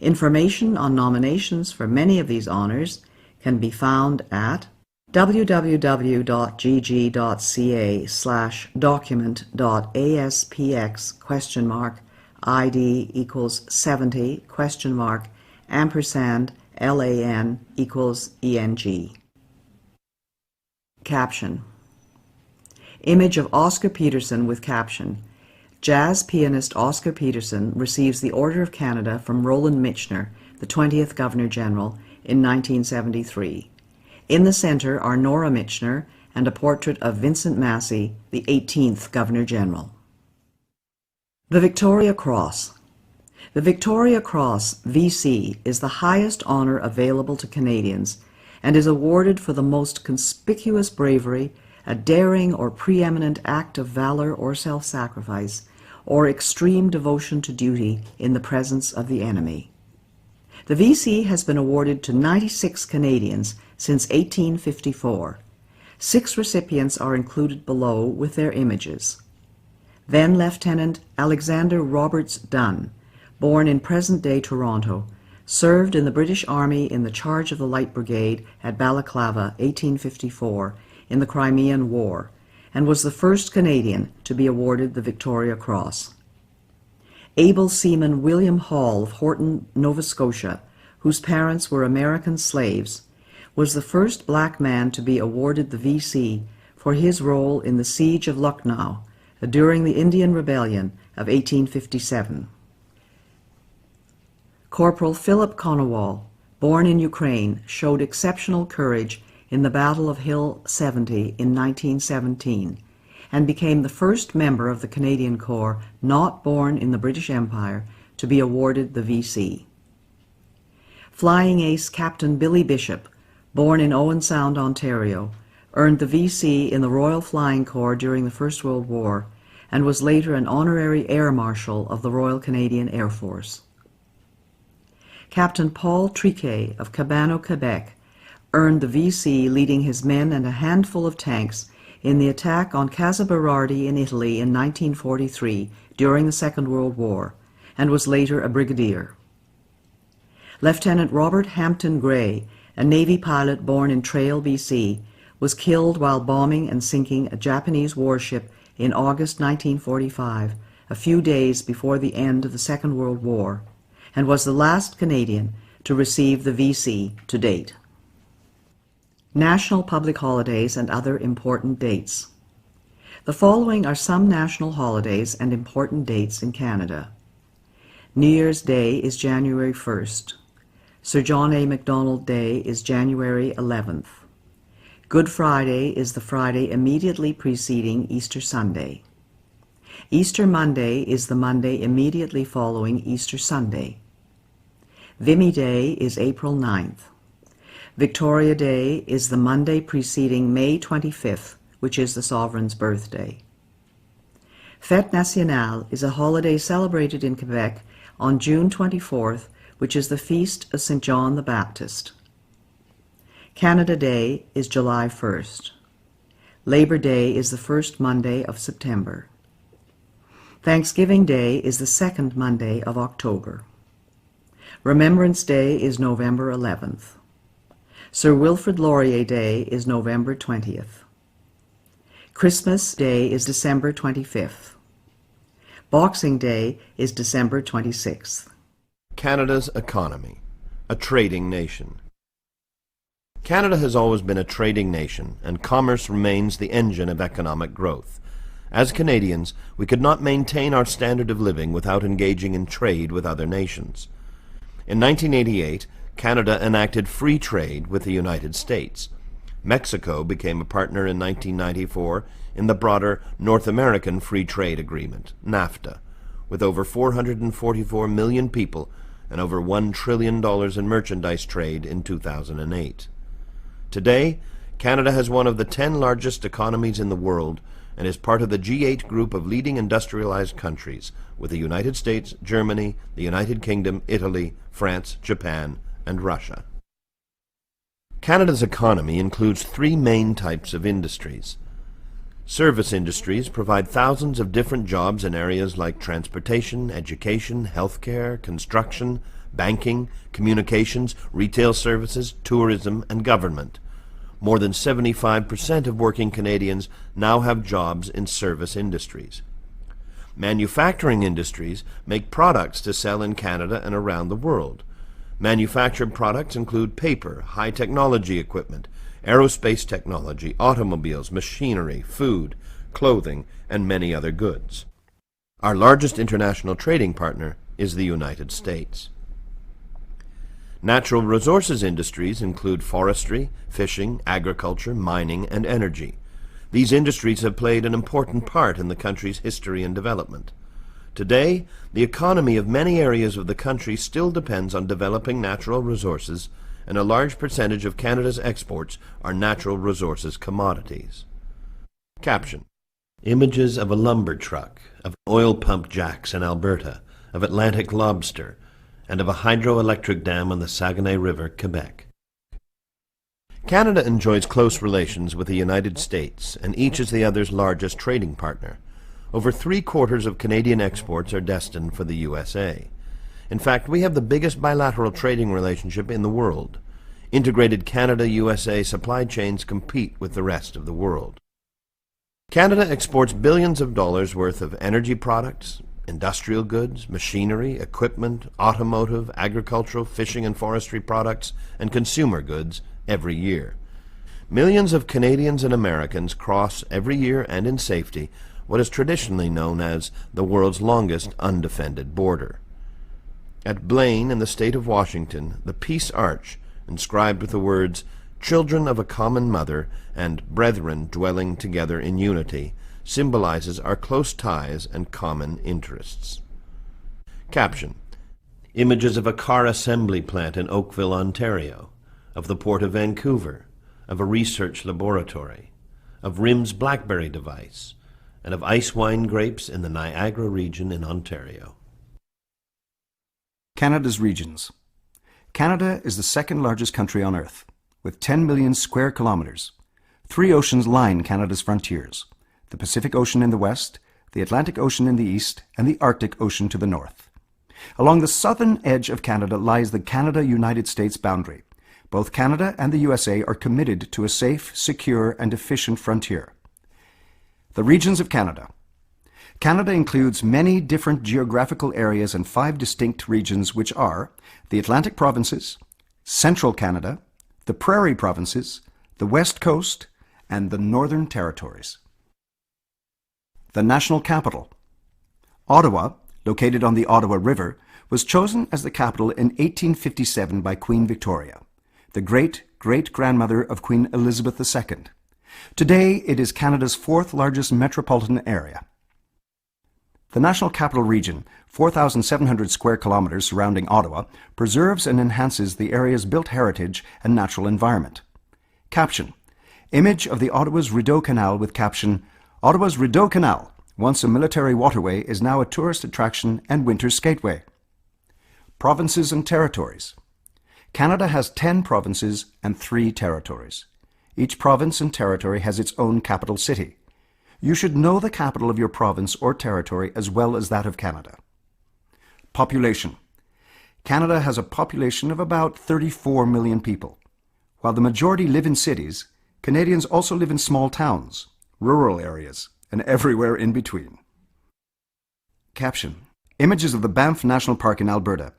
Speaker 2: Information on nominations for many of these honors can be found at www.gg.ca/document.aspx?ID = 70 $LAN = ENG. Caption. Image of Oscar Peterson with caption. Jazz pianist Oscar Peterson receives the Order of Canada from Roland Michener, the 20th Governor-General, in 1973. In the center are Nora Michener and a portrait of Vincent Massey, the 18th Governor-General. The Victoria Cross. The Victoria Cross, VC, is the highest honor available to Canadians and is awarded for the most conspicuous bravery, a daring or preeminent act of valor or self-sacrifice, or extreme devotion to duty in the presence of the enemy. The VC has been awarded to 96 Canadians since 1854. 6 recipients are included below with their images. Then Lieutenant Alexander Roberts Dunn, born in present-day Toronto, served in the British Army in the charge of the Light Brigade at Balaclava, 1854, in the Crimean War, and was the first Canadian to be awarded the Victoria Cross. Able seaman William Hall of Horton, Nova Scotia, whose parents were American slaves, was the first black man to be awarded the V.C. for his role in the Siege of Lucknow during the Indian Rebellion of 1857. Corporal Philip Konowal, born in Ukraine, showed exceptional courage in the Battle of Hill 70 in 1917 and became the first member of the Canadian Corps not born in the British Empire to be awarded the V.C. Flying ace Captain Billy Bishop, born in Owen Sound, Ontario, earned the V.C. in the Royal Flying Corps during the First World War and was later an honorary Air Marshal of the Royal Canadian Air Force. Captain Paul Triquet of Cabano, Quebec, earned the V.C. leading his men and a handful of tanks in the attack on Casa Berardi in Italy in 1943 during the Second World War, and was later a brigadier. Lieutenant Robert Hampton Gray, a Navy pilot born in Trail, BC, was killed while bombing and sinking a Japanese warship in August 1945, a few days before the end of the Second World War, and was the last Canadian to receive the V.C. to date. National public holidays and other important dates. The following are some national holidays and important dates in Canada. New Year's Day is January 1st. Sir John A. Macdonald Day is January 11th. Good Friday is the Friday immediately preceding Easter Sunday. Easter Monday is the Monday immediately following Easter Sunday. Vimy Day is April 9th. Victoria Day is the Monday preceding May 25th, which is the Sovereign's birthday. Fête Nationale is a holiday celebrated in Quebec on June 24th, which is the feast of St. John the Baptist. Canada Day is July 1st. Labor Day is the first Monday of September. Thanksgiving Day is the second Monday of October. Remembrance Day is November 11th. Sir Wilfrid Laurier Day is November 20th. Christmas Day is December 25th. Boxing Day is December 26th.
Speaker 5: Canada's economy, a trading nation. Canada has always been a trading nation, and commerce remains the engine of economic growth. As Canadians, we could not maintain our standard of living without engaging in trade with other nations. In 1988, Canada enacted free trade with the United States. Mexico became a partner in 1994 in the broader North American Free Trade Agreement, NAFTA, with over 444 million people and over $1 trillion in merchandise trade in 2008. Today, Canada has one of the 10 largest economies in the world and is part of the G8 group of leading industrialized countries, with the United States, Germany, the United Kingdom, Italy, France, Japan, and Russia. Canada's economy includes three main types of industries. Service industries provide thousands of different jobs in areas like transportation, education, healthcare, construction, banking, communications, retail services, tourism, and government. More than 75% of working Canadians now have jobs in service industries. Manufacturing industries make products to sell in Canada and around the world. Manufactured products include paper, high-technology equipment, aerospace technology, automobiles, machinery, food, clothing, and many other goods. Our largest international trading partner is the United States. Natural resources industries include forestry, fishing, agriculture, mining, and energy. These industries have played an important part in the country's history and development. Today, the economy of many areas of the country still depends on developing natural resources, and a large percentage of Canada's exports are natural resources commodities. Caption: Images of a lumber truck, of oil pump jacks in Alberta, of Atlantic lobster, and of a hydroelectric dam on the Saguenay River, Quebec. Canada enjoys close relations with the United States, and each is the other's largest trading partner. Over 3/4 of Canadian exports are destined for the USA. In fact, we have the biggest bilateral trading relationship in the world. Integrated Canada-USA supply chains compete with the rest of the world. Canada exports billions of dollars worth of energy products, industrial goods, machinery, equipment, automotive, agricultural, fishing and forestry products, and consumer goods every year. Millions of Canadians and Americans cross every year and in safety what is traditionally known as the world's longest undefended border. At Blaine in the state of Washington, the Peace Arch, inscribed with the words, "Children of a common mother" and "Brethren dwelling together in unity," symbolizes our close ties and common interests. Caption: Images of a car assembly plant in Oakville, Ontario, of the Port of Vancouver, of a research laboratory, of RIM's BlackBerry device, and of ice wine grapes in the Niagara region in Ontario.
Speaker 7: Canada's regions. Canada is the second largest country on Earth, with 10 million square kilometers. 3 oceans line Canada's frontiers: the Pacific Ocean in the west, the Atlantic Ocean in the east, and the Arctic Ocean to the north. Along the southern edge of Canada lies the Canada-United States boundary. Both Canada and the USA are committed to a safe, secure, and efficient frontier. The regions of Canada. Canada includes many different geographical areas and 5 distinct regions, which are the Atlantic Provinces, Central Canada, the Prairie Provinces, the West Coast, and the Northern Territories. The national capital. Ottawa, located on the Ottawa River, was chosen as the capital in 1857 by Queen Victoria, the great-great-grandmother of Queen Elizabeth II. Today, it is Canada's 4th largest metropolitan area. The National Capital Region, 4,700 square kilometers surrounding Ottawa, preserves and enhances the area's built heritage and natural environment. Caption: Image of the Ottawa's Rideau Canal with caption, "Ottawa's Rideau Canal, once a military waterway, is now a tourist attraction and winter skateway." Provinces and territories. Canada has 10 provinces and 3 territories. Each province and territory has its own capital city. You should know the capital of your province or territory as well as that of Canada. Population. Canada has a population of about 34 million people. While the majority live in cities, Canadians also live in small towns, rural areas, and everywhere in between. Caption: Images of the Banff National Park in Alberta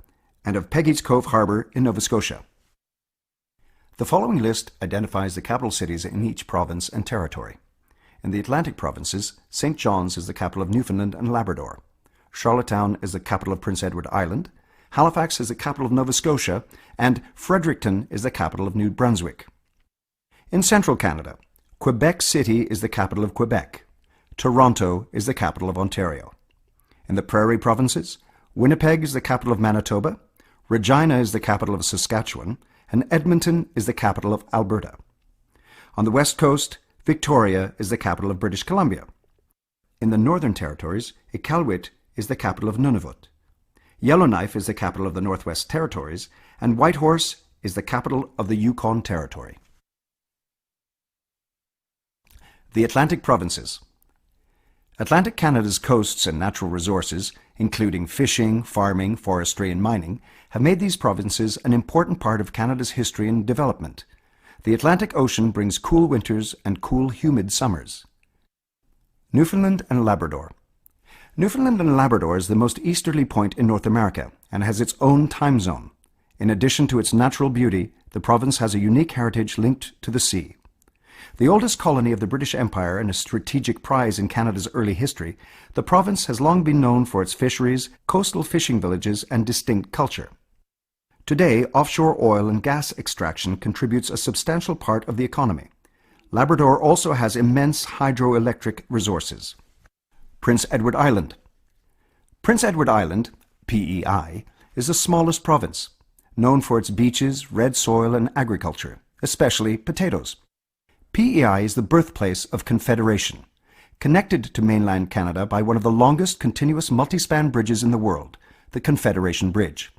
Speaker 7: and of Peggy's Cove Harbour in Nova Scotia. The following list identifies the capital cities in each province and territory. In the Atlantic provinces, St. John's is the capital of Newfoundland and Labrador. Charlottetown is the capital of Prince Edward Island. Halifax is the capital of Nova Scotia, and Fredericton is the capital of New Brunswick. In central Canada, Quebec City is the capital of Quebec. Toronto is the capital of Ontario. In the Prairie provinces, Winnipeg is the capital of Manitoba, Regina is the capital of Saskatchewan, and Edmonton is the capital of Alberta. On the west coast, Victoria is the capital of British Columbia. In the Northern Territories, Iqaluit is the capital of Nunavut. Yellowknife is the capital of the Northwest Territories, and Whitehorse is the capital of the Yukon Territory. The Atlantic Provinces. Atlantic Canada's coasts and natural resources, including fishing, farming, forestry, and mining, have made these provinces an important part of Canada's history and development. The Atlantic Ocean brings cool winters and cool, humid summers. Newfoundland and Labrador. Newfoundland and Labrador is the most easterly point in North America and has its own time zone. In addition to its natural beauty, the province has a unique heritage linked to the sea. The oldest colony of the British Empire and a strategic prize in Canada's early history, the province has long been known for its fisheries, coastal fishing villages, and distinct culture. Today, offshore oil and gas extraction contributes a substantial part of the economy. Labrador also has immense hydroelectric resources. Prince Edward Island. Prince Edward Island, PEI, is the smallest province, known for its beaches, red soil, and agriculture, especially potatoes. PEI is the birthplace of Confederation, connected to mainland Canada by one of the longest continuous multi-span bridges in the world, the Confederation Bridge.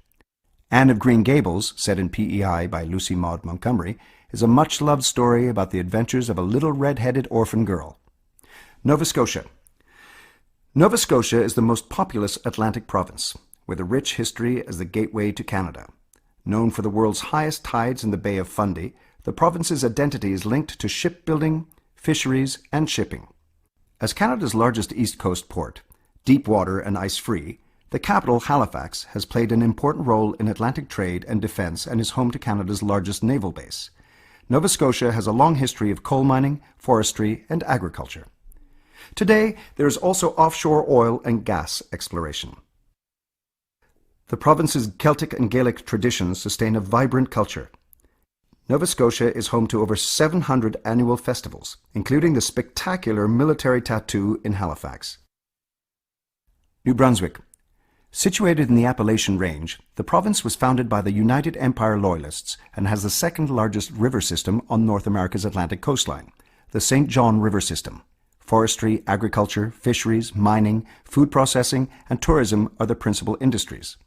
Speaker 7: Anne of Green Gables, set in PEI by Lucy Maud Montgomery, is a much-loved story about the adventures of a little red-headed orphan girl. Nova Scotia. Nova Scotia is the most populous Atlantic province, with a rich history as the gateway to Canada. Known for the world's highest tides in the Bay of Fundy, the province's identity is linked to shipbuilding, fisheries, and shipping. As Canada's largest east coast port, deep water and ice-free, the capital, Halifax, has played an important role in Atlantic trade and defence and is home to Canada's largest naval base. Nova Scotia has a long history of coal mining, forestry, and agriculture. Today, there is also offshore oil and gas exploration. The province's Celtic and Gaelic traditions sustain a vibrant culture. Nova Scotia is home to over 700 annual festivals, including the spectacular military tattoo in Halifax. New Brunswick. Situated in the Appalachian Range, the province was founded by the United Empire Loyalists and has the second largest river system on North America's Atlantic coastline, the St. John River System. Forestry, agriculture, fisheries, mining, food processing, and tourism are the principal industries.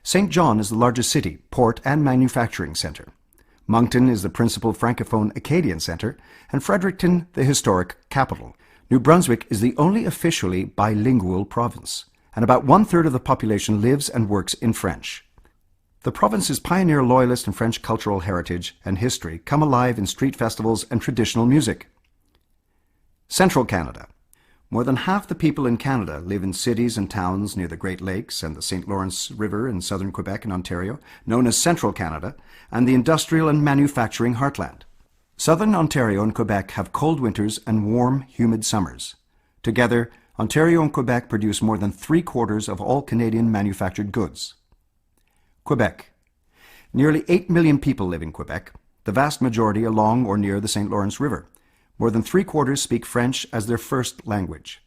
Speaker 7: St. John is the largest city, port, and manufacturing centre. Moncton is the principal Francophone Acadian centre, and Fredericton the historic capital. New Brunswick is the only officially bilingual province, and about one-third of the population lives and works in French. The province's pioneer Loyalist and French cultural heritage and history come alive in street festivals and traditional music. Central Canada. More than half the people in Canada live in cities and towns near the Great Lakes and the St. Lawrence River in southern Quebec and Ontario, known as Central Canada, and the industrial and manufacturing heartland. Southern Ontario and Quebec have cold winters and warm, humid summers. Together, Ontario and Quebec produce more than 3/4 of all Canadian manufactured goods. Quebec. Nearly 8 million people live in Quebec, the vast majority along or near the St. Lawrence River. More than 3/4 speak French as their first language.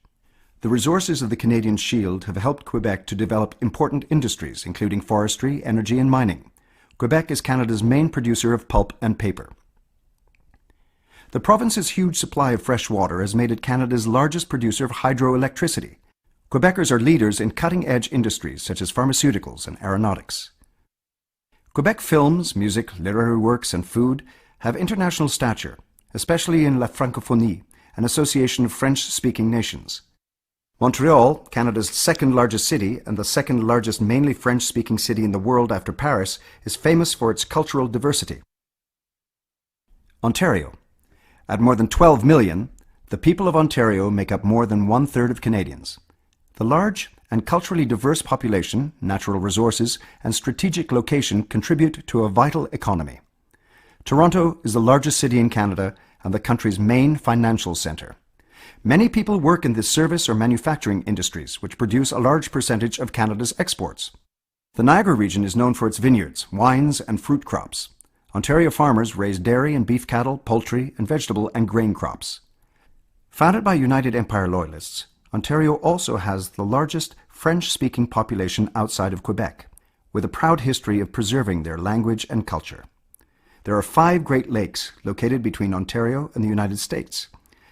Speaker 7: The resources of the Canadian Shield have helped Quebec to develop important industries, including forestry, energy, and mining. Quebec is Canada's main producer of pulp and paper. The province's huge supply of fresh water has made it Canada's largest producer of hydroelectricity. Quebecers are leaders in cutting-edge industries such as pharmaceuticals and aeronautics. Quebec films, music, literary works, and food have international stature, especially in La Francophonie, an association of French-speaking nations. Montreal, Canada's second-largest city and the second-largest mainly French-speaking city in the world after Paris, is famous for its cultural diversity. Ontario. At more than 12 million, the people of Ontario make up more than one-third of Canadians. The large and culturally diverse population, natural resources, and strategic location contribute to a vital economy. Toronto is the largest city in Canada and the country's main financial centre. Many people work in the service or manufacturing industries, which produce a large percentage of Canada's exports. The Niagara region is known for its vineyards, wines, and fruit crops. Ontario farmers raise dairy and beef cattle, poultry, and vegetable and grain crops. Founded by United Empire Loyalists, Ontario also has the largest French-speaking population outside of Quebec, with a proud history of preserving their language and culture. There are 5 Great Lakes located between Ontario and the United States: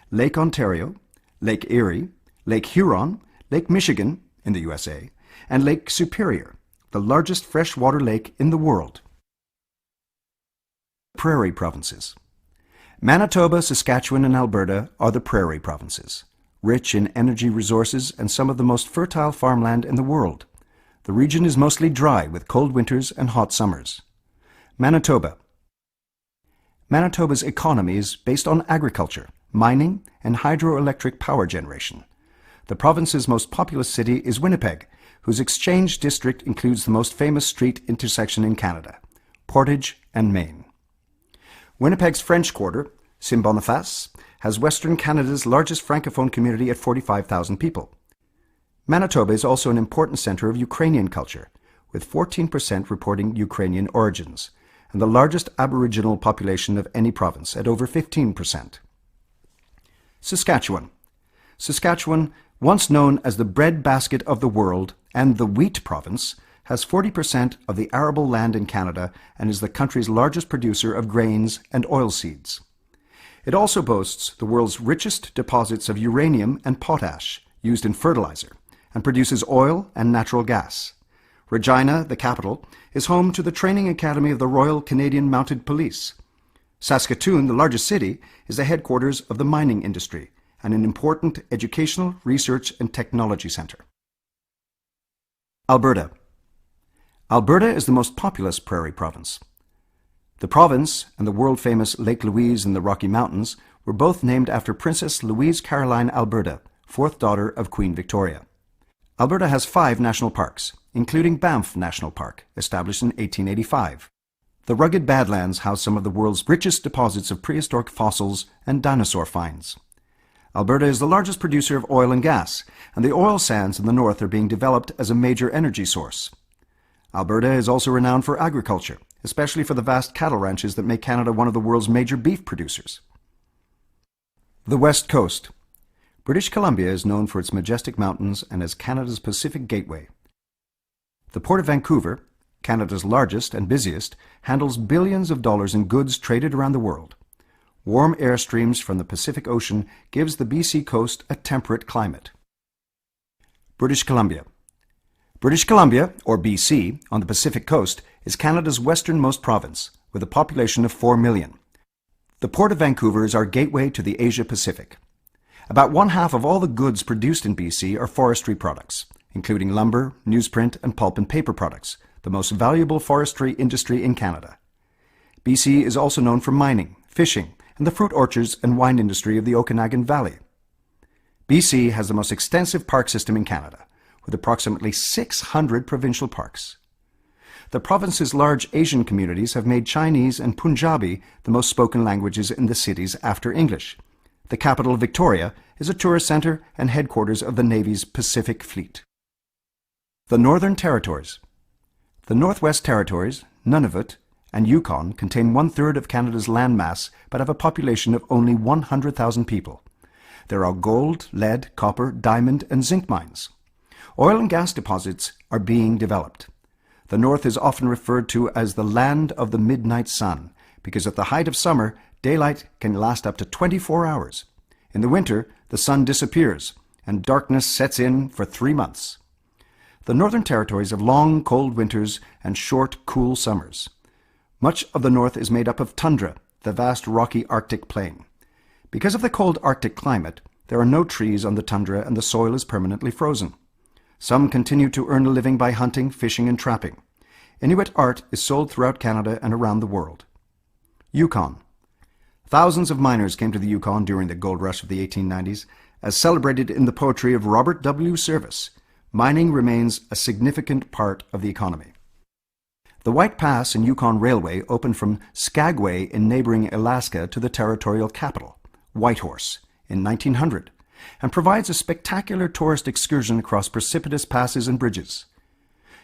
Speaker 7: Lake Ontario, Lake Erie, Lake Huron, Lake Michigan in the USA, and Lake Superior, the largest freshwater lake in the world. Prairie provinces. Manitoba, Saskatchewan, and Alberta are the prairie provinces, rich in energy resources and some of the most fertile farmland in the world. The region is mostly dry with cold winters and hot summers. Manitoba. Manitoba's economy is based on agriculture, mining, and hydroelectric power generation. The province's most populous city is Winnipeg, whose exchange district includes the most famous street intersection in Canada, Portage and Main. Winnipeg's French Quarter, Saint-Boniface, has Western Canada's largest Francophone community at 45,000 people. Manitoba is also an important centre of Ukrainian culture, with 14% reporting Ukrainian origins, and the largest Aboriginal population of any province at over 15%. Saskatchewan. Saskatchewan, once known as the breadbasket of the world and the wheat province, has 40% of the arable land in Canada and is the country's largest producer of grains and oilseeds. It also boasts the world's richest deposits of uranium and potash used in fertilizer and produces oil and natural gas. Regina, the capital, is home to the Training Academy of the Royal Canadian Mounted Police. Saskatoon, the largest city, is the headquarters of the mining industry and an important educational, research, and technology centre. Alberta. Alberta is the most populous prairie province. The province and the world-famous Lake Louise in the Rocky Mountains were both named after Princess Louise Caroline Alberta, fourth daughter of Queen Victoria. Alberta has 5 national parks, including Banff National Park, established in 1885. The rugged Badlands house some of the world's richest deposits of prehistoric fossils and dinosaur finds. Alberta is the largest producer of oil and gas, and the oil sands in the north are being developed as a major energy source. Alberta is also renowned for agriculture, especially for the vast cattle ranches that make Canada one of the world's major beef producers. The West Coast. British Columbia is known for its majestic mountains and as Canada's Pacific Gateway. The Port of Vancouver, Canada's largest and busiest, handles billions of dollars in goods traded around the world. Warm air streams from the Pacific Ocean gives the BC coast a temperate climate. British Columbia. British Columbia, or BC, on the Pacific coast, is Canada's westernmost province, with a population of 4 million. The Port of Vancouver is our gateway to the Asia-Pacific. About 1/2 of all the goods produced in BC are forestry products, including lumber, newsprint, and pulp and paper products, the most valuable forestry industry in Canada. BC is also known for mining, fishing, and the fruit orchards and wine industry of the Okanagan Valley. BC has the most extensive park system in Canada, with approximately 600 provincial parks. The province's large Asian communities have made Chinese and Punjabi the most spoken languages in the cities after English. The capital, Victoria, is a tourist centre and headquarters of the Navy's Pacific Fleet. The Northern Territories. The Northwest Territories, Nunavut, and Yukon contain 1/3 of Canada's landmass but have a population of only 100,000 people. There are gold, lead, copper, diamond, and zinc mines. Oil and gas deposits are being developed. The North is often referred to as the land of the midnight sun, because at the height of summer, daylight can last up to 24 hours. In the winter, the sun disappears, and darkness sets in for 3 months. The Northern Territories have long, cold winters and short, cool summers. Much of the North is made up of tundra, the vast rocky Arctic plain. Because of the cold Arctic climate, there are no trees on the tundra and the soil is permanently frozen. Some continue to earn a living by hunting, fishing, and trapping. Inuit art is sold throughout Canada and around the world. Yukon. Thousands of miners came to the Yukon during the gold rush of the 1890s. As celebrated in the poetry of Robert W. Service, mining remains a significant part of the economy. The White Pass and Yukon Railway opened from Skagway in neighboring Alaska to the territorial capital, Whitehorse, in 1900, and provides a spectacular tourist excursion across precipitous passes and bridges.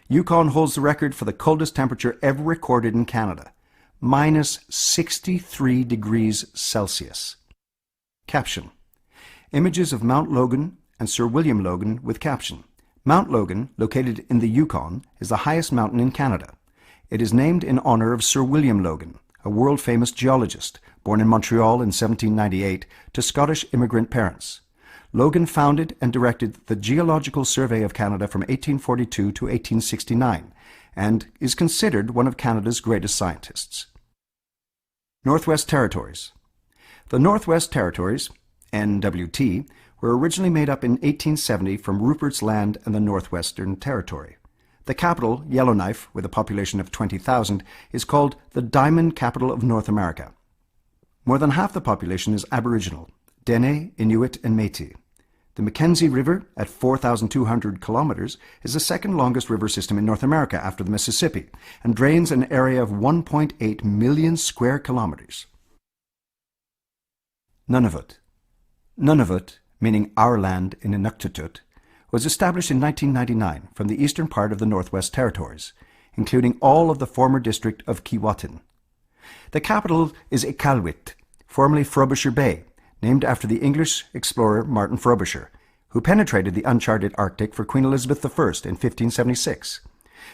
Speaker 7: Yukon holds the record for the coldest temperature ever recorded in Canada, minus 63 degrees Celsius. Caption. Images of Mount Logan and Sir William Logan with caption. Mount Logan, located in the Yukon, is the highest mountain in Canada. It is named in honor of Sir William Logan, a world-famous geologist, born in Montreal in 1798 to Scottish immigrant parents. Logan founded and directed the Geological Survey of Canada from 1842 to 1869 and is considered one of Canada's greatest scientists. Northwest Territories. The Northwest Territories, NWT, were originally made up in 1870 from Rupert's Land and the Northwestern Territory. The capital, Yellowknife, with a population of 20,000, is called the Diamond Capital of North America. More than half the population is Aboriginal, Dene, Inuit, and Métis. The Mackenzie River, at 4,200 kilometers, is the second longest river system in North America after the Mississippi, and drains an area of 1.8 million square kilometers. Nunavut. Nunavut, meaning our land in Inuktitut, was established in 1999 from the eastern part of the Northwest Territories, including all of the former district of Keewatin. The capital is Iqaluit, formerly Frobisher Bay, named after the English explorer Martin Frobisher, who penetrated the uncharted Arctic for Queen Elizabeth I in 1576.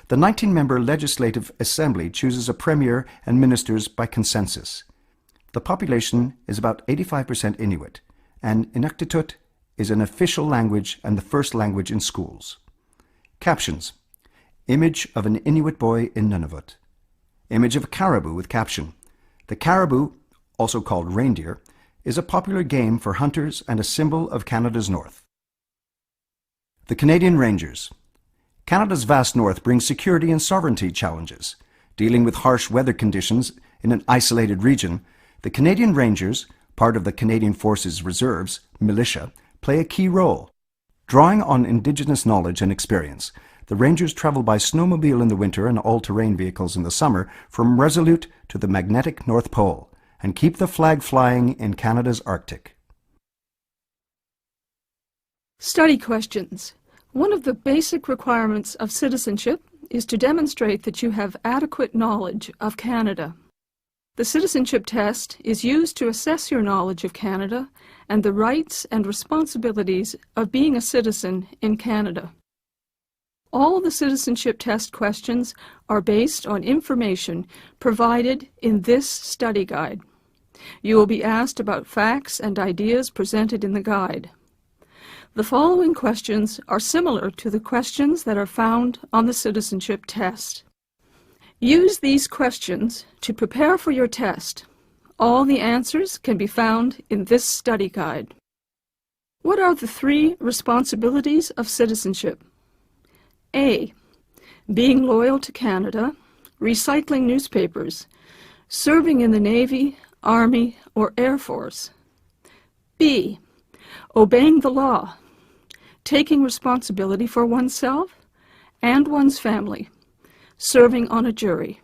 Speaker 7: The 19-member Legislative Assembly chooses a premier and ministers by consensus. The population is about 85% Inuit, and Inuktitut is an official language and the first language in schools. Captions. Image of an Inuit boy in Nunavut. Image of a caribou with caption. The caribou, also called reindeer, is a popular game for hunters and a symbol of Canada's north. The Canadian Rangers. Canada's vast north brings security and sovereignty challenges. Dealing with harsh weather conditions in an isolated region, the Canadian Rangers, part of the Canadian Forces Reserves, militia, play a key role. Drawing on Indigenous knowledge and experience, the Rangers travel by snowmobile in the winter and all-terrain vehicles in the summer from Resolute to the magnetic North Pole and keep the flag flying in Canada's Arctic.
Speaker 8: Study questions. One of the basic requirements of citizenship is to demonstrate that you have adequate knowledge of Canada. The citizenship test is used to assess your knowledge of Canada and the rights and responsibilities of being a citizen in Canada. All the citizenship test questions are based on information provided in this study guide. You will be asked about facts and ideas presented in the guide. The following questions are similar to the questions that are found on the citizenship test. Use these questions to prepare for your test. All the answers can be found in this study guide. What are the 3 responsibilities of citizenship? A. Being loyal to Canada, recycling newspapers, serving in the Navy, Army, or Air Force. B. Obeying the law, taking responsibility for oneself and one's family, serving on a jury.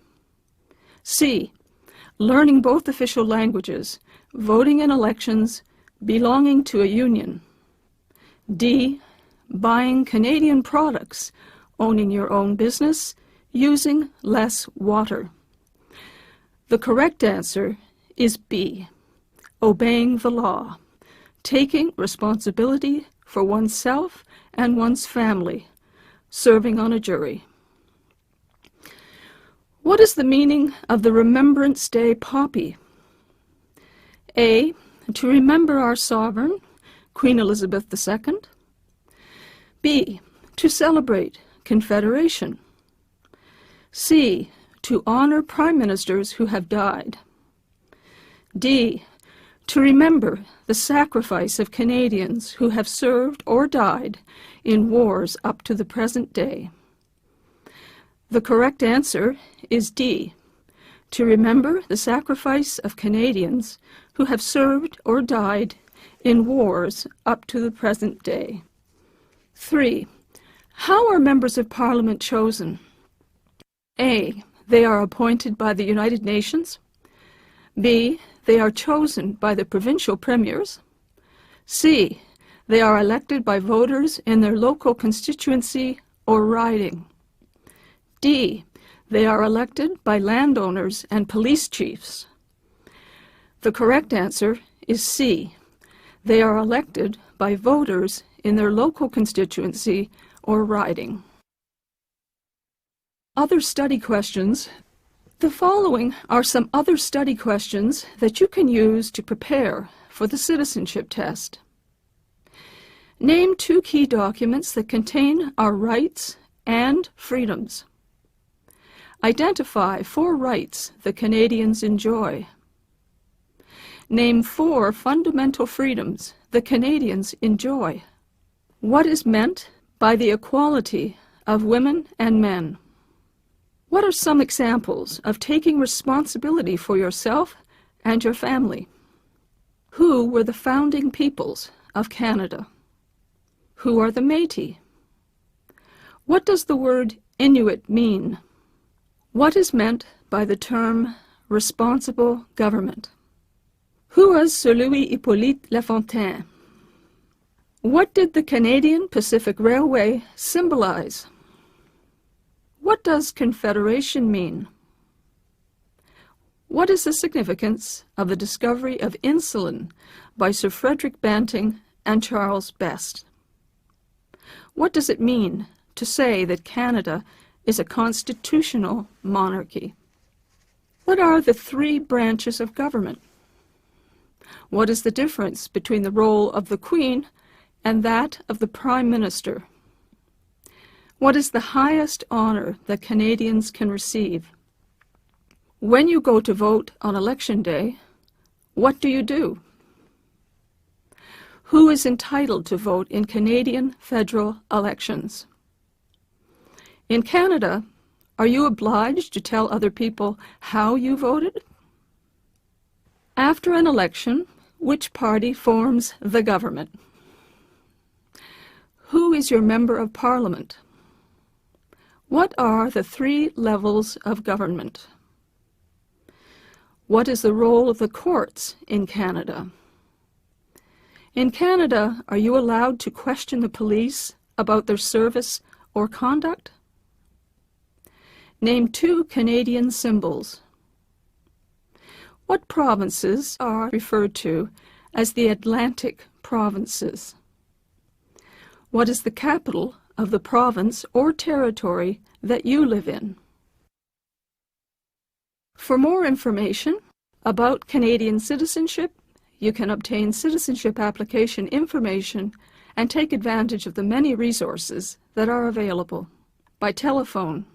Speaker 8: C. Learning both official languages, voting in elections, belonging to a union. D. Buying Canadian products, owning your own business, using less water. The correct answer is B. Obeying the law, taking responsibility for oneself and one's family, serving on a jury. What is the meaning of the Remembrance Day poppy? A. To remember our sovereign, Queen Elizabeth II. B. To celebrate Confederation. C. To honor prime ministers who have died. D. To remember the sacrifice of Canadians who have served or died in wars up to the present day. The correct answer is D. To remember the sacrifice of Canadians who have served or died in wars up to the present day. 3. How are members of Parliament chosen? A. They are appointed by the United Nations. B. They are chosen by the provincial premiers. C. They are elected by voters in their local constituency or riding. D. They are elected by landowners and police chiefs. The correct answer is C. They are elected by voters in their local constituency or riding. Other study questions. The following are some other study questions that you can use to prepare for the citizenship test. Name 2 key documents that contain our rights and freedoms. Identify 4 rights that Canadians enjoy. Name 4 fundamental freedoms that Canadians enjoy. What is meant by the equality of women and men? What are some examples of taking responsibility for yourself and your family? Who were the founding peoples of Canada? Who are the Métis? What does the word Inuit mean? What is meant by the term responsible government? Who was Sir Louis Hippolyte Lafontaine? What did the Canadian Pacific Railway symbolize? What does Confederation mean? What is the significance of the discovery of insulin by Sir Frederick Banting and Charles Best? What does it mean to say that Canada is a constitutional monarchy? What are the 3 branches of government? What is the difference between the role of the Queen and that of the Prime Minister? What is the highest honor that Canadians can receive? When you go to vote on Election Day, what do you do? Who is entitled to vote in Canadian federal elections? In Canada, are you obliged to tell other people how you voted? After an election, which party forms the government? Who is your member of Parliament? What are the 3 levels of government? What is the role of the courts in Canada? In Canada, are you allowed to question the police about their service or conduct? Name 2 Canadian symbols. What provinces are referred to as the Atlantic provinces? What is the capital of the province or territory that you live in? For more information about Canadian citizenship, you can obtain citizenship application information and take advantage of the many resources that are available by telephone.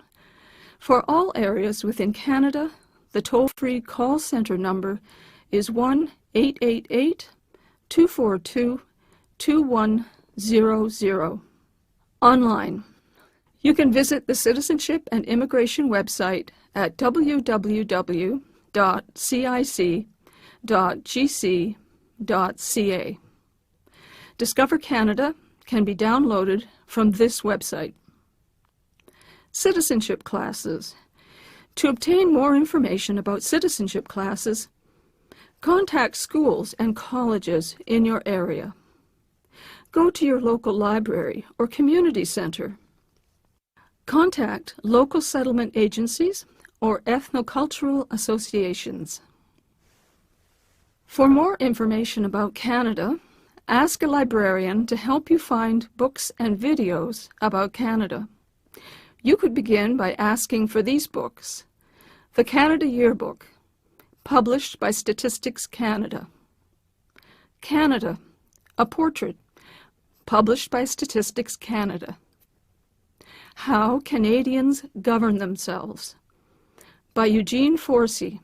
Speaker 8: For all areas within Canada, the toll-free call center number is 1-888-242-2100. Online, you can visit the Citizenship and Immigration website at www.cic.gc.ca. Discover Canada can be downloaded from this website. Citizenship classes. To obtain more information about citizenship classes, contact schools and colleges in your area. Go to your local library or community center. Contact local settlement agencies or ethnocultural associations. For more information about Canada, ask a librarian to help you find books and videos about Canada. You could begin by asking for these books. The Canada Yearbook, published by Statistics Canada. Canada, a Portrait, published by Statistics Canada. How Canadians Govern Themselves, by Eugene Forsey.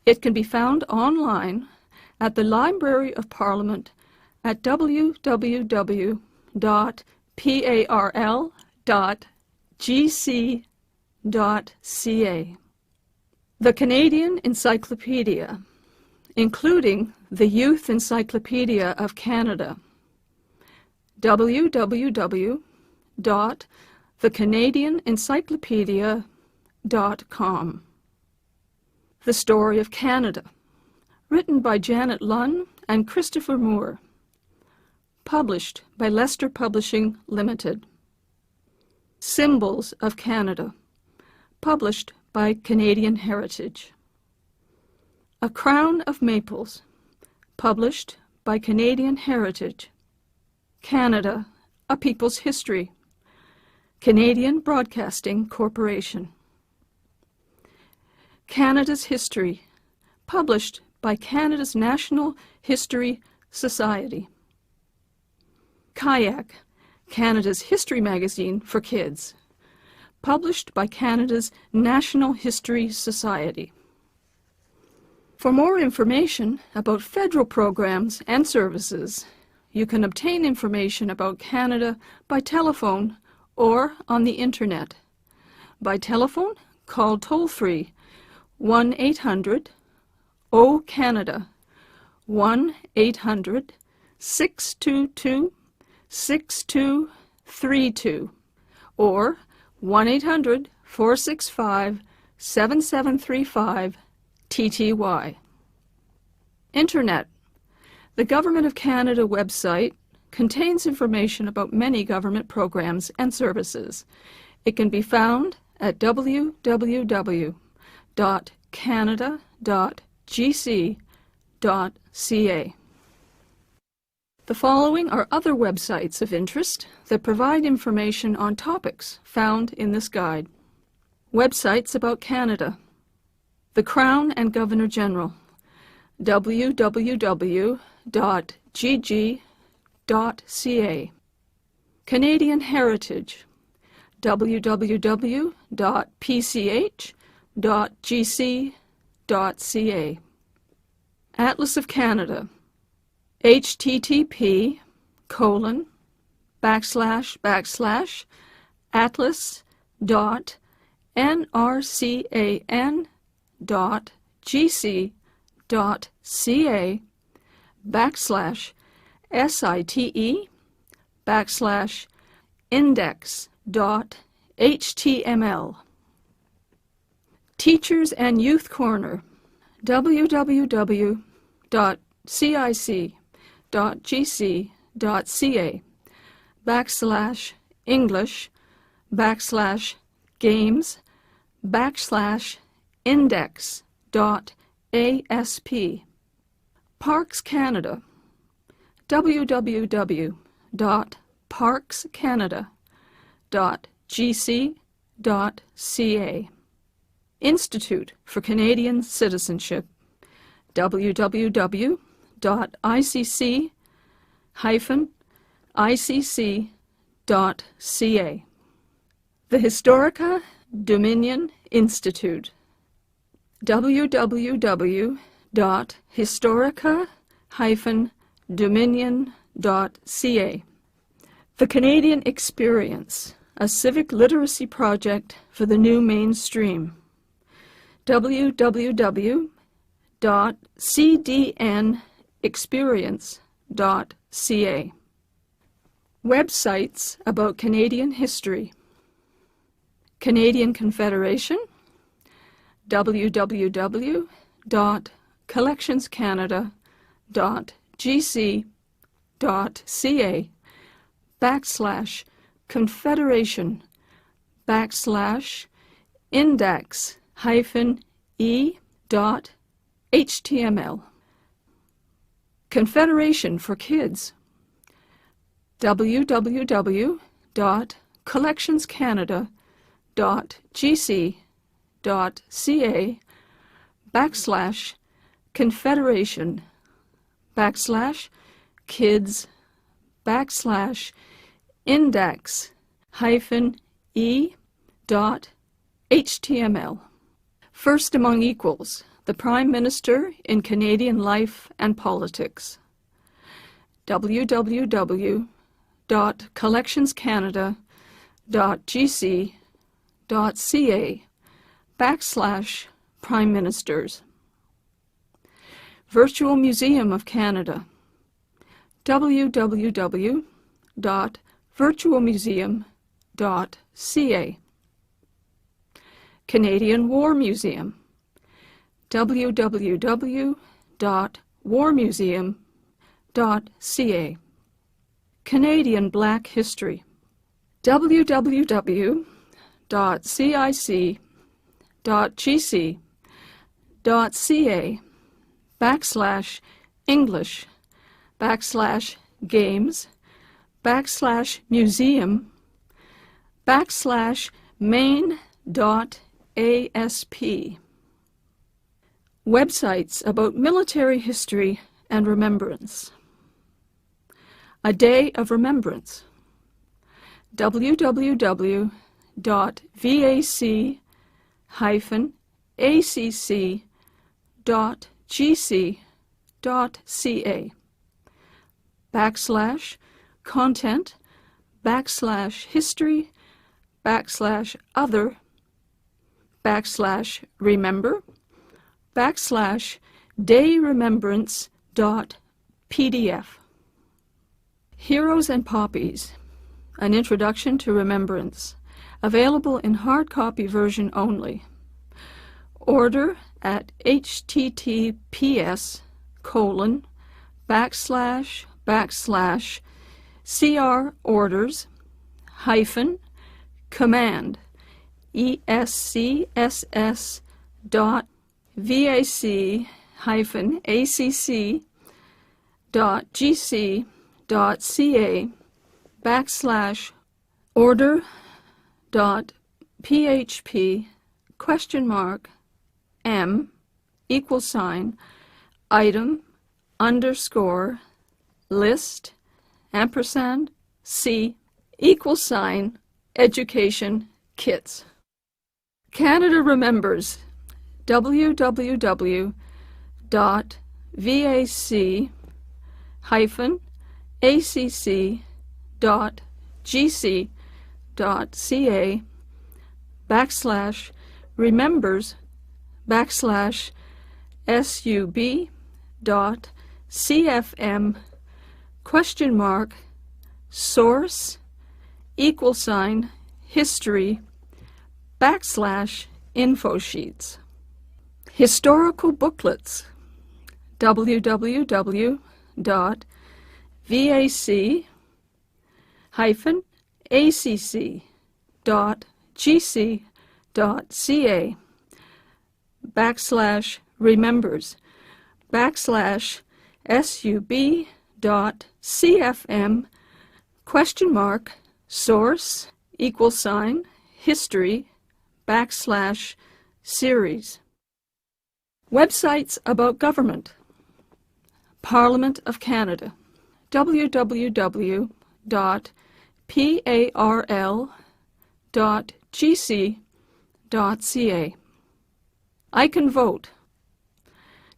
Speaker 8: It can be found online at the Library of Parliament at www.parl.gc.ca. The Canadian Encyclopedia, including the Youth Encyclopedia of Canada, www.thecanadianencyclopedia.com. The Story of Canada, written by Janet Lunn and Christopher Moore, published by Leicester Publishing Limited. Symbols of Canada, published by Canadian Heritage. A Crown of Maples, published by Canadian Heritage. Canada, A People's History, Canadian Broadcasting Corporation. Canada's History, published by Canada's National History Society. Kayak, Canada's history magazine for kids, published by Canada's National History Society. For more information about federal programs and services, you can obtain information about Canada by telephone or on the Internet. By telephone, call toll-free 1-800-O-CANADA, 1-800-622-6232, or 1-800-465-7735 TTY. Internet. The Government of Canada website contains information about many government programs and services. It can be found at www.canada.gc.ca. The following are other websites of interest that provide information on topics found in this guide. Websites about Canada. The Crown and Governor-General, www.gg.ca. Canadian Heritage, www.pch.gc.ca. Atlas of Canada, http:// atlas.nrcan.gc.ca/index.html. Teachers and Youth Corner, www.cic.gc.ca/English/index.asp. Parks Canada, www.parkscanada.gc.ca. Institute for Canadian Citizenship, www.icc-icc.ca. The Historica Dominion Institute, www.historica-dominion.ca. The Canadian Experience, a civic literacy project for the new mainstream, www.cdnexperience.ca. Websites about Canadian history: Canadian Confederation, www.collectionscanada.gc.ca/index-e.html. Confederation for Kids, www.confederation-kids-index-e.html. First Among Equals, the Prime Minister in Canadian Life and Politics, www.collectionscanada.gc.ca/Prime Ministers. Virtual Museum of Canada, www.virtualmuseum.ca. Canadian War Museum, www.warmuseum.ca. Canadian Black History, www.cic.gc.ca/English/Games/Main.asp. Websites about military history and remembrance. A Day of Remembrance, www.vac-content//other/dayremembrance.pdf. Heroes and Poppies, An Introduction to Remembrance, available in hard copy version only. Order at https://crorders-command order.php://item_list_c=education kits. Canada Remembers, www.vac-acc.gc.ca/Canada remembers /sub.cfm source history /info sheets. Historical booklets www.vac-acc.gc.ca /remembers /sub.cfm source history /series. Websites about government. Parliament of Canada, www.parl.gc.ca. I can vote,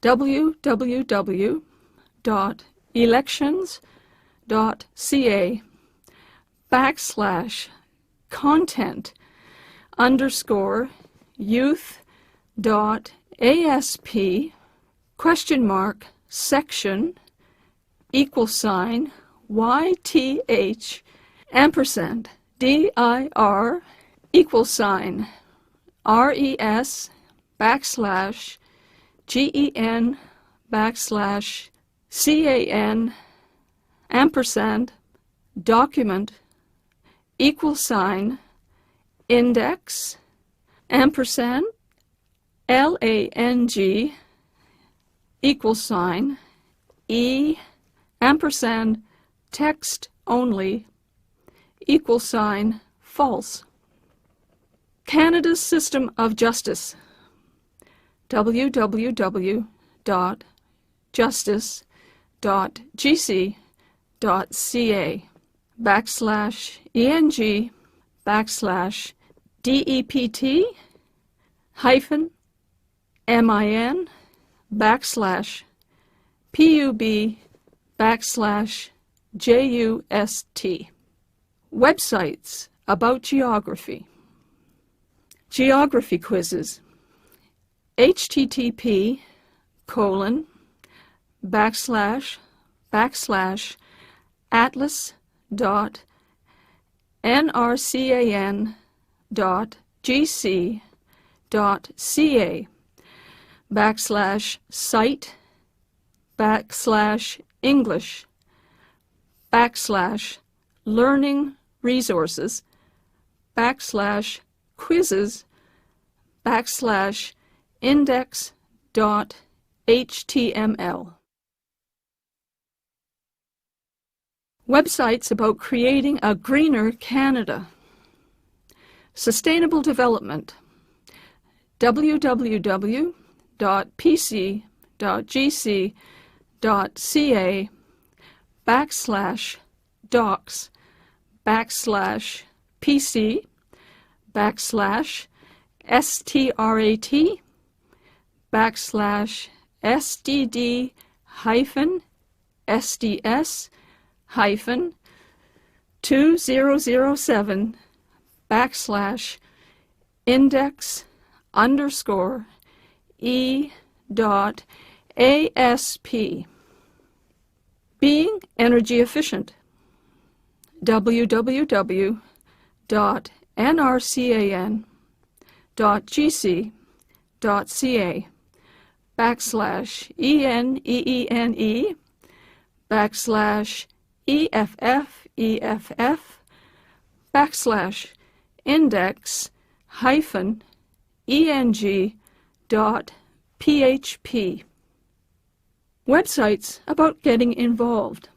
Speaker 8: www.elections.ca /content_youth.asp section YTH DIR RES GEN CAN document index LANG E text only false. Canada's system of justice, www.justice.gc.ca /ENG DEPT -MIN /PUB /JUST. Websites about geography. Geography quizzes. http://atlas.nrcan.gc.ca /site/English /learning resources /quizzes /index.html. Websites about creating a greener Canada. Sustainable development. www.pc.gc.ca /docs /pc /strat /sdd SDS 2007 /index_e.asp. Being energy efficient. www.nrcan.gc.ca /ENEENE /EFFEFF index -eng.php. Websites about getting involved.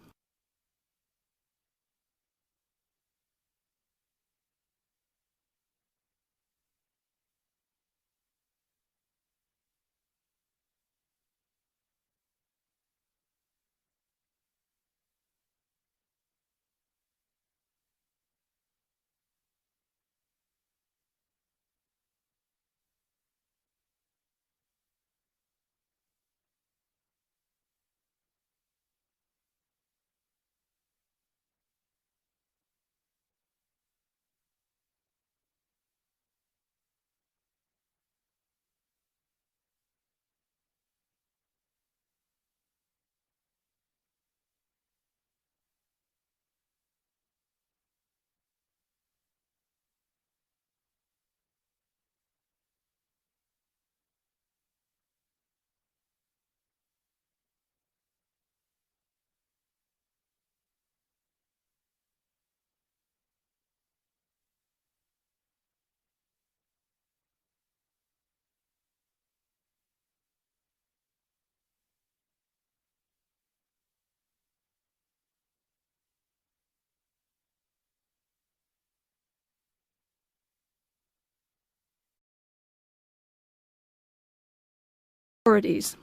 Speaker 8: Authorities.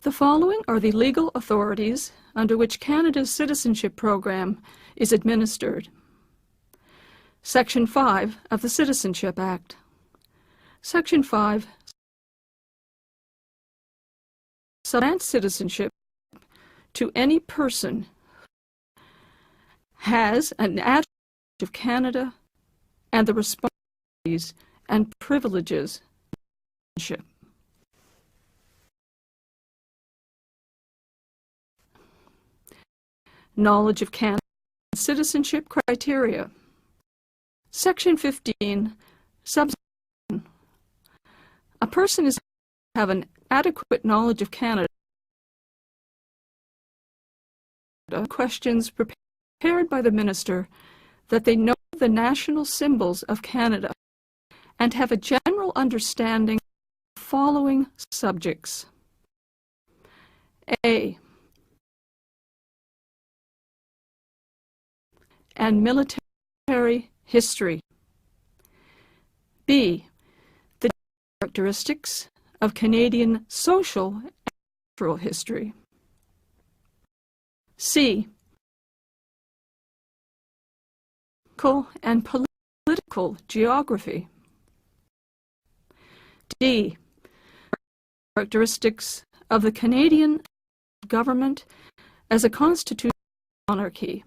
Speaker 8: The following are the legal authorities under which Canada's citizenship program is administered. Section 5 of the Citizenship Act. Section 5 grants citizenship to any person who has an attribute of Canada and the responsibilities and privileges of citizenship. Knowledge of Canada citizenship criteria. Section 15, subsection. A person is to have an adequate knowledge of Canada. Questions prepared by the minister that they know the national symbols of Canada and have a general understanding of the following subjects. A. And military history. B. The characteristics of Canadian social and cultural history. C. And political geography. D. Characteristics of the Canadian government as a constitutional monarchy.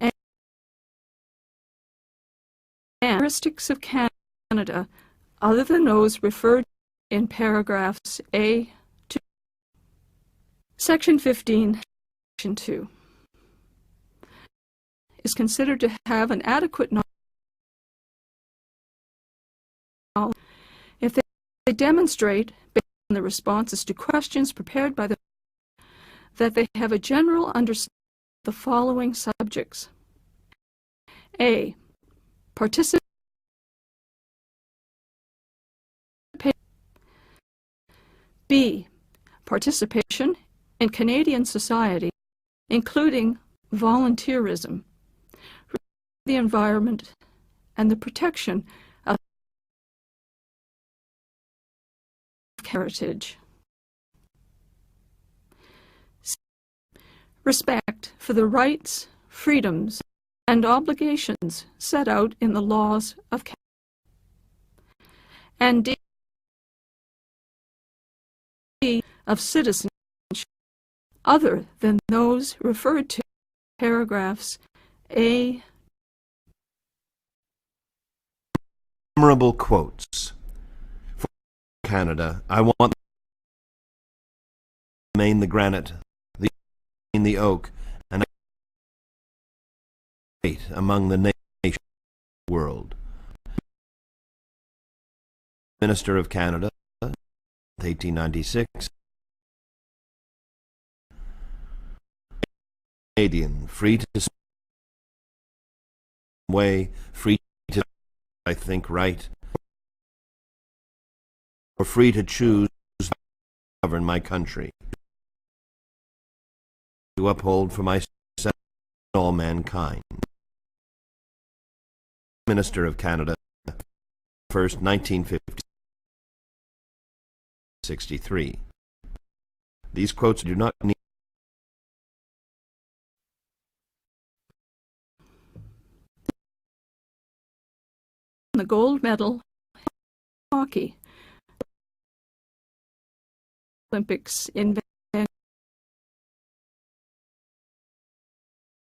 Speaker 8: And characteristics of Canada other than those referred to in paragraphs A to Section 15, Section 2. Is considered to have an adequate knowledge if they demonstrate, based on the responses to questions prepared by them, that they have a general understanding of the following subjects. A. Participation. B. Participation in Canadian society, including volunteerism, the environment, and the protection of heritage. C. Respect for the rights, freedoms, and obligations set out in the laws of Canada. And D. Of citizenship other than those referred to in paragraphs A.
Speaker 5: Memorable quotes. For Canada, I want to remain the granite, the oak, and great among the nations of the world. Minister of Canada, 1896. Canadian, free to speak way, free to I think right, or free to choose to govern my country, to uphold for myself and all mankind. Minister of Canada, 1st, 1963. These quotes do not need
Speaker 8: the gold medal in hockey Olympics in